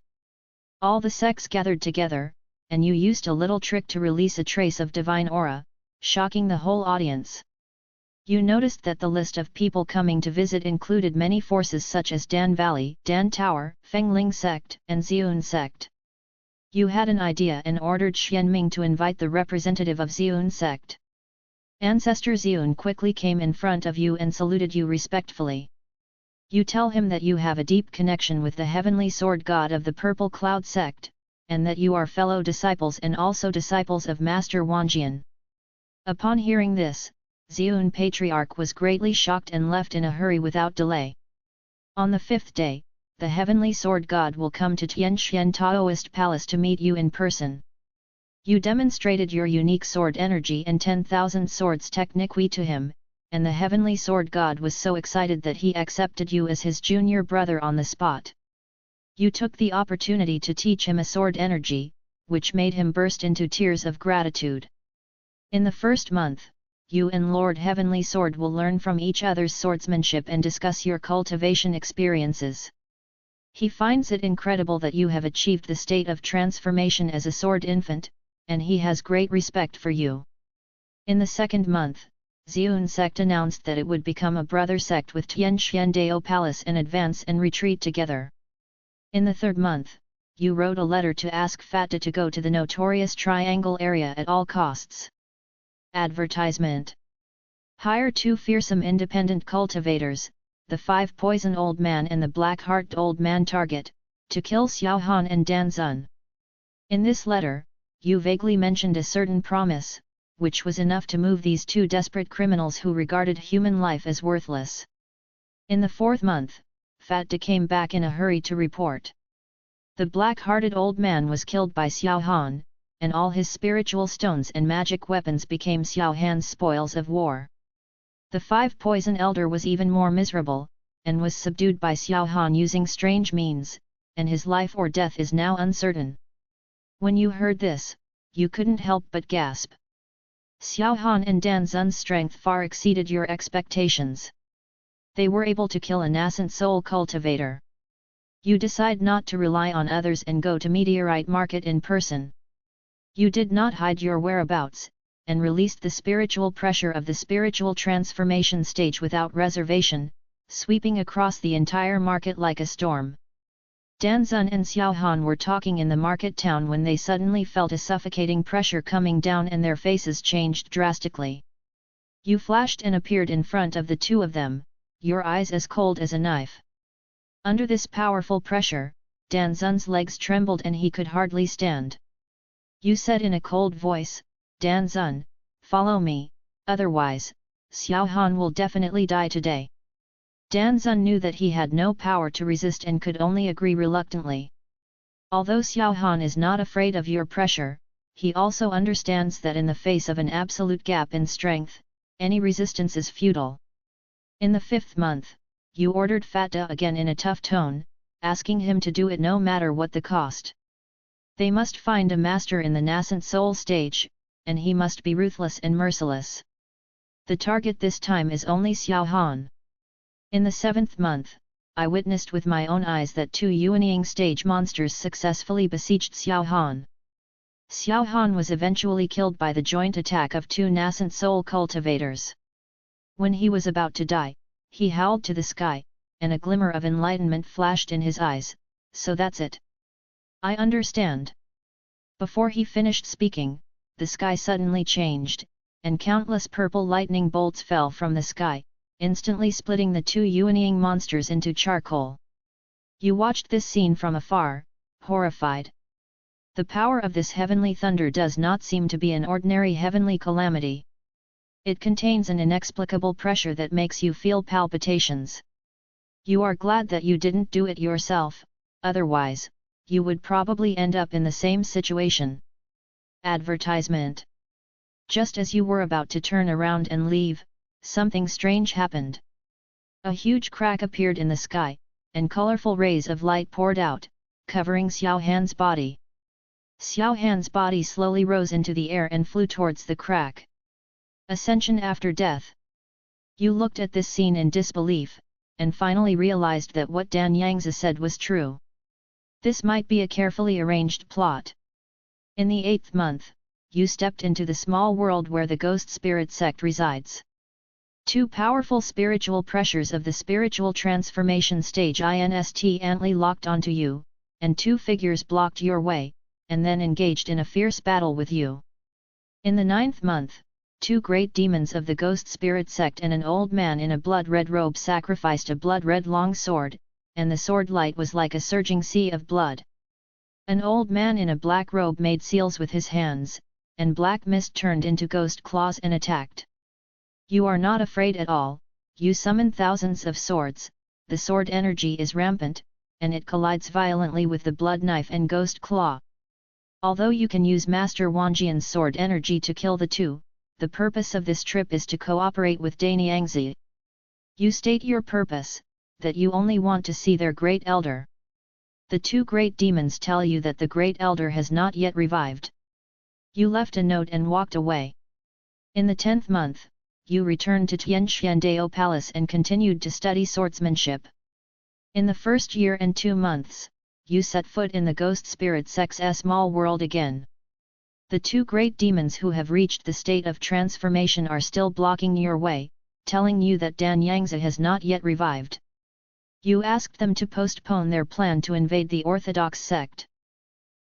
All the sects gathered together, and you used a little trick to release a trace of divine aura, shocking the whole audience. You noticed that the list of people coming to visit included many forces such as Dan Valley, Dan Tower, Fengling Sect, and Ziyun Sect. You had an idea and ordered Xianming to invite the representative of Ziyun Sect. Ancestor Ziyun quickly came in front of you and saluted you respectfully. You tell him that you have a deep connection with the heavenly sword god of the Purple Cloud Sect, and that you are fellow disciples and also disciples of Master Wanjian. Upon hearing this, Ziyun Patriarch was greatly shocked and left in a hurry without delay. On the fifth day, the heavenly sword god will come to Tianxian Taoist Palace to meet you in person. You demonstrated your unique sword energy and 10,000 swords technique to him, and the heavenly sword god was so excited that he accepted you as his junior brother on the spot. You took the opportunity to teach him a sword energy, which made him burst into tears of gratitude. In the first month, you and Lord Heavenly Sword will learn from each other's swordsmanship and discuss your cultivation experiences. He finds it incredible that you have achieved the state of transformation as a sword infant, and he has great respect for you. In the second month, Ziyun Sect announced that it would become a brother sect with Tianxiandao Palace and advance and retreat together. In the third month, you wrote a letter to ask Fatta to go to the notorious Triangle area at all costs. Advertisement. Hire 2 fearsome independent cultivators, the 5 poison old man and the black-hearted old man target, to kill Xiao Han and Dan Zun. In this letter, you vaguely mentioned a certain promise, which was enough to move these 2 desperate criminals who regarded human life as worthless. In the fourth month, Fatta came back in a hurry to report. The black-hearted old man was killed by Xiao Han, and all his spiritual stones and magic weapons became Xiao Han's spoils of war. The 5 poison elder was even more miserable, and was subdued by Xiao Han using strange means, and his life or death is now uncertain. When you heard this, you couldn't help but gasp. Xiao Han and Dan Zun's strength far exceeded your expectations. They were able to kill a nascent soul cultivator. You decide not to rely on others and go to Meteorite Market in person. You did not hide your whereabouts, and released the spiritual pressure of the spiritual transformation stage without reservation, sweeping across the entire market like a storm. Dan Zun and Xiao Han were talking in the market town when they suddenly felt a suffocating pressure coming down and their faces changed drastically. You flashed and appeared in front of the 2 of them, your eyes as cold as a knife. Under this powerful pressure, Dan Zun's legs trembled and he could hardly stand. You said in a cold voice, Dan Zun, follow me, otherwise, Xiao Han will definitely die today. Dan Zun knew that he had no power to resist and could only agree reluctantly. Although Xiao Han is not afraid of your pressure, he also understands that in the face of an absolute gap in strength, any resistance is futile. In the 5th month, you ordered Fatta again in a tough tone, asking him to do it no matter what the cost. They must find a master in the nascent soul stage, and he must be ruthless and merciless. The target this time is only Xiao Han. In the 7th month, I witnessed with my own eyes that 2 Yuanying stage monsters successfully besieged Xiao Han. Xiao Han was eventually killed by the joint attack of 2 nascent soul cultivators. When he was about to die, he howled to the sky, and a glimmer of enlightenment flashed in his eyes, so that's it. I understand. Before he finished speaking, the sky suddenly changed, and countless purple lightning bolts fell from the sky, instantly splitting the two Yuanying monsters into charcoal. You watched this scene from afar, horrified. The power of this heavenly thunder does not seem to be an ordinary heavenly calamity. It contains an inexplicable pressure that makes you feel palpitations. You are glad that you didn't do it yourself, otherwise, you would probably end up in the same situation. Advertisement. Just as you were about to turn around and leave, something strange happened. A huge crack appeared in the sky, and colorful rays of light poured out, covering Xiao Han's body. Xiao Han's body slowly rose into the air and flew towards the crack. Ascension after death. You looked at this scene in disbelief, and finally realized that what Dan Yangzi said was true. This might be a carefully arranged plot. In the 8th month, you stepped into the small world where the ghost spirit sect resides. Two powerful spiritual pressures of the spiritual transformation stage instantly locked onto you, and two figures blocked your way, and then engaged in a fierce battle with you. In the 9th month, two great demons of the ghost spirit sect and an old man in a blood-red robe sacrificed a blood-red long sword, and the sword light was like a surging sea of blood. An old man in a black robe made seals with his hands, and black mist turned into ghost claws and attacked. You are not afraid at all, you summon thousands of swords, the sword energy is rampant, and it collides violently with the blood knife and ghost claw. Although you can use Master Wanjian's sword energy to kill the two, the purpose of this trip is to cooperate with Dan Yangzi. You state your purpose, that you only want to see their great elder. The two great demons tell you that the great elder has not yet revived. You left a note and walked away. In the 10th month, you returned to Tianxiandao Palace and continued to study swordsmanship. In the 1st year and 2 months, you set foot in the ghost spirit sect's small world again. The two great demons who have reached the state of transformation are still blocking your way, telling you that Dan Yangzi has not yet revived. You asked them to postpone their plan to invade the orthodox sect.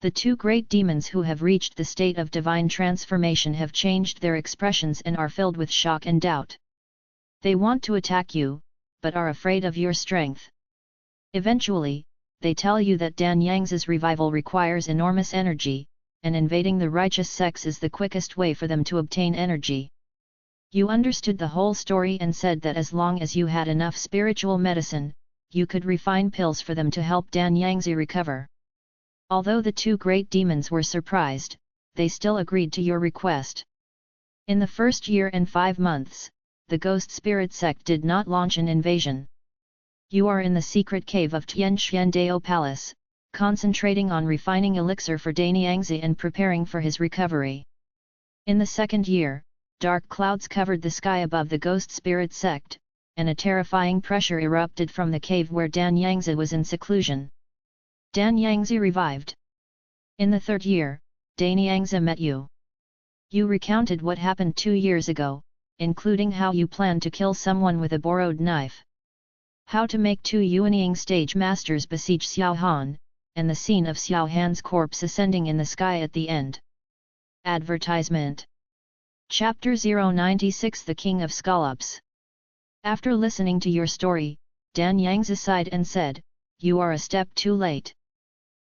The two great demons who have reached the state of divine transformation have changed their expressions and are filled with shock and doubt. They want to attack you, but are afraid of your strength. Eventually, they tell you that Dan Yangzi's revival requires enormous energy, and invading the righteous sects is the quickest way for them to obtain energy. You understood the whole story and said that as long as you had enough spiritual medicine, you could refine pills for them to help Dan Yangzi recover. Although the two great demons were surprised, they still agreed to your request. In the 1st year and 5 months, the ghost spirit sect did not launch an invasion. You are in the secret cave of Tianxiandao Palace, concentrating on refining elixir for Dan Yangzi and preparing for his recovery. In the 2nd year, dark clouds covered the sky above the ghost spirit sect, and a terrifying pressure erupted from the cave where Dan Yangzi was in seclusion. Dan Yangzi revived. In the 3rd year, Dan Yangzi met you. You recounted what happened 2 years ago, including how you planned to kill someone with a borrowed knife. How to make two Yuanying stage masters besiege Xiao Han, and the scene of Xiao Han's corpse ascending in the sky at the end. Advertisement. Chapter 096 The King of Scallops. After listening to your story, Dan Yangzi sighed and said, "You are a step too late.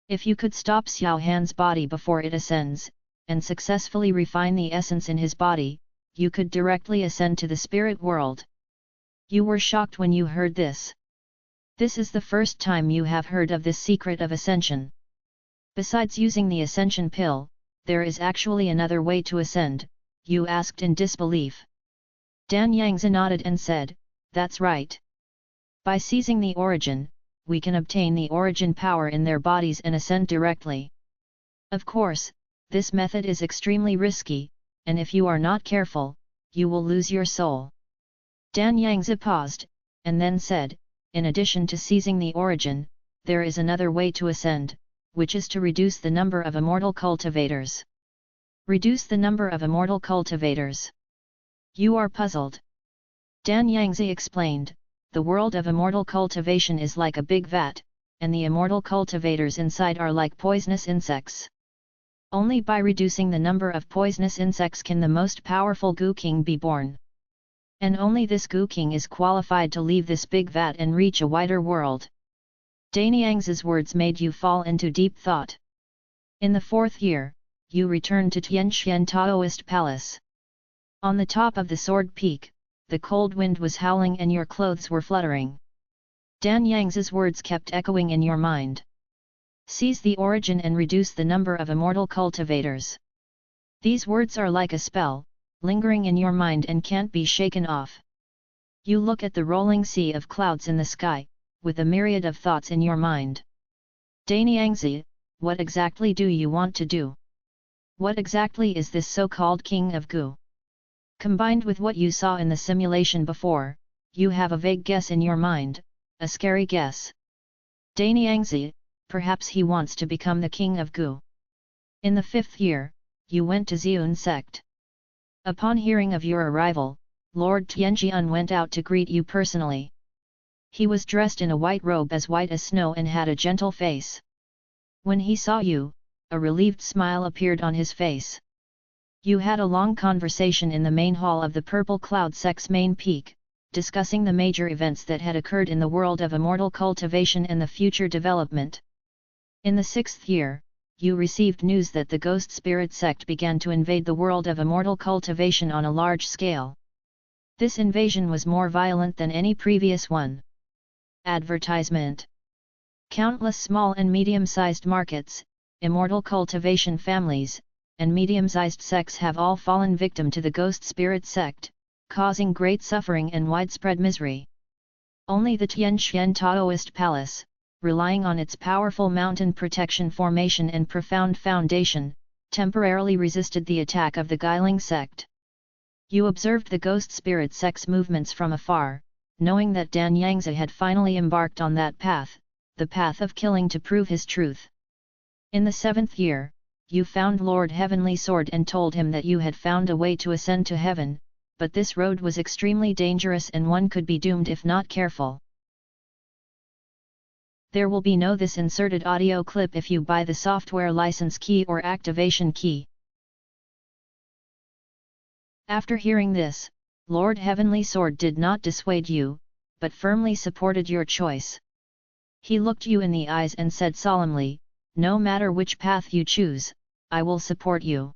If you could stop Xiao Han's body before it ascends, and successfully refine the essence in his body, you could directly ascend to the spirit world." You were shocked when you heard this. This is the first time you have heard of this secret of ascension. Besides using the ascension pill, there is actually another way to ascend, you asked in disbelief. Dan Yangzi nodded and said, "That's right. By seizing the origin, we can obtain the origin power in their bodies and ascend directly. Of course, this method is extremely risky, and if you are not careful, you will lose your soul." Dan Yangzi paused, and then said, "In addition to seizing the origin, there is another way to ascend, which is to reduce the number of immortal cultivators." Reduce the number of immortal cultivators. You are puzzled. Dan Yangzi explained, "The world of immortal cultivation is like a big vat, and the immortal cultivators inside are like poisonous insects. Only by reducing the number of poisonous insects can the most powerful Goo King be born. And only this Goo King is qualified to leave this big vat and reach a wider world. Danyang's words made you fall into deep thought. In the 4th year, you returned to Tianxian Taoist Palace. On the top of the Sword Peak, the cold wind was howling and your clothes were fluttering. Danyang's words kept echoing in your mind. Seize the origin and reduce the number of immortal cultivators. These words are like a spell, lingering in your mind and can't be shaken off. You look at the rolling sea of clouds in the sky, with a myriad of thoughts in your mind. Danyangzi, what exactly do you want to do? What exactly is this so-called King of Goo? Combined with what you saw in the simulation before, you have a vague guess in your mind, a scary guess. Danyangzi, perhaps he wants to become the King of Goo. In the 5th year, you went to Ziyun sect. Upon hearing of your arrival, Lord Tianjian went out to greet you personally. He was dressed in a white robe as white as snow and had a gentle face. When he saw you, a relieved smile appeared on his face. You had a long conversation in the main hall of the Purple Cloud Sect's main peak, discussing the major events that had occurred in the world of immortal cultivation and the future development. In the 6th year, you received news that the Ghost Spirit sect began to invade the world of immortal cultivation on a large scale. This invasion was more violent than any previous one. Advertisement. Countless small and medium-sized markets, immortal cultivation families, and medium-sized sects have all fallen victim to the Ghost Spirit sect, causing great suffering and widespread misery. Only the Tianxian Taoist Palace, relying on its powerful mountain protection formation and profound foundation, temporarily resisted the attack of the Guiling sect. You observed the Ghost Spirit sect's movements from afar, knowing that Danyangzi had finally embarked on that path, the path of killing to prove his truth. In the 7th year, you found Lord Heavenly Sword and told him that you had found a way to ascend to heaven, but this road was extremely dangerous and one could be doomed if not careful. There will be no this inserted audio clip if you buy the software license key or activation key. After hearing this, Lord Heavenly Sword did not dissuade you, but firmly supported your choice. He looked you in the eyes and said solemnly, "No matter which path you choose, I will support you.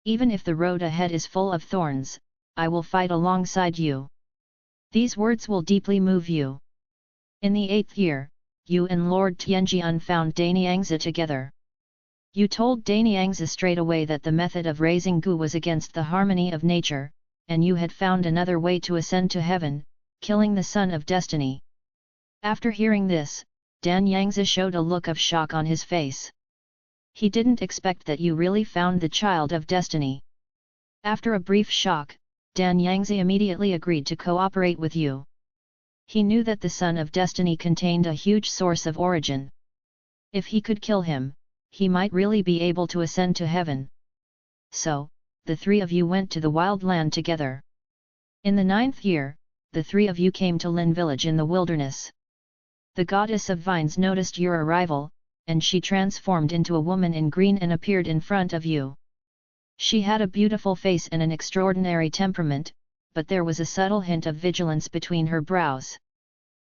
Even if the road ahead is full of thorns, I will fight alongside you." These words will deeply move you. In the 8th year, you and Lord Tianjian found Danyangzi together. You told Danyangzi straight away that the method of raising Goo was against the harmony of nature, and you had found another way to ascend to heaven, killing the Son of Destiny. After hearing this, Danyangzi showed a look of shock on his face. He didn't expect that you really found the Child of Destiny. After a brief shock, Danyangzi immediately agreed to cooperate with you. He knew that the Son of Destiny contained a huge source of origin. If he could kill him, he might really be able to ascend to heaven. So, the 3 of you went to the wild land together. In the 9th year, the 3 of you came to Lin village in the wilderness. The goddess of vines noticed your arrival, and she transformed into a woman in green and appeared in front of you. She had a beautiful face and an extraordinary temperament, but there was a subtle hint of vigilance between her brows.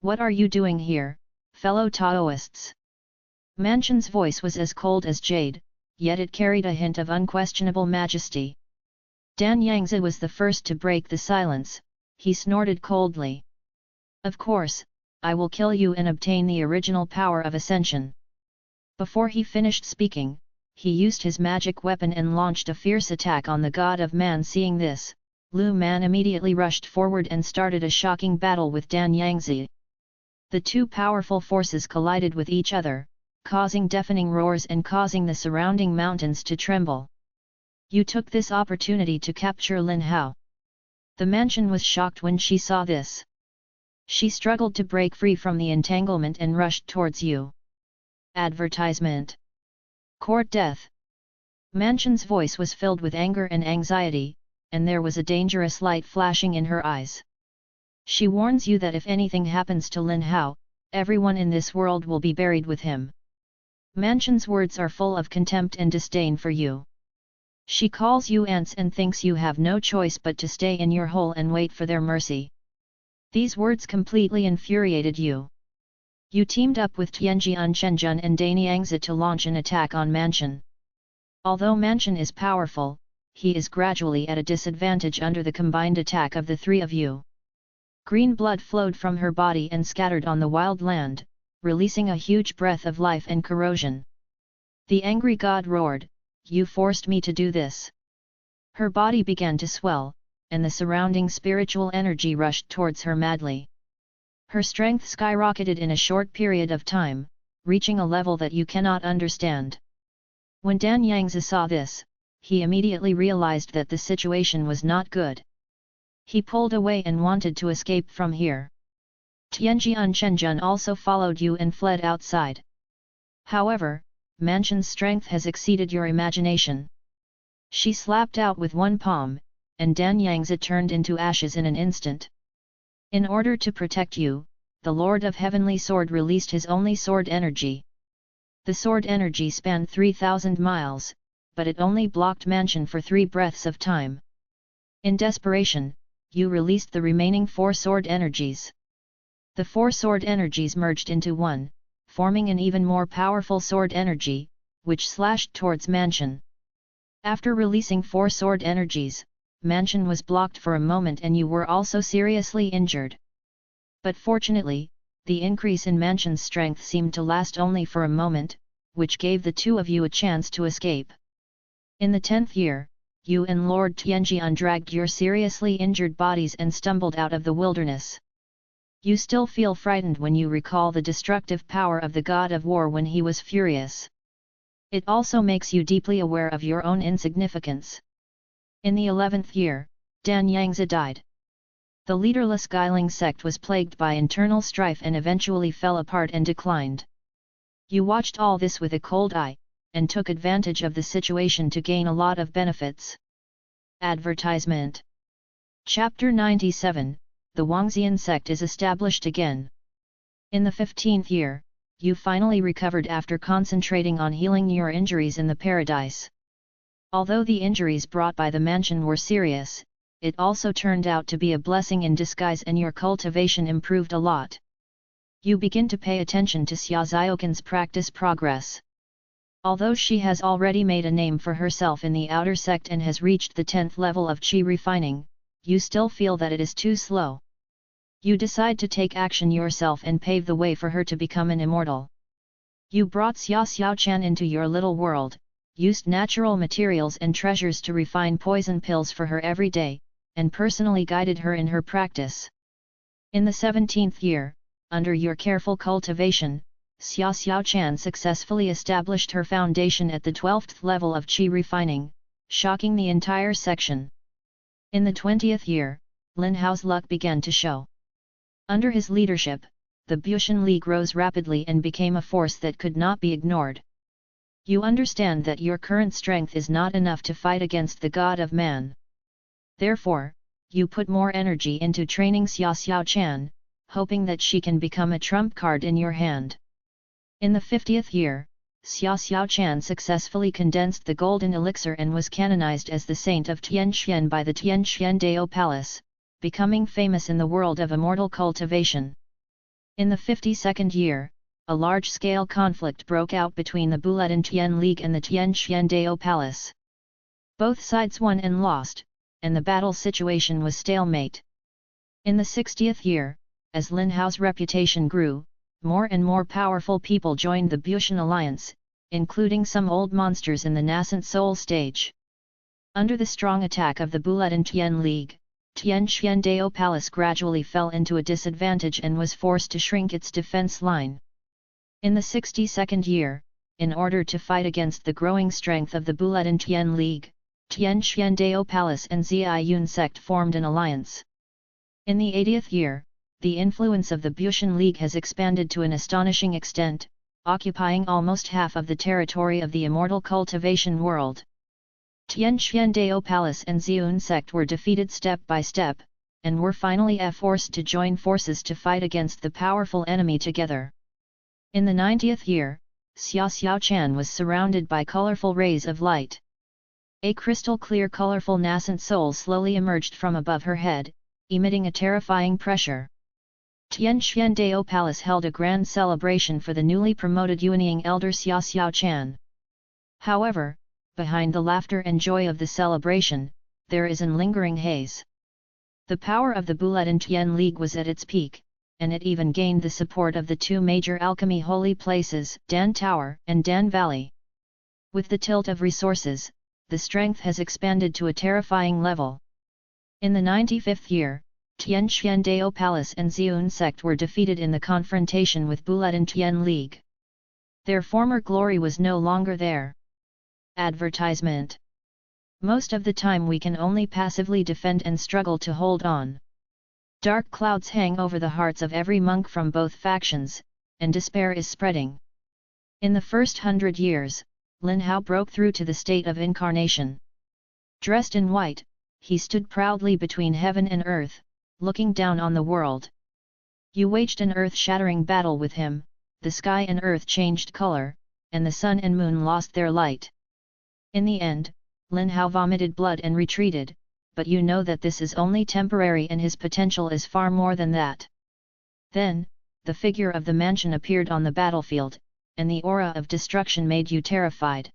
"What are you doing here, fellow Taoists?" Mansion's voice was as cold as jade, yet it carried a hint of unquestionable majesty. Danyangzi was the first to break the silence. He snorted coldly. "Of course, I will kill you and obtain the original power of ascension." Before he finished speaking, he used his magic weapon and launched a fierce attack on the god of man. Seeing this, Lu Man immediately rushed forward and started a shocking battle with Danyangzi. The two powerful forces collided with each other, causing deafening roars and causing the surrounding mountains to tremble. You took this opportunity to capture Lin Hao. The mansion was shocked when she saw this. She struggled to break free from the entanglement and rushed towards you. Advertisement. Court death. Mansion's voice was filled with anger and anxiety, and there was a dangerous light flashing in her eyes. She warns you that if anything happens to Lin Hao, everyone in this world will be buried with him. Mansion's words are full of contempt and disdain for you. She calls you ants and thinks you have no choice but to stay in your hole and wait for their mercy. These words completely infuriated you. You teamed up with Tianjian Chenjun and Danyangzi to launch an attack on Mansion. Although Mansion is powerful, he is gradually at a disadvantage under the combined attack of the three of you. Green blood flowed from her body and scattered on the wild land, releasing a huge breath of life and corrosion. The angry god roared, "You forced me to do this." Her body began to swell, and the surrounding spiritual energy rushed towards her madly. Her strength skyrocketed in a short period of time, reaching a level that you cannot understand. When Danyangzi saw this, he immediately realized that the situation was not good. He pulled away and wanted to escape from here. Tianjian Chenjun also followed you and fled outside. However, Mansion's strength has exceeded your imagination. She slapped out with one palm, and Danyangzi turned into ashes in an instant. In order to protect you, the Lord of Heavenly Sword released his only sword energy. The sword energy spanned 3,000 miles, but it only blocked Mansion for 3 breaths of time. In desperation, you released the remaining 4 sword energies. The 4 sword energies merged into one, forming an even more powerful sword energy, which slashed towards Mansion. After releasing 4 sword energies, Mansion was blocked for a moment and you were also seriously injured. But fortunately, the increase in Mansion's strength seemed to last only for a moment, which gave the two of you a chance to escape. In the 10th year, you and Lord Tianjian dragged your seriously injured bodies and stumbled out of the wilderness. You still feel frightened when you recall the destructive power of the god of war when he was furious. It also makes you deeply aware of your own insignificance. In the 11th year, Danyangzi died. The leaderless Guiling sect was plagued by internal strife and eventually fell apart and declined. You watched all this with a cold eye, and took advantage of the situation to gain a lot of benefits. Advertisement. Chapter 97, The Wangxian sect is established again. In the 15th year, you finally recovered after concentrating on healing your injuries in the paradise. Although the injuries brought by the Mansion were serious, it also turned out to be a blessing in disguise and your cultivation improved a lot. You begin to pay attention to Xia Xiaoqin's practice progress. Although she has already made a name for herself in the outer sect and has reached the 10th level of qi refining, you still feel that it is too slow. You decide to take action yourself and pave the way for her to become an immortal. You brought Xia Xiaochan into your little world, used natural materials and treasures to refine poison pills for her every day, and personally guided her in her practice. In the 17th year, under your careful cultivation, Xia Xiaochan successfully established her foundation at the 12th level of qi refining, shocking the entire section. In the 20th year, Lin Hao's luck began to show. Under his leadership, the Bushan League rose rapidly and became a force that could not be ignored. You understand that your current strength is not enough to fight against the god of man. Therefore, you put more energy into training Xia Xiaochan, hoping that she can become a trump card in your hand. In the 50th year, Xia Xiaochan successfully condensed the golden elixir and was canonized as the saint of Tianxian by the Tianxian Dao Palace, becoming famous in the world of immortal cultivation. In the 52nd year, a large-scale conflict broke out between the Buletin Tian League and the Tianxian Dao Palace. Both sides won and lost, and the battle situation was stalemate. In the 60th year, as Lin Hao's reputation grew, more and more powerful people joined the Bushan Alliance, including some old monsters in the nascent soul stage. Under the strong attack of the Buletin Tian League, Tianxian Dao Palace gradually fell into a disadvantage and was forced to shrink its defense line. In the 62nd year, in order to fight against the growing strength of the Buletin Tian League, Tianxian Dao Palace and Ziyun sect formed an alliance. In the 80th year, the influence of the Bushan League has expanded to an astonishing extent, occupying almost half of the territory of the immortal cultivation world. Tianxian Dao Palace and Ziyun sect were defeated step by step, and were finally forced to join forces to fight against the powerful enemy together. In the 90th year, Xia Xiaochan was surrounded by colorful rays of light. A crystal-clear colorful nascent soul slowly emerged from above her head, emitting a terrifying pressure. Tianxian Dao Palace held a grand celebration for the newly promoted Yuanying elder Xia Xiaochan. However, behind the laughter and joy of the celebration, there is an lingering haze. The power of the Bulatan Tian League was at its peak, and it even gained the support of the two major alchemy holy places, Dan Tower and Dan Valley. With the tilt of resources, the strength has expanded to a terrifying level. In the 95th year, Tianxian Dao Palace and Ziyun sect were defeated in the confrontation with Bulatan Tian League. Their former glory was no longer there. Advertisement. Most of the time we can only passively defend and struggle to hold on. Dark clouds hang over the hearts of every monk from both factions, and despair is spreading. In the first 100 years, Lin Hao broke through to the state of incarnation. Dressed in white, he stood proudly between heaven and earth, looking down on the world. You waged an earth-shattering battle with him, the sky and earth changed color, and the sun and moon lost their light. In the end, Lin Hao vomited blood and retreated, but you know that this is only temporary and his potential is far more than that. Then, the figure of the mansion appeared on the battlefield, and the aura of destruction made you terrified.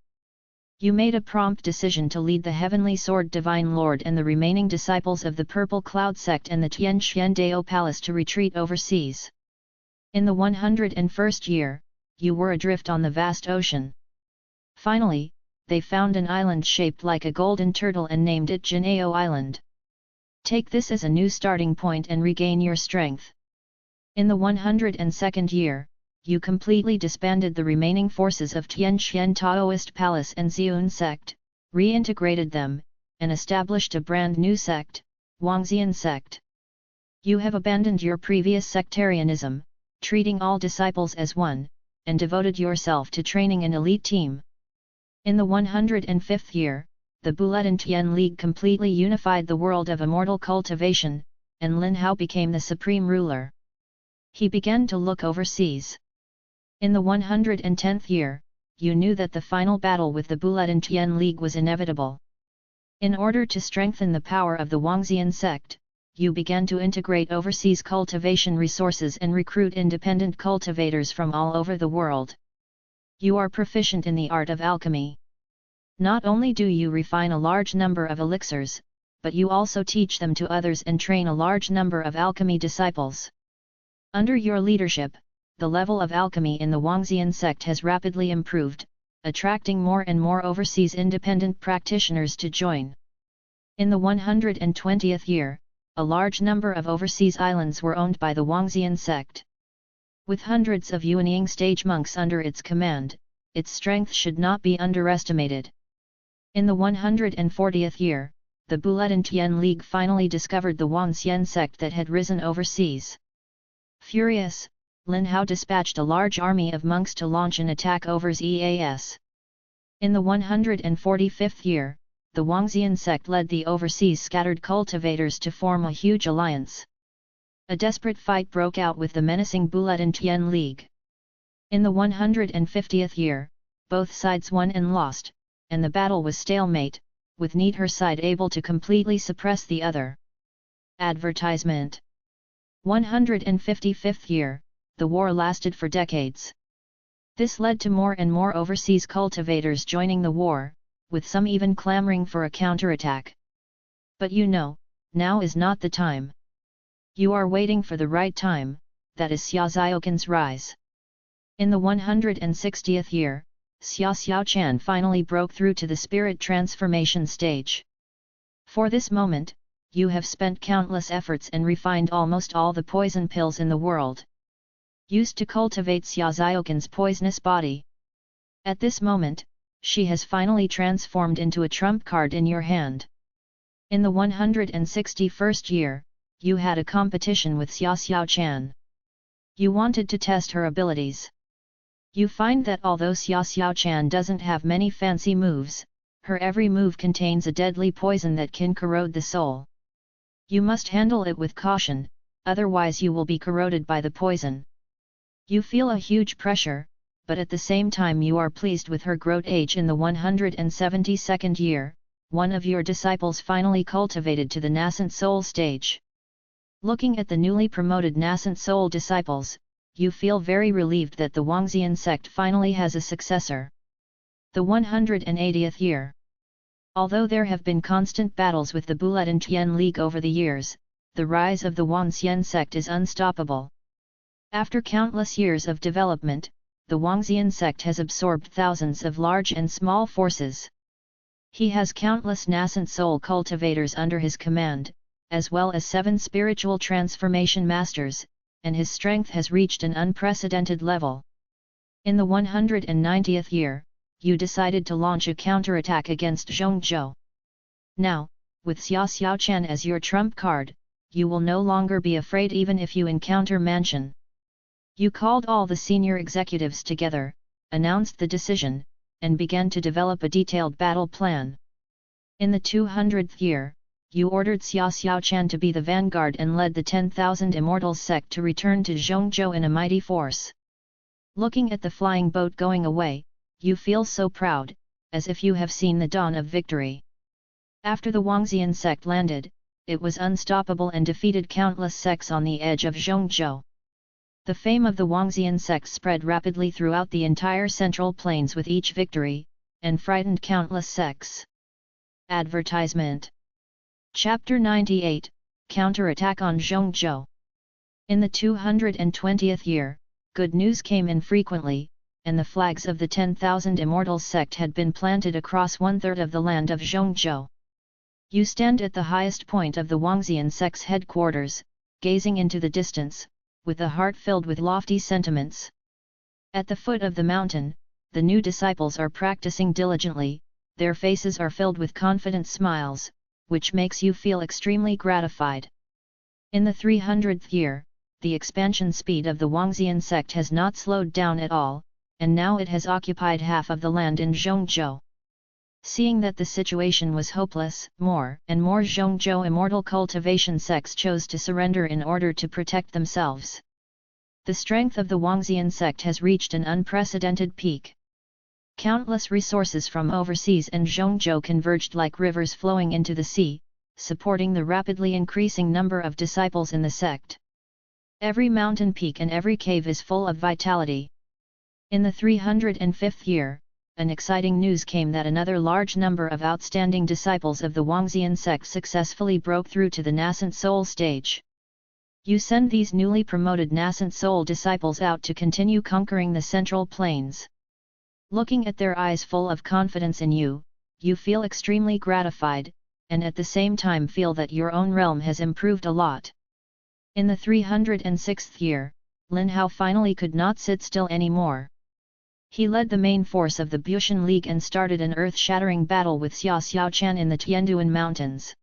You made a prompt decision to lead the Heavenly Sword Divine Lord and the remaining disciples of the Purple Cloud sect and the Tianxian Dao Palace to retreat overseas. In the 101st year, you were adrift on the vast ocean. Finally, they found an island shaped like a golden turtle and named it Jinao Island. Take this as a new starting point and regain your strength. In the 102nd year, you completely disbanded the remaining forces of Tianxian Taoist Palace and Ziyun sect, reintegrated them, and established a brand new sect, Wangxian sect. You have abandoned your previous sectarianism, treating all disciples as one, and devoted yourself to training an elite team. In the 105th year, the Bulatan Tian League completely unified the world of immortal cultivation, and Lin Hao became the supreme ruler. He began to look overseas. In the 110th year, you knew that the final battle with the Bulatan Tian League was inevitable. In order to strengthen the power of the Wangxian sect, you began to integrate overseas cultivation resources and recruit independent cultivators from all over the world. You are proficient in the art of alchemy. Not only do you refine a large number of elixirs, but you also teach them to others and train a large number of alchemy disciples. Under your leadership, the level of alchemy in the Wangxian sect has rapidly improved, attracting more and more overseas independent practitioners to join. In the 120th year, a large number of overseas islands were owned by the Wangxian sect. With hundreds of Yuanying stage monks under its command, its strength should not be underestimated. In the 140th year, the Bulatan Tian League finally discovered the Wangxian sect that had risen overseas. Furious, Lin Hao dispatched a large army of monks to launch an attack over EAS. In the 145th year, the Wangxian sect led the overseas scattered cultivators to form a huge alliance. A desperate fight broke out with the menacing Bulatan Tian League. In the 150th year, both sides won and lost, and the battle was stalemate, with neither side able to completely suppress the other. Advertisement. 155th year, the war lasted for decades. This led to more and more overseas cultivators joining the war, with some even clamoring for a counterattack. But you know, now is not the time. You are waiting for the right time, that is Xia Xiaoqan's rise. In the 160th year, Xia Xiaochan finally broke through to the spirit transformation stage. For this moment, you have spent countless efforts and refined almost all the poison pills in the world, used to cultivate Xia Xiaoqan's poisonous body. At this moment, she has finally transformed into a trump card in your hand. In the 161st year, you had a competition with Xia Xiaochan. You wanted to test her abilities. You find that although Xia Xiaochan doesn't have many fancy moves, her every move contains a deadly poison that can corrode the soul. You must handle it with caution, otherwise you will be corroded by the poison. You feel a huge pressure, but at the same time you are pleased with her growth age. In the 172nd year, one of your disciples finally cultivated to the nascent soul stage. Looking at the newly promoted nascent soul disciples, you feel very relieved that the Wangxian sect finally has a successor. The 180th year. Although there have been constant battles with the Buletin Tian League over the years, the rise of the Wangxian sect is unstoppable. After countless years of development, the Wangxian sect has absorbed thousands of large and small forces. He has countless nascent soul cultivators under his command, as well as 7 spiritual transformation masters, and his strength has reached an unprecedented level. In the 190th year, you decided to launch a counterattack against Zhongzhou. Now, with Xia Xiaoqian as your trump card, you will no longer be afraid even if you encounter Mansion. You called all the senior executives together, announced the decision, and began to develop a detailed battle plan. In the 200th year, you ordered Xia Xiaoqian to be the vanguard and led the 10,000 Immortals sect to return to Zhongzhou in a mighty force. Looking at the flying boat going away, you feel so proud, as if you have seen the dawn of victory. After the Wangxian sect landed, it was unstoppable and defeated countless sects on the edge of Zhongzhou. The fame of the Wangxian sect spread rapidly throughout the entire Central Plains with each victory, and frightened countless sects. Advertisement. Chapter 98, Counterattack on Zhongzhou. In the 220th year, good news came in frequently, and the flags of the 10,000 Immortals sect had been planted across 1/3 of the land of Zhongzhou. You stand at the highest point of the Wangxian sect's headquarters, gazing into the distance, with a heart filled with lofty sentiments. At the foot of the mountain, the new disciples are practicing diligently, their faces are filled with confident smiles, which makes you feel extremely gratified. In the 300th year, the expansion speed of the Wangxian sect has not slowed down at all, and now it has occupied half of the land in Zhongzhou. Seeing that the situation was hopeless, more and more Zhongzhou immortal cultivation sects chose to surrender in order to protect themselves. The strength of the Wangxian sect has reached an unprecedented peak. Countless resources from overseas and Zhongzhou converged like rivers flowing into the sea, supporting the rapidly increasing number of disciples in the sect. Every mountain peak and every cave is full of vitality. In the 305th year, an exciting news came that another large number of outstanding disciples of the Wangxian sect successfully broke through to the nascent soul stage. You send these newly promoted nascent soul disciples out to continue conquering the Central Plains. Looking at their eyes full of confidence in you, you feel extremely gratified, and at the same time feel that your own realm has improved a lot. In the 306th year, Lin Hao finally could not sit still anymore. He led the main force of the Bushan League and started an earth-shattering battle with Xia Xiaoqian in the Tianduan Mountains.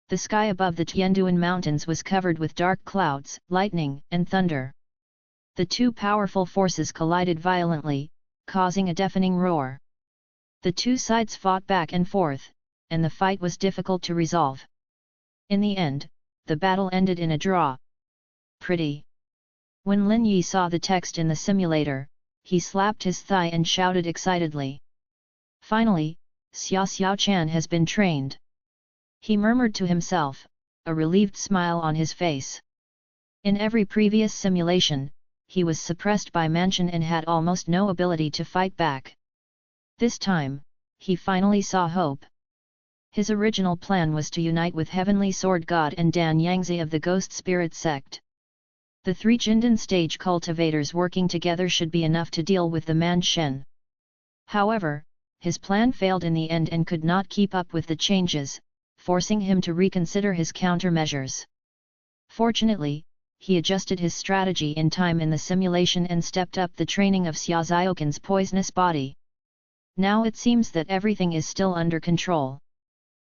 The sky above the Tianduan Mountains was covered with dark clouds, lightning, and thunder. The two powerful forces collided violently, causing a deafening roar. The two sides fought back and forth, and the fight was difficult to resolve. In the end, the battle ended in a draw. Pretty. When Lin Yi saw the text in the simulator, he slapped his thigh and shouted excitedly. Finally, Xia Xiaoqian has been trained. He murmured to himself, a relieved smile on his face. In every previous simulation, he was suppressed by Mansion and had almost no ability to fight back. This time, he finally saw hope. His original plan was to unite with Heavenly Sword God and Dan Yangzi of the Ghost Spirit sect. The 3 Jindan stage cultivators working together should be enough to deal with the Man Shen. However, his plan failed in the end and could not keep up with the changes, forcing him to reconsider his countermeasures. Fortunately, he adjusted his strategy in time in the simulation and stepped up the training of Xia Xiaoqian's poisonous body. Now it seems that everything is still under control.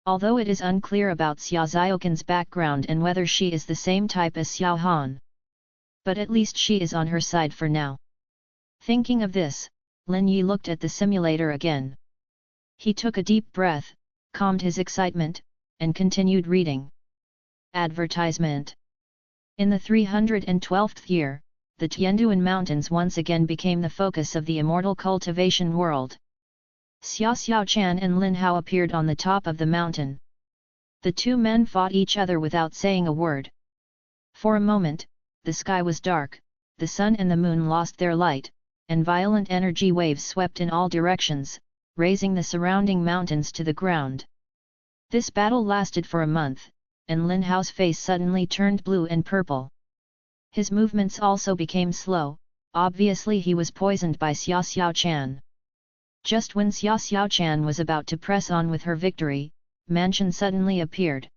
Although it is unclear about Xia Xiaoqian's background and whether she is the same type as Xiao Han. But at least she is on her side for now. Thinking of this, Lin Yi looked at the simulator again. He took a deep breath, calmed his excitement, and continued reading. Advertisement. In the 312th year, the Tianduan Mountains once again became the focus of the immortal cultivation world. Xiao Xiaochan and Lin Hao appeared on the top of the mountain. The two men fought each other without saying a word. For a moment, the sky was dark, the sun and the moon lost their light, and violent energy waves swept in all directions, raising the surrounding mountains to the ground. This battle lasted for a month, and Lin Hao's face suddenly turned blue and purple. His movements also became slow, obviously he was poisoned by Xiao Xiaochan. Just when Xiao Xiaochan was about to press on with her victory, Manchen suddenly appeared.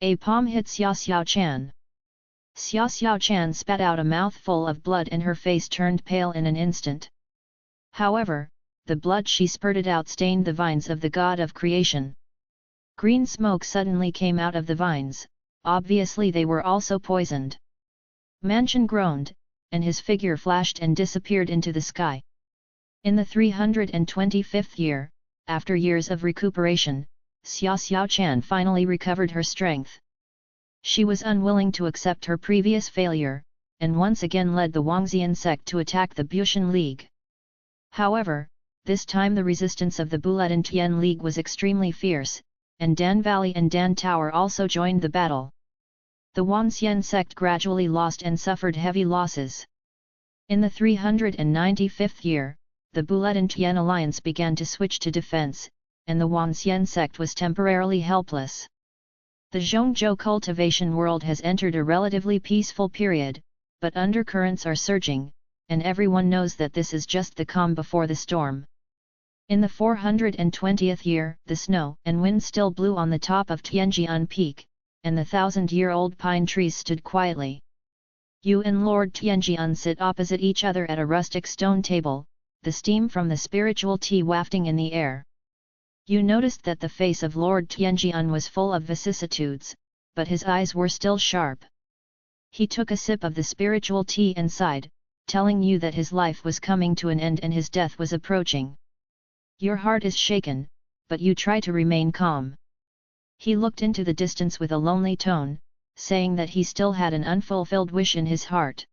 A palm hit Xiao Xiaochan. Xiao Xiaochan spat out a mouthful of blood and her face turned pale in an instant. However, the blood she spurted out stained the vines of the god of creation. Green smoke suddenly came out of the vines, obviously they were also poisoned. Manchen groaned, and his figure flashed and disappeared into the sky. In the 325th year, after years of recuperation, Xiao Xiaochan finally recovered her strength. She was unwilling to accept her previous failure, and once again led the Wangxian sect to attack the Bushan League. However, this time the resistance of the Buletin Tian League was extremely fierce, and Dan Valley and Dan Tower also joined the battle. The Wangxian sect gradually lost and suffered heavy losses. In the 395th year, the Buletin Tian alliance began to switch to defense, and the Wangxian sect was temporarily helpless. The Zhongzhou cultivation world has entered a relatively peaceful period, but undercurrents are surging, and everyone knows that this is just the calm before the storm. In the 420th year, the snow and wind still blew on the top of Tianjian Peak, and the 1,000-year-old pine trees stood quietly. You and Lord Tianjian sit opposite each other at a rustic stone table, the steam from the spiritual tea wafting in the air. You noticed that the face of Lord Tianjian was full of vicissitudes, but his eyes were still sharp. He took a sip of the spiritual tea and sighed, telling you that his life was coming to an end and his death was approaching. Your heart is shaken, but you try to remain calm. He looked into the distance with a lonely tone, saying that he still had an unfulfilled wish in his heart.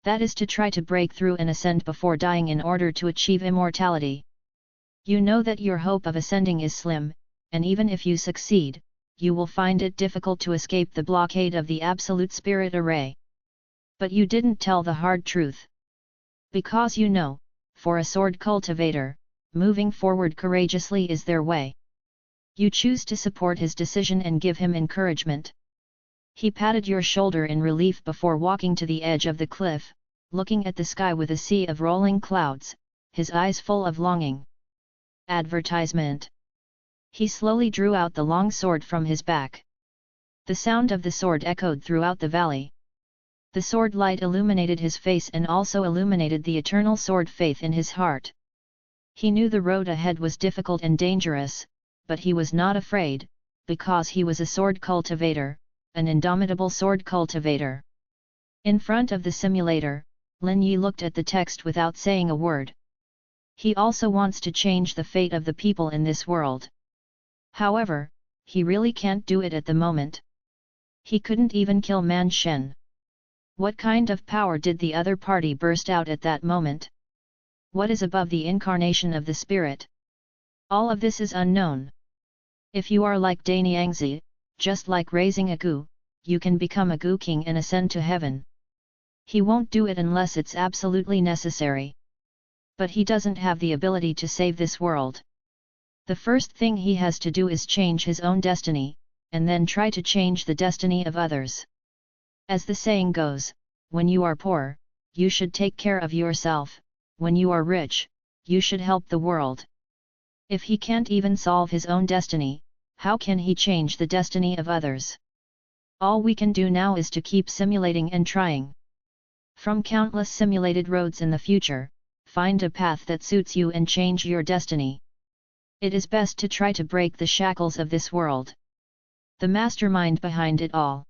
That is to try to break through and ascend before dying in order to achieve immortality. You know that your hope of ascending is slim, and even if you succeed, you will find it difficult to escape the blockade of the Absolute Spirit Array. But you didn't tell the hard truth. Because you know, for a sword cultivator, moving forward courageously is their way. You choose to support his decision and give him encouragement. He patted your shoulder in relief before walking to the edge of the cliff, looking at the sky with a sea of rolling clouds, his eyes full of longing. Advertisement. He slowly drew out the long sword from his back. The sound of the sword echoed throughout the valley. The sword light illuminated his face and also illuminated the eternal sword faith in his heart. He knew the road ahead was difficult and dangerous, but he was not afraid, because he was a sword cultivator, an indomitable sword cultivator. In front of the simulator, Lin Yi looked at the text without saying a word. He also wants to change the fate of the people in this world. However, he really can't do it at the moment. He couldn't even kill Man Shen. What kind of power did the other party burst out at that moment? What is above the incarnation of the spirit? All of this is unknown. If you are like Danyangzi, just like raising a gu, you can become a gu king and ascend to heaven. He won't do it unless it's absolutely necessary. But he doesn't have the ability to save this world. The first thing he has to do is change his own destiny, and then try to change the destiny of others. As the saying goes, when you are poor, you should take care of yourself, when you are rich, you should help the world. If he can't even solve his own destiny, how can he change the destiny of others? All we can do now is to keep simulating and trying. From countless simulated roads in the future, find a path that suits you and change your destiny. It is best to try to break the shackles of this world. The mastermind behind it all.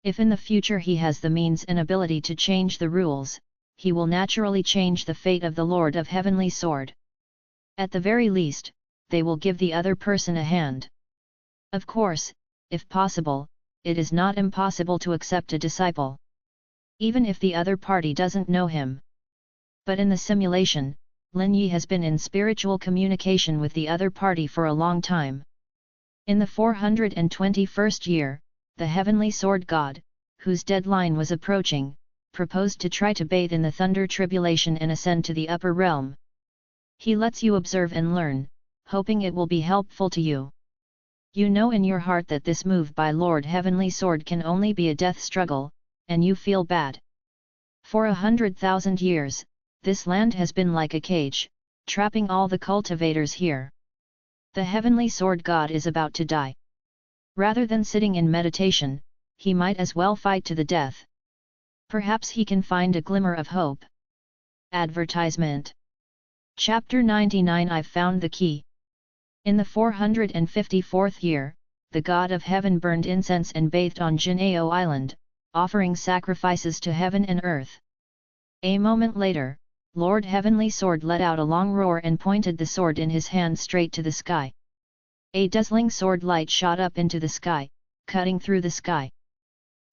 If in the future he has the means and ability to change the rules, he will naturally change the fate of the Lord of Heavenly Sword. At the very least, they will give the other person a hand. Of course, if possible, it is not impossible to accept a disciple. even if the other party doesn't know him. But in the simulation, Lin Yi has been in spiritual communication with the other party for a long time. In the 421st year, the heavenly sword god, whose deadline was approaching, proposed to try to bathe in the thunder tribulation and ascend to the upper realm. He lets you observe and learn, hoping it will be helpful to you. You know in your heart that this move by Lord Heavenly Sword can only be a death struggle, and you feel bad. For 100,000 years, this land has been like a cage, trapping all the cultivators here. The heavenly sword god is about to die. Rather than sitting in meditation, he might as well fight to the death. Perhaps he can find a glimmer of hope. Advertisement. Chapter 99. I've found the key. In the 454th year, the god of heaven burned incense and bathed on Jinao Island, offering sacrifices to heaven and earth. A moment later, Lord Heavenly Sword let out a long roar and pointed the sword in his hand straight to the sky. A dazzling sword light shot up into the sky, cutting through the sky.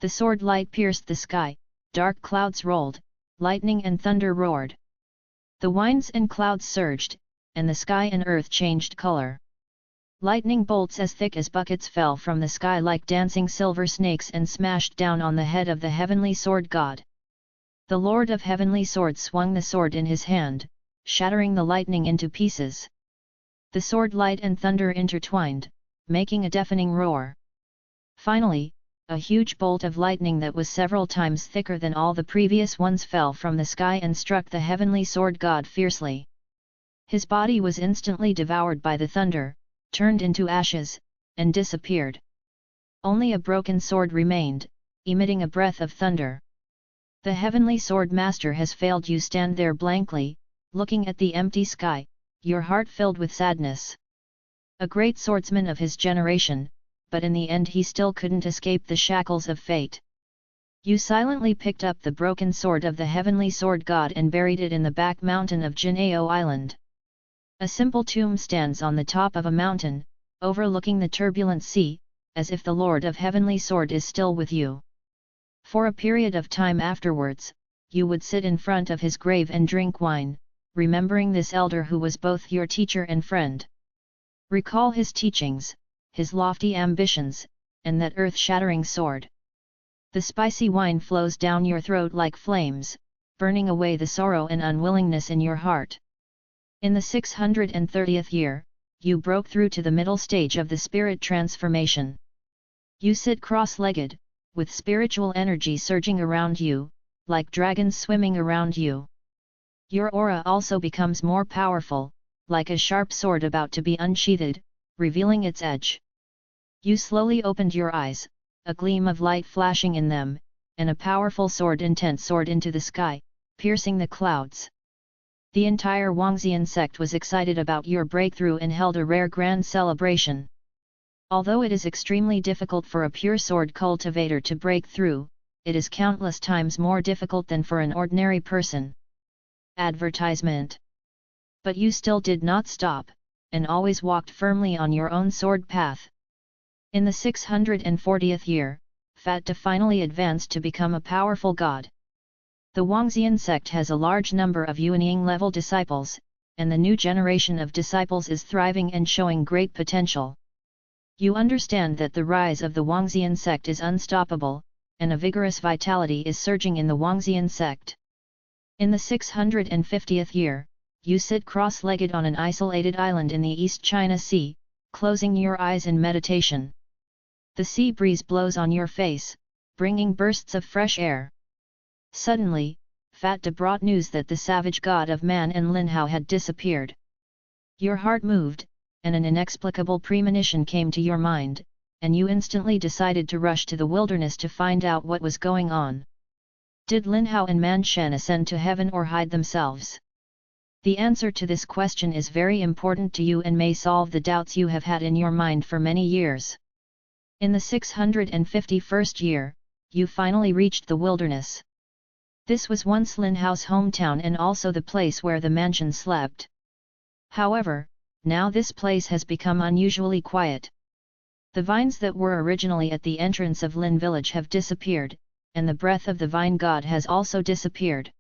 The sword light pierced the sky, dark clouds rolled, lightning and thunder roared. The winds and clouds surged, and the sky and earth changed color. Lightning bolts as thick as buckets fell from the sky like dancing silver snakes and smashed down on the head of the heavenly sword god. The Lord of Heavenly Sword swung the sword in his hand, shattering the lightning into pieces. The sword light and thunder intertwined, making a deafening roar. Finally, a huge bolt of lightning that was several times thicker than all the previous ones fell from the sky and struck the heavenly sword god fiercely. His body was instantly devoured by the thunder, turned into ashes, and disappeared. Only a broken sword remained, emitting a breath of thunder. The heavenly sword master has failed. You stand there blankly, looking at the empty sky, your heart filled with sadness. A great swordsman of his generation, but in the end he still couldn't escape the shackles of fate. You silently picked up the broken sword of the heavenly sword god and buried it in the back mountain of Jinao Island. A simple tomb stands on the top of a mountain, overlooking the turbulent sea, as if the Lord of Heavenly Sword is still with you. For a period of time afterwards, you would sit in front of his grave and drink wine, remembering this elder who was both your teacher and friend. Recall his teachings, his lofty ambitions, and that earth-shattering sword. The spicy wine flows down your throat like flames, burning away the sorrow and unwillingness in your heart. In the 630th year, you broke through to the middle stage of the spirit transformation. You sit cross-legged, with spiritual energy surging around you, like dragons swimming around you. Your aura also becomes more powerful, like a sharp sword about to be unsheathed, revealing its edge. You slowly opened your eyes, a gleam of light flashing in them, and a powerful intense sword into the sky, piercing the clouds. The entire Wangxian sect was excited about your breakthrough and held a rare grand celebration. Although it is extremely difficult for a pure sword cultivator to break through, it is countless times more difficult than for an ordinary person. Advertisement. But you still did not stop, and always walked firmly on your own sword path. In the 640th year, Fat-Da finally advanced to become a powerful god. The Wangxian sect has a large number of Yuanying-level disciples, and the new generation of disciples is thriving and showing great potential. You understand that the rise of the Wangxian sect is unstoppable, and a vigorous vitality is surging in the Wangxian sect. In the 650th year, you sit cross-legged on an isolated island in the East China Sea, closing your eyes in meditation. The sea breeze blows on your face, bringing bursts of fresh air. Suddenly, Fat-Da brought news that the savage god of man and Lin Hao had disappeared. Your heart moved, and an inexplicable premonition came to your mind, and you instantly decided to rush to the wilderness to find out what was going on. Did Lin Hao and Man Shan ascend to heaven or hide themselves? The answer to this question is very important to you and may solve the doubts you have had in your mind for many years. In the 651st year, you finally reached the wilderness. This was once Lin Hao's hometown and also the place where the mansion slept. However, now this place has become unusually quiet. The vines that were originally at the entrance of Lin village have disappeared, and the breath of the vine god has also disappeared.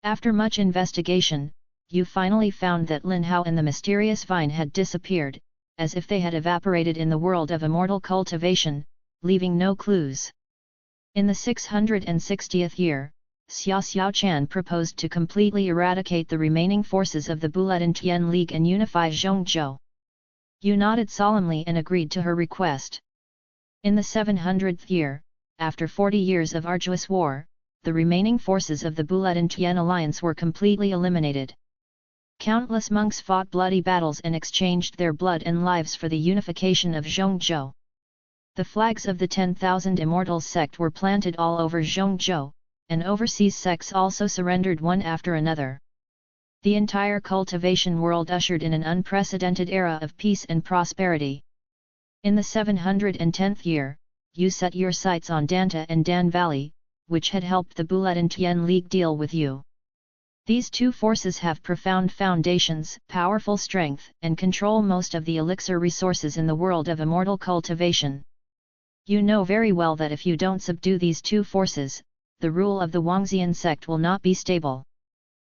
After much investigation, you finally found that Lin Hao and the mysterious vine had disappeared, as if they had evaporated in the world of immortal cultivation, leaving no clues. In the 660th year, Xia Xiaochan proposed to completely eradicate the remaining forces of the Bulletin Tian League and unify Zhongzhou. You nodded solemnly and agreed to her request. In the 700th year, after 40 years of arduous war, the remaining forces of the Bulletin Tian alliance were completely eliminated. Countless monks fought bloody battles and exchanged their blood and lives for the unification of Zhongzhou. The flags of the 10,000 Immortals sect were planted all over Zhongzhou, and overseas sects also surrendered one after another. The entire cultivation world ushered in an unprecedented era of peace and prosperity. In the 710th year, you set your sights on Danta and Dan Valley, which had helped the Bulletin Tian League deal with you. These two forces have profound foundations, powerful strength, and control most of the elixir resources in the world of immortal cultivation. You know very well that if you don't subdue these two forces, the rule of the Wangxian sect will not be stable.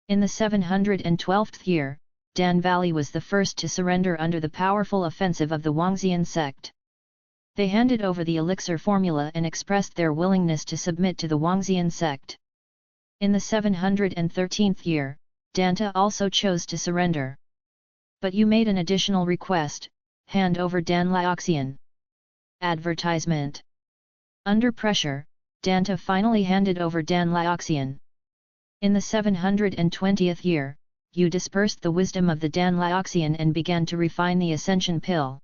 In the 712th year, Dan Valley was the first to surrender under the powerful offensive of the Wangxian sect. They handed over the elixir formula and expressed their willingness to submit to the Wangxian sect. In the 713th year, Danta also chose to surrender. But you made an additional request: hand over Dan Liaoxian. Advertisement. Under pressure, Danta finally handed over Dan Liaoxian. In the 720th year, you dispersed the wisdom of the Dan Liaoxian and began to refine the Ascension Pill.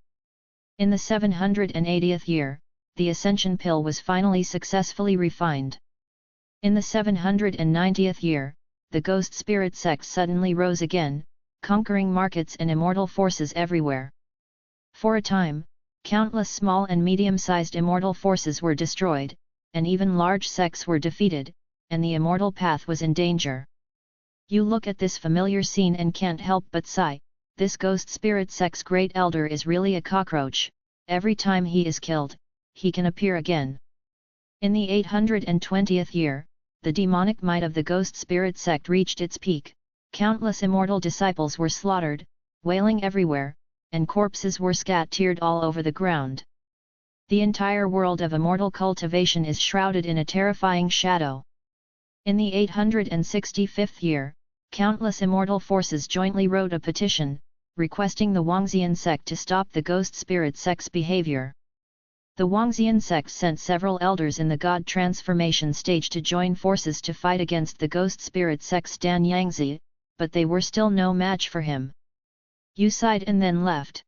In the 780th year, the Ascension Pill was finally successfully refined. In the 790th year, the Ghost Spirit sect suddenly rose again, conquering markets and immortal forces everywhere. For a time, countless small and medium-sized immortal forces were destroyed, and even large sects were defeated, and the immortal path was in danger. You look at this familiar scene and can't help but sigh. This Ghost Spirit sect's great elder is really a cockroach. Every time he is killed, he can appear again. In the 820th year, the demonic might of the Ghost Spirit sect reached its peak. Countless immortal disciples were slaughtered, wailing everywhere, and corpses were scattered all over the ground. The entire world of immortal cultivation is shrouded in a terrifying shadow. In the 865th year, countless immortal forces jointly wrote a petition, requesting the Wangxian sect to stop the Ghost Spirit sect's behavior. The Wangxian sect sent several elders in the God transformation stage to join forces to fight against the Ghost Spirit sect's Dan Yangzi, but they were still no match for him. You sighed and then left.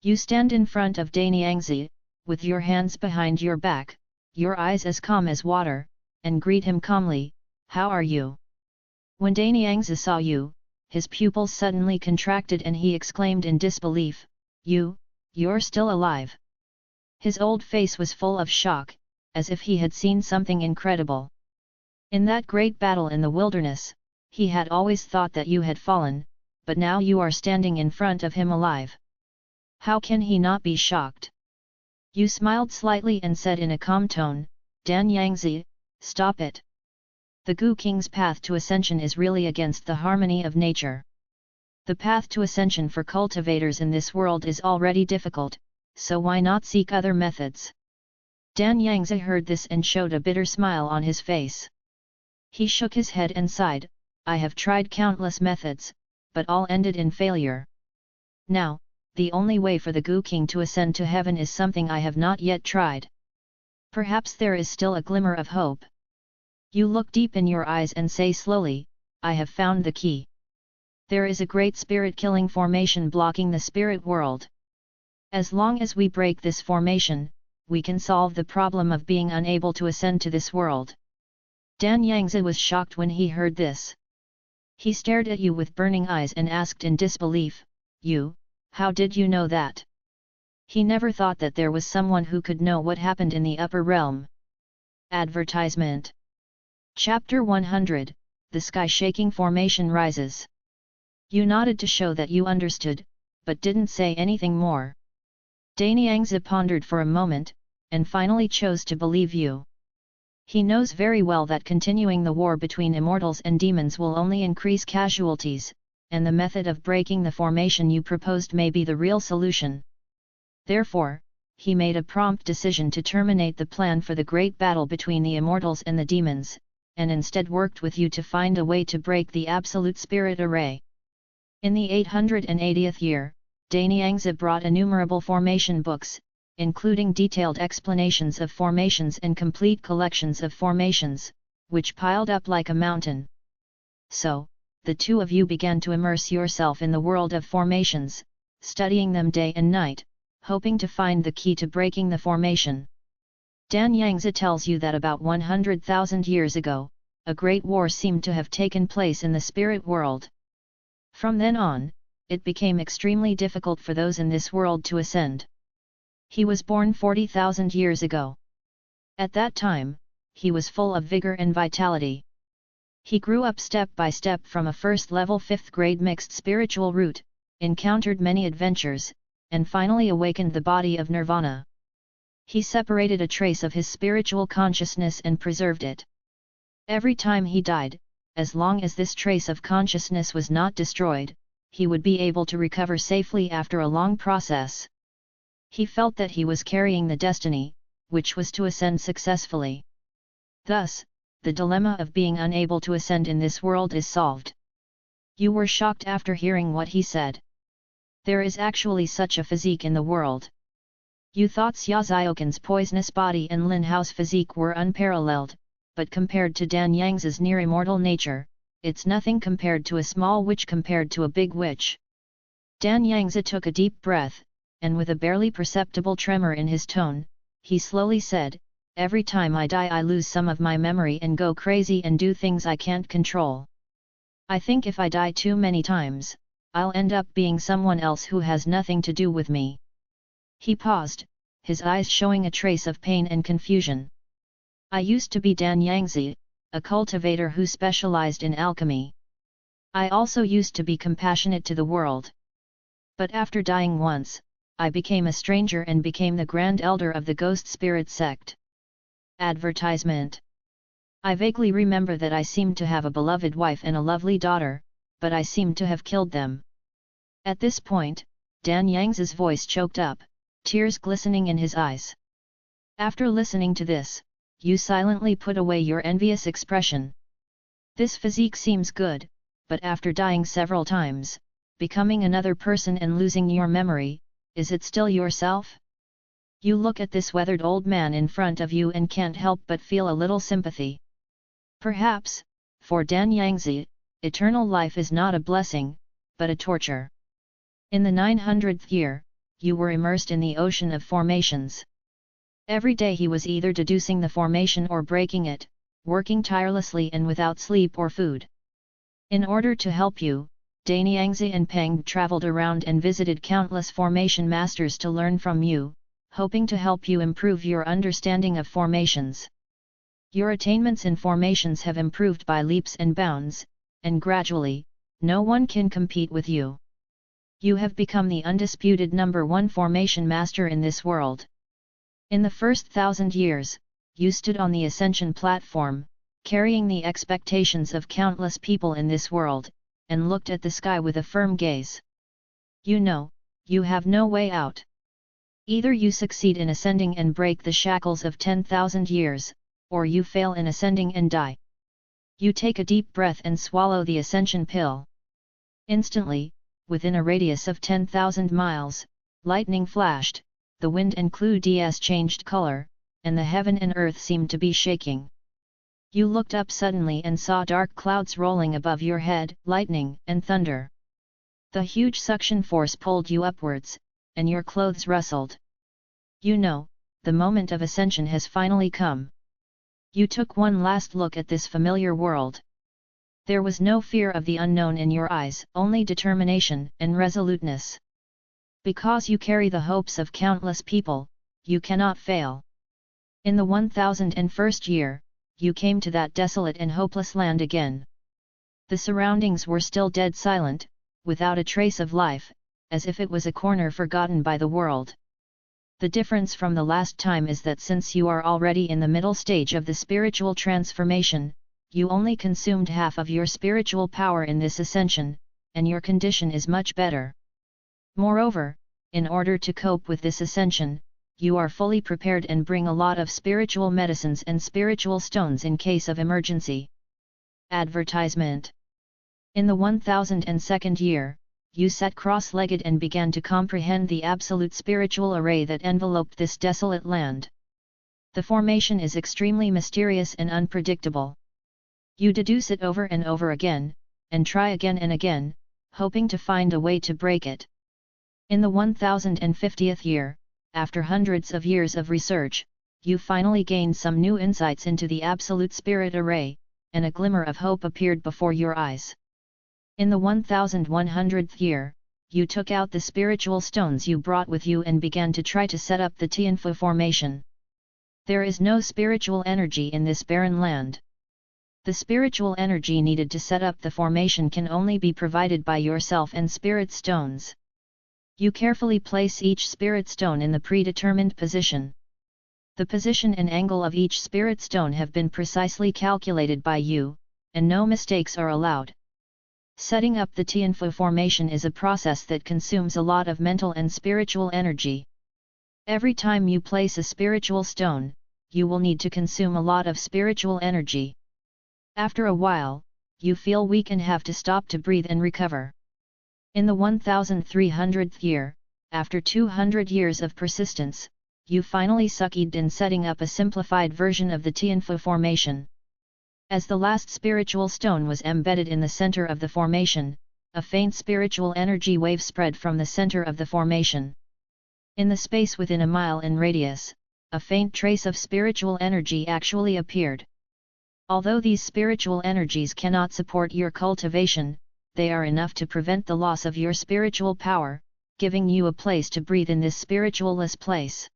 You stand in front of Dan Yangzi, with your hands behind your back, your eyes as calm as water, and greet him calmly, "How are you?" When Dan Yangzi saw you, his pupils suddenly contracted and he exclaimed in disbelief, You're still alive." His old face was full of shock, as if he had seen something incredible. In that great battle in the wilderness, he had always thought that you had fallen, but now you are standing in front of him alive. How can he not be shocked? You smiled slightly and said in a calm tone, "Dan Yangzi, stop it. The Gu King's path to ascension is really against the harmony of nature. The path to ascension for cultivators in this world is already difficult, so why not seek other methods?" Dan Yangzi heard this and showed a bitter smile on his face. He shook his head and sighed, "I have tried countless methods, but all ended in failure. Now, the only way for the Gu King to ascend to heaven is something I have not yet tried. Perhaps there is still a glimmer of hope." You look deep in your eyes and say slowly, "I have found the key. There is a great spirit-killing formation blocking the spirit world. As long as we break this formation, we can solve the problem of being unable to ascend to this world." Dan Yangzi was shocked when he heard this. He stared at you with burning eyes and asked in disbelief, How did you know that?" He never thought that there was someone who could know what happened in the upper realm. Advertisement. Chapter 100, The Sky-Shaking Formation Rises. You nodded to show that you understood, but didn't say anything more. Dan Yangzi pondered for a moment, and finally chose to believe you. He knows very well that continuing the war between immortals and demons will only increase casualties, and the method of breaking the formation you proposed may be the real solution. Therefore, he made a prompt decision to terminate the plan for the great battle between the immortals and the demons, and instead worked with you to find a way to break the absolute spirit array. In the 880th year, Danyangzi brought innumerable formation books, including detailed explanations of formations and complete collections of formations, which piled up like a mountain. So, the two of you began to immerse yourself in the world of formations, studying them day and night, hoping to find the key to breaking the formation. Danyangzi tells you that about 100,000 years ago, a great war seemed to have taken place in the spirit world. From then on, it became extremely difficult for those in this world to ascend. He was born 40,000 years ago. At that time, he was full of vigor and vitality. He grew up step by step from a first-level 5th grade mixed spiritual route, encountered many adventures, and finally awakened the body of nirvana. He separated a trace of his spiritual consciousness and preserved it. Every time he died, as long as this trace of consciousness was not destroyed, he would be able to recover safely after a long process. He felt that he was carrying the destiny, which was to ascend successfully. Thus, the dilemma of being unable to ascend in this world is solved. You were shocked after hearing what he said. There is actually such a physique in the world. You thought Xia Zioken's poisonous body and Lin Hao's physique were unparalleled, but compared to Danyangzi's near-immortal nature, it's nothing compared to a small witch compared to a big witch. Danyangzi took a deep breath, and with a barely perceptible tremor in his tone, he slowly said, "Every time I die I lose some of my memory and go crazy and do things I can't control. I think if I die too many times, I'll end up being someone else who has nothing to do with me." He paused, his eyes showing a trace of pain and confusion. "I used to be Danyangzi, a cultivator who specialized in alchemy. I also used to be compassionate to the world. But after dying once, I became a stranger and became the Grand Elder of the Ghost Spirit sect." Advertisement. "I vaguely remember that I seemed to have a beloved wife and a lovely daughter, but I seemed to have killed them." At this point, Danyangzi's voice choked up, tears glistening in his eyes. After listening to this, you silently put away your envious expression. "This physique seems good, but after dying several times, becoming another person and losing your memory, is it still yourself?" You look at this weathered old man in front of you and can't help but feel a little sympathy. Perhaps, for Danyangzi, eternal life is not a blessing, but a torture. In the 900th year, you were immersed in the ocean of formations. Every day he was either deducing the formation or breaking it, working tirelessly and without sleep or food. In order to help you, Danyangzi and Peng traveled around and visited countless formation masters to learn from you, hoping to help you improve your understanding of formations. Your attainments in formations have improved by leaps and bounds, and gradually, no one can compete with you. You have become the undisputed #1 formation master in this world. In the first 1,000 years, you stood on the ascension platform, carrying the expectations of countless people in this world, and looked at the sky with a firm gaze. You know, you have no way out. Either you succeed in ascending and break the shackles of 10,000 years, or you fail in ascending and die. You take a deep breath and swallow the ascension pill. Instantly, within a radius of 10,000 miles, lightning flashed, the wind and clouds changed color, and the heaven and earth seemed to be shaking. You looked up suddenly and saw dark clouds rolling above your head, lightning and thunder. The huge suction force pulled you upwards, and your clothes rustled. You know, the moment of ascension has finally come. You took one last look at this familiar world. There was no fear of the unknown in your eyes, only determination and resoluteness. Because you carry the hopes of countless people, you cannot fail. In the 1001st year, you came to that desolate and hopeless land again. The surroundings were still dead silent, without a trace of life, as if it was a corner forgotten by the world. The difference from the last time is that since you are already in the middle stage of the spiritual transformation, you only consumed half of your spiritual power in this ascension, and your condition is much better. Moreover, in order to cope with this ascension, you are fully prepared and bring a lot of spiritual medicines and spiritual stones in case of emergency. Advertisement. In the 1002nd year, you sat cross-legged and began to comprehend the absolute spiritual array that enveloped this desolate land. The formation is extremely mysterious and unpredictable. You deduce it over and over again, and try again and again, hoping to find a way to break it. In the 1050th year, after hundreds of years of research, you finally gained some new insights into the absolute spirit array, and a glimmer of hope appeared before your eyes. In the 1100th year, you took out the spiritual stones you brought with you and began to try to set up the Tianfu formation. There is no spiritual energy in this barren land. The spiritual energy needed to set up the formation can only be provided by yourself and spirit stones. You carefully place each spirit stone in the predetermined position. The position and angle of each spirit stone have been precisely calculated by you, and no mistakes are allowed. Setting up the Tianfu formation is a process that consumes a lot of mental and spiritual energy. Every time you place a spiritual stone, you will need to consume a lot of spiritual energy. After a while, you feel weak and have to stop to breathe and recover. In the 1300th year, after 200 years of persistence, you finally succeeded in setting up a simplified version of the Tianfu formation. As the last spiritual stone was embedded in the center of the formation, a faint spiritual energy wave spread from the center of the formation. In the space within a mile in radius, a faint trace of spiritual energy actually appeared. Although these spiritual energies cannot support your cultivation, they are enough to prevent the loss of your spiritual power, giving you a place to breathe in this spiritualless place.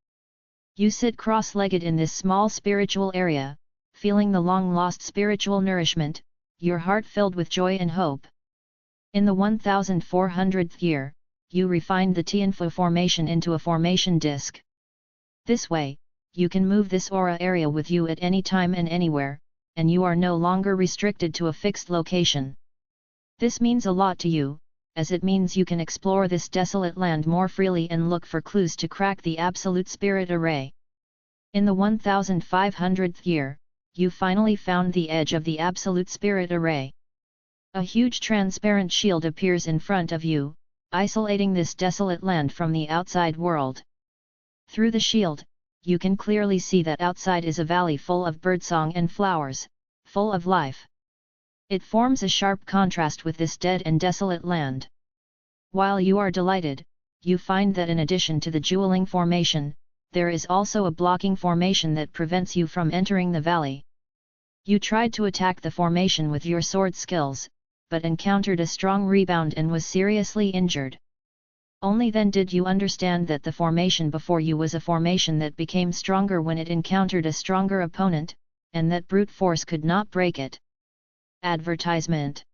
You sit cross-legged in this small spiritual area, feeling the long-lost spiritual nourishment, your heart filled with joy and hope. In the 1400th year, you refined the Tianfu formation into a formation disk. This way, you can move this aura area with you at any time and anywhere, and you are no longer restricted to a fixed location. This means a lot to you, as it means you can explore this desolate land more freely and look for clues to crack the absolute spirit array. In the 1500th year, you finally found the edge of the absolute spirit array. A huge transparent shield appears in front of you, isolating this desolate land from the outside world. Through the shield, you can clearly see that outside is a valley full of birdsong and flowers, full of life. It forms a sharp contrast with this dead and desolate land. While you are delighted, you find that in addition to the jeweling formation, there is also a blocking formation that prevents you from entering the valley. You tried to attack the formation with your sword skills, but encountered a strong rebound and was seriously injured. Only then did you understand that the formation before you was a formation that became stronger when it encountered a stronger opponent, and that brute force could not break it. Advertisement.